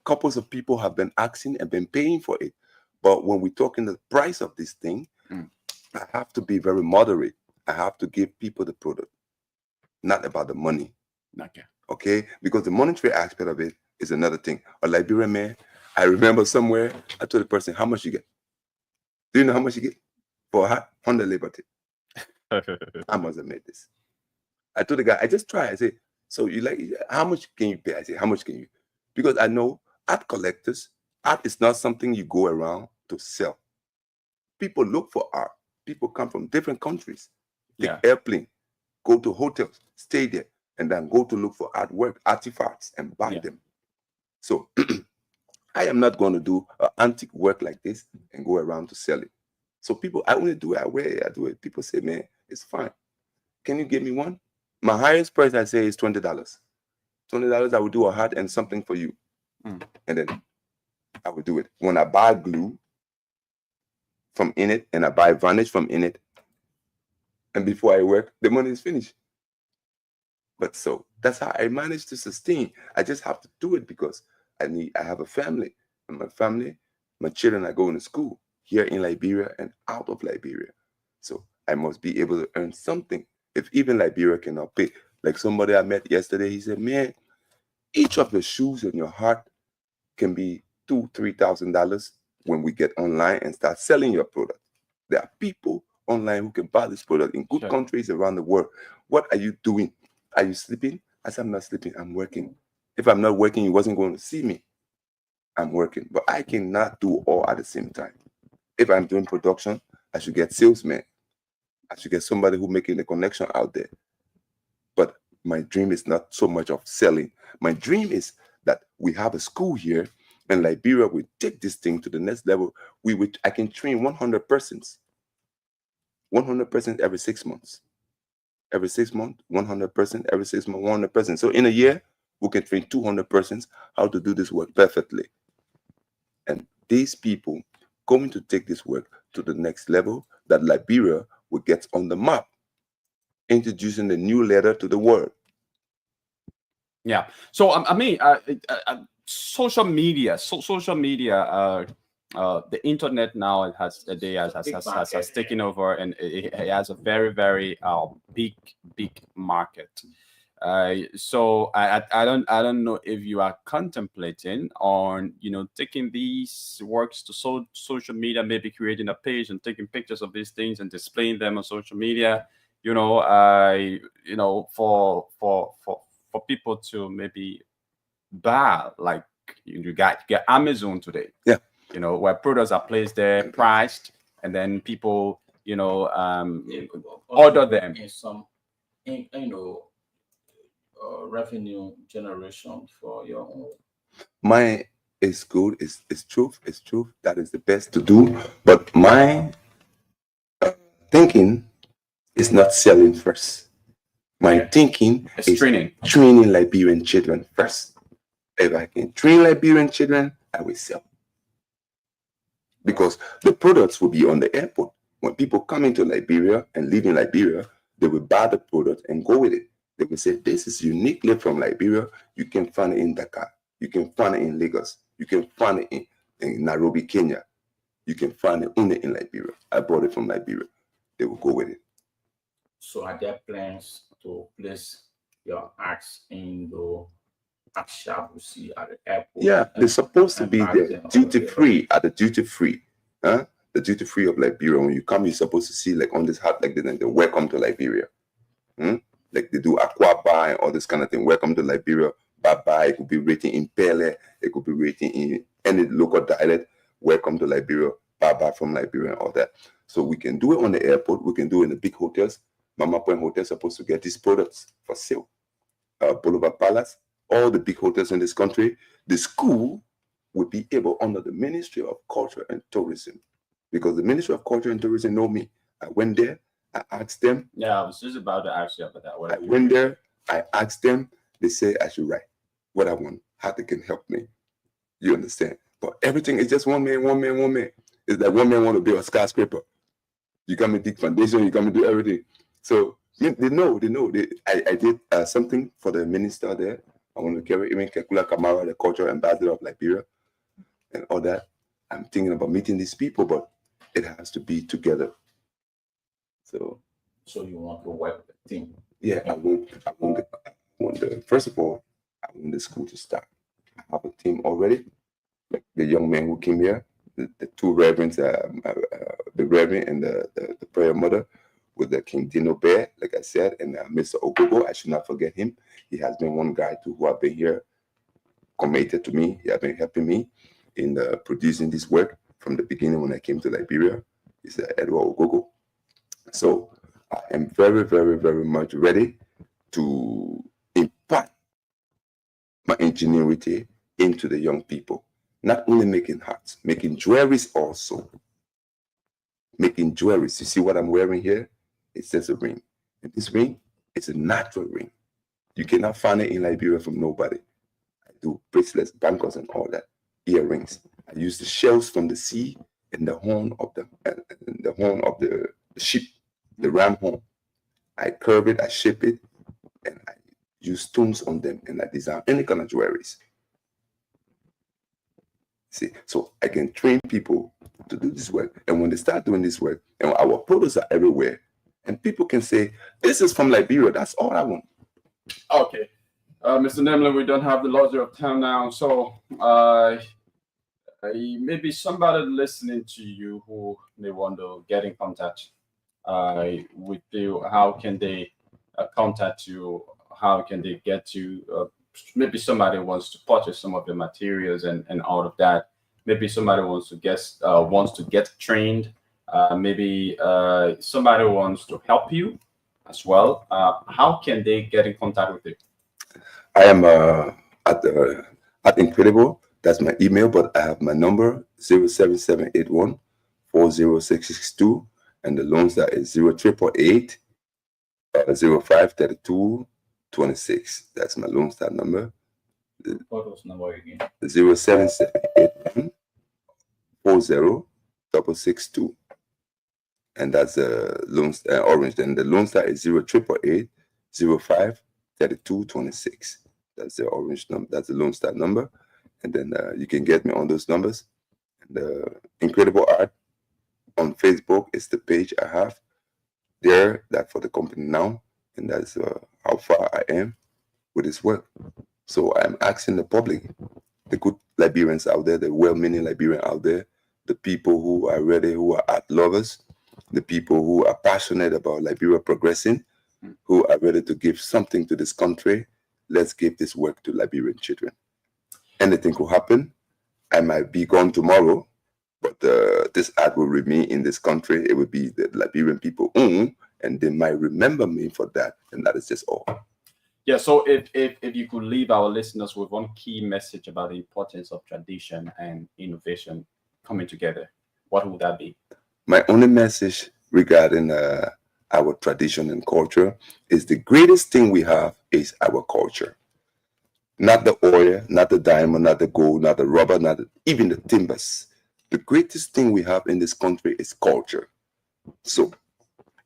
Couples of people have been asking and been paying for it. But when we talk in the price of this thing, I have to be very moderate. I have to give people the product, not about the money. Okay. Okay? Because the monetary aspect of it is another thing. A Liberian man, I remember somewhere, I told the person, how much you get? Do you know how much you get? For a hat? 100 liberty. I must have made this. I told the guy, I just try. I say, so you like, how much can you pay? I say, how much can you? Because I know art collectors, art is not something you go around to sell. People look for art. People come from different countries, take airplane, go to hotels, stay there, and then go to look for artwork, artifacts, and buy them. So I am not going to do antique work like this and go around to sell it. So people, I only do it, I wear it, I do it. People say, man, it's fine. Can you give me one? My highest price I say is $20. $20, I will do a hat and something for you. And then I will do it. When I buy glue from in it and I buy varnish from in it, and before I work, the money is finished. But so that's how I manage to sustain. I just have to do it because I have a family. And my family, my children are going to school here in Liberia and out of Liberia. So I must be able to earn something. If even Liberia cannot pay. Like somebody I met yesterday, he said, man, each of the shoes in your heart can be $2,000-$3,000 when we get online and start selling your product. There are people online who can buy this product in good countries around the world. What are you doing? Are you sleeping? I said, I'm not sleeping, I'm working. If I'm not working, you wasn't going to see me. I'm working, but I cannot do all at the same time. If I'm doing production, I should get salesmen. I should get somebody who's making the connection out there. But my dream is not so much of selling. My dream is that we have a school here in Liberia. We take this thing to the next level. I can train 100 persons. 100 persons every 6 months. Every 6 months, 100 persons. Every 6 months, 100 persons. So in a year, we can train 200 persons how to do this work perfectly. And these people going to take this work to the next level that Liberia will get on the map, introducing the new letter to the world. Yeah. So I mean, social media, the internet now has taken over, and it has a very, very big market. So I don't know if you are contemplating on taking these works to social media, maybe creating a page and taking pictures of these things and displaying them on social media. For people to maybe buy, like you get Amazon today. Yeah. Where products are placed there, priced, and then people order them. In some, revenue generation for your own. Mine is good. It's truth. It's truth. That is the best to do. But my thinking is not selling first. My thinking is training Liberian children first. If I can train Liberian children, I will sell. Because the products will be on the airport. When people come into Liberia and live in Liberia, they will buy the product and go with it. They will say, this is uniquely from Liberia. You can find it in Dakar. You can find it in Lagos. You can find it in Nairobi, Kenya. You can find it only in Liberia. I bought it from Liberia. They will go with it. So are there plans to place your acts in the act shop we see at the airport? Yeah, they're supposed to be there, duty free, at the duty free. Huh? The duty free of Liberia. When you come, you're supposed to see like on this hat like this, and then welcome to Liberia. Like they do aqua bar and all this kind of thing. Welcome to Liberia. Bye-bye. It could be written in Pele. It could be written in any local dialect. Welcome to Liberia. Bye-bye from Liberia and all that. So we can do it on the airport. We can do it in the big hotels. Mama Point Hotel is supposed to get these products for sale. Boulevard Palace, all the big hotels in this country. The school will be able under the Ministry of Culture and Tourism, because the Ministry of Culture and Tourism know me. I went there. I asked them. Yeah, I was just about to ask you about that. I went there. I asked them. They say I should write what I want, how they can help me. You understand? But everything is just one man. It's like one man want to build a skyscraper. You come and dig foundation. You come and do everything. So they know. I did something for the minister there. I want to carry even Kekula Kamara, the cultural ambassador of Liberia, and all that. I'm thinking about meeting these people, but it has to be together. So you want to work with the team? Yeah, I want first of all, I want the school to start. I have a team already. Like the young man who came here, the two reverends, the reverend and the prayer mother with the King Dino Bear, like I said, and Mr. Ogogo. I should not forget him. He has been one guy too who have been here, committed to me. He has been helping me in producing this work from the beginning when I came to Liberia. He's Edward Ogogo. So I am very, very, very much ready to impart my ingenuity into the young people. Not only making hats, making jewelries also. Making jewelries. You see what I'm wearing here? It's just a ring. And this ring is a natural ring. You cannot find it in Liberia from nobody. I do bracelets, bangles, and all that. Earrings. I use the shells from the sea and the horn of the sheep, the ram horn. I curve it, I shape it, and I use stones on them, and I design any kind of jewelries. See, so I can train people to do this work, and when they start doing this work, and our products are everywhere, and people can say, "This is from Liberia." That's all I want. Okay, Mr. Nemler, we don't have the luxury of time now, so maybe somebody listening to you who may want to get in contact with you. How can they contact you? How can they get you? Maybe somebody wants to purchase some of the materials and all of that. Maybe somebody wants to get trained. Maybe somebody wants to help you as well. How can they get in contact with you? I am at Incredible. That's my email, but I have my number 07781 40662, and the loans that is 0888 0532 26. That's my loan start number. What was number again? 07781 40662. And that's the loan orange. Then the loan start is 0888 0532 26. That's the orange number. That's the loan start number. And then you can get me on those numbers. And Incredible Art on Facebook is the page I have there, that for the company now. And that's how far I am with this work. So I'm asking the public, the good Liberians out there, the well-meaning Liberians out there, the people who are ready, who are art lovers, the people who are passionate about Liberia progressing, who are ready to give something to this country. Let's give this work to Liberian children. Anything could happen. I might be gone tomorrow, but this art will remain in this country. It will be the Liberian people own, and they might remember me for that, and that is just all. Yeah, so if you could leave our listeners with one key message about the importance of tradition and innovation coming together, what would that be? My only message regarding our tradition and culture is the greatest thing we have is our culture. Not the oil, not the diamond, not the gold, not the rubber, not even the timbers. The greatest thing we have in this country is culture. So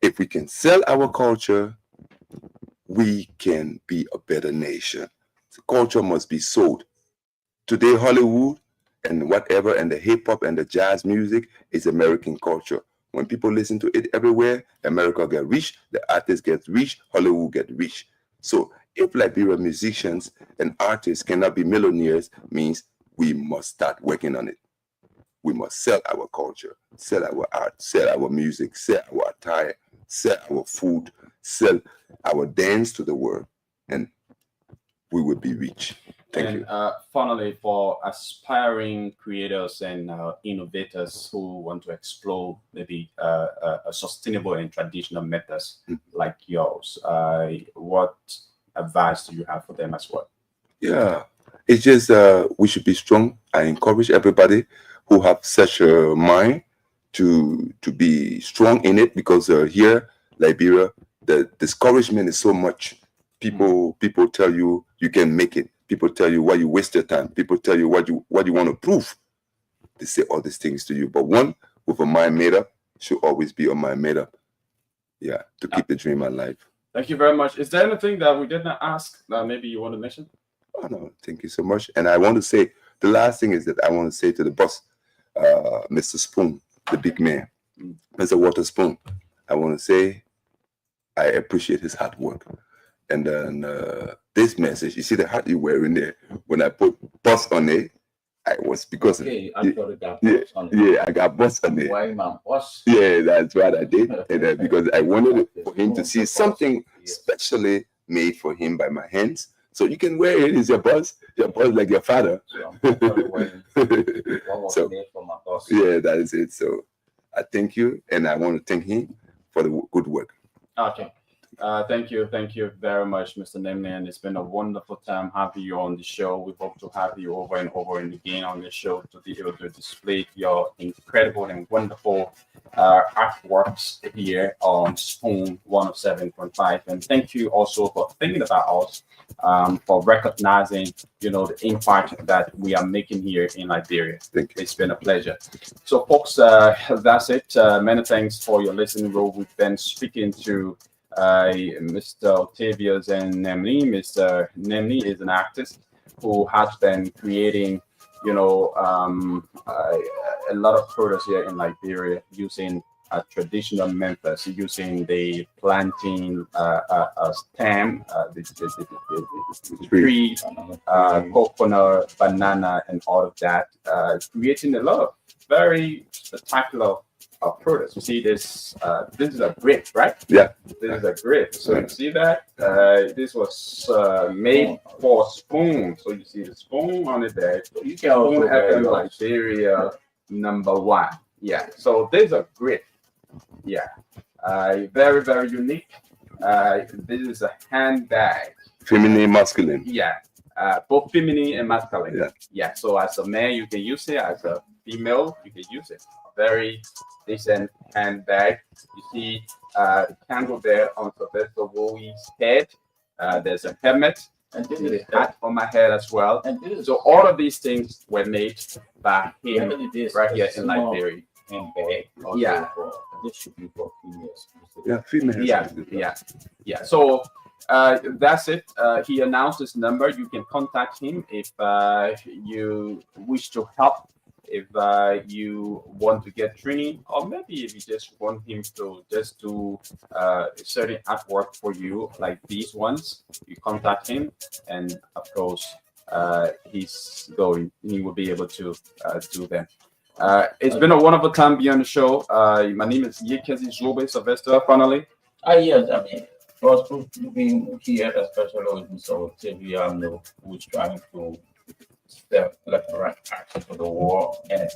if we can sell our culture, we can be a better nation. The culture must be sold. Today, Hollywood and whatever, and the hip hop and the jazz music is American culture. When people listen to it everywhere, America get rich, the artists get rich, Hollywood get rich. So if Liberian musicians and artists cannot be millionaires, means we must start working on it. We must sell our culture, sell our art, sell our music, sell our attire, sell our food, sell our dance to the world, and we will be rich. Thank you. Finally, for aspiring creators and innovators who want to explore maybe a sustainable and traditional methods like yours, what advice do you have for them as well? Yeah, it's just we should be strong. I encourage everybody who have such a mind to be strong in it, because here, Liberia, the discouragement is so much. People tell you you can make it. People tell you why you waste your time. People tell you what you want to prove. They say all these things to you. But one with a mind made up should always be a mind made up. Yeah, to keep the dream alive. Thank you very much. Is there anything that we did not ask that maybe you want to mention? Oh no, thank you so much. And I want to say the last thing is that I want to say to the boss, Mr. Spoon, the big man, Mr. Walter Spoon. I want to say I appreciate his hard work. And then this message, you see the hat you're wearing there. When I put boss on it, I was because I got boss on it. Why my boss? Yeah, that's what I did. And because I wanted for him to see something specially made for him by my hands. So you can wear it. It's your boss like your father. So, made for my boss. yeah, that is it. So I thank you, and I want to thank him for the good work. Okay. Thank you very much, Mr. Nemne, it's been a wonderful time having you on the show. We hope to have you over and over and again on the show to be able to display your incredible and wonderful artworks here on Spoon 107.5. And thank you also for thinking about us, for recognizing, the impact that we are making here in Liberia. Thank you. It's been a pleasure. So, folks, that's it. Many thanks for your listening role. We've been speaking to Mr. Octavius and Nemni. Mr. Nemni is an artist who has been creating, a lot of products here in Liberia using traditional methods, using the planting stem, the tree, coconut, banana, and all of that, creating a lot of very spectacular products. You see this is a grape, right? Yeah. This is a grape. So you see that? This was made for Spoon. So you see the spoon on it there. So you can also have Liberia #1. Yeah. So there's a grape. Yeah. Very, very unique. This is a handbag. Feminine, masculine. Yeah. Both feminine and masculine. Yeah. Yeah. So as a man, you can use it. As a female, you can use it. Very decent handbag. You see the candle there on Sylvester Wowie's head. There's a helmet, and this is a hat on my head as well. And so all of these things were made by him right here in Liberia. Handbag. Yeah. This should be for females. Yeah, females. Yeah. So that's it. He announced his number. You can contact him if you wish to help. If you want to get training, or maybe if you just want him to just do certain artwork for you, like these ones, you contact him, and of course, he will be able to do them. It's been a wonderful time being on the show. My name is Yekezi Zobe Sylvester. Finally, Yes, I mean, for us being here, especially with Mr. Octavia, who's trying to step left and right access to the wall, and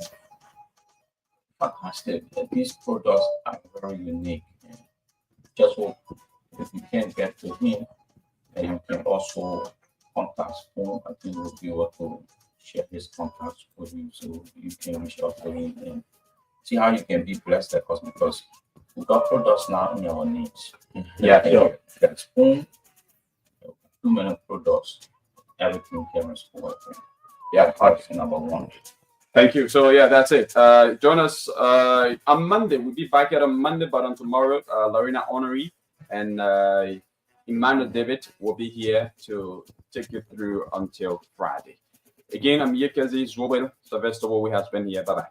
fantastic. These products are very unique. Just hope if you can't get to him, then you can also contact Spoon. I think we'll be able to share his contacts with you so you can reach out to him and see how you can be blessed because we got products now in our needs. Yeah, sure. That Spoon, too many products, everything here is working. Yeah, that's #1. thank you. So yeah, that's it. Join us on Monday. We'll be back here on Monday, but on tomorrow, Lorena Honoree and Emmanuel David will be here to take you through until Friday. Again, I'm Yekazi Zwobel. Sylvester Wowe has been here. Bye-bye.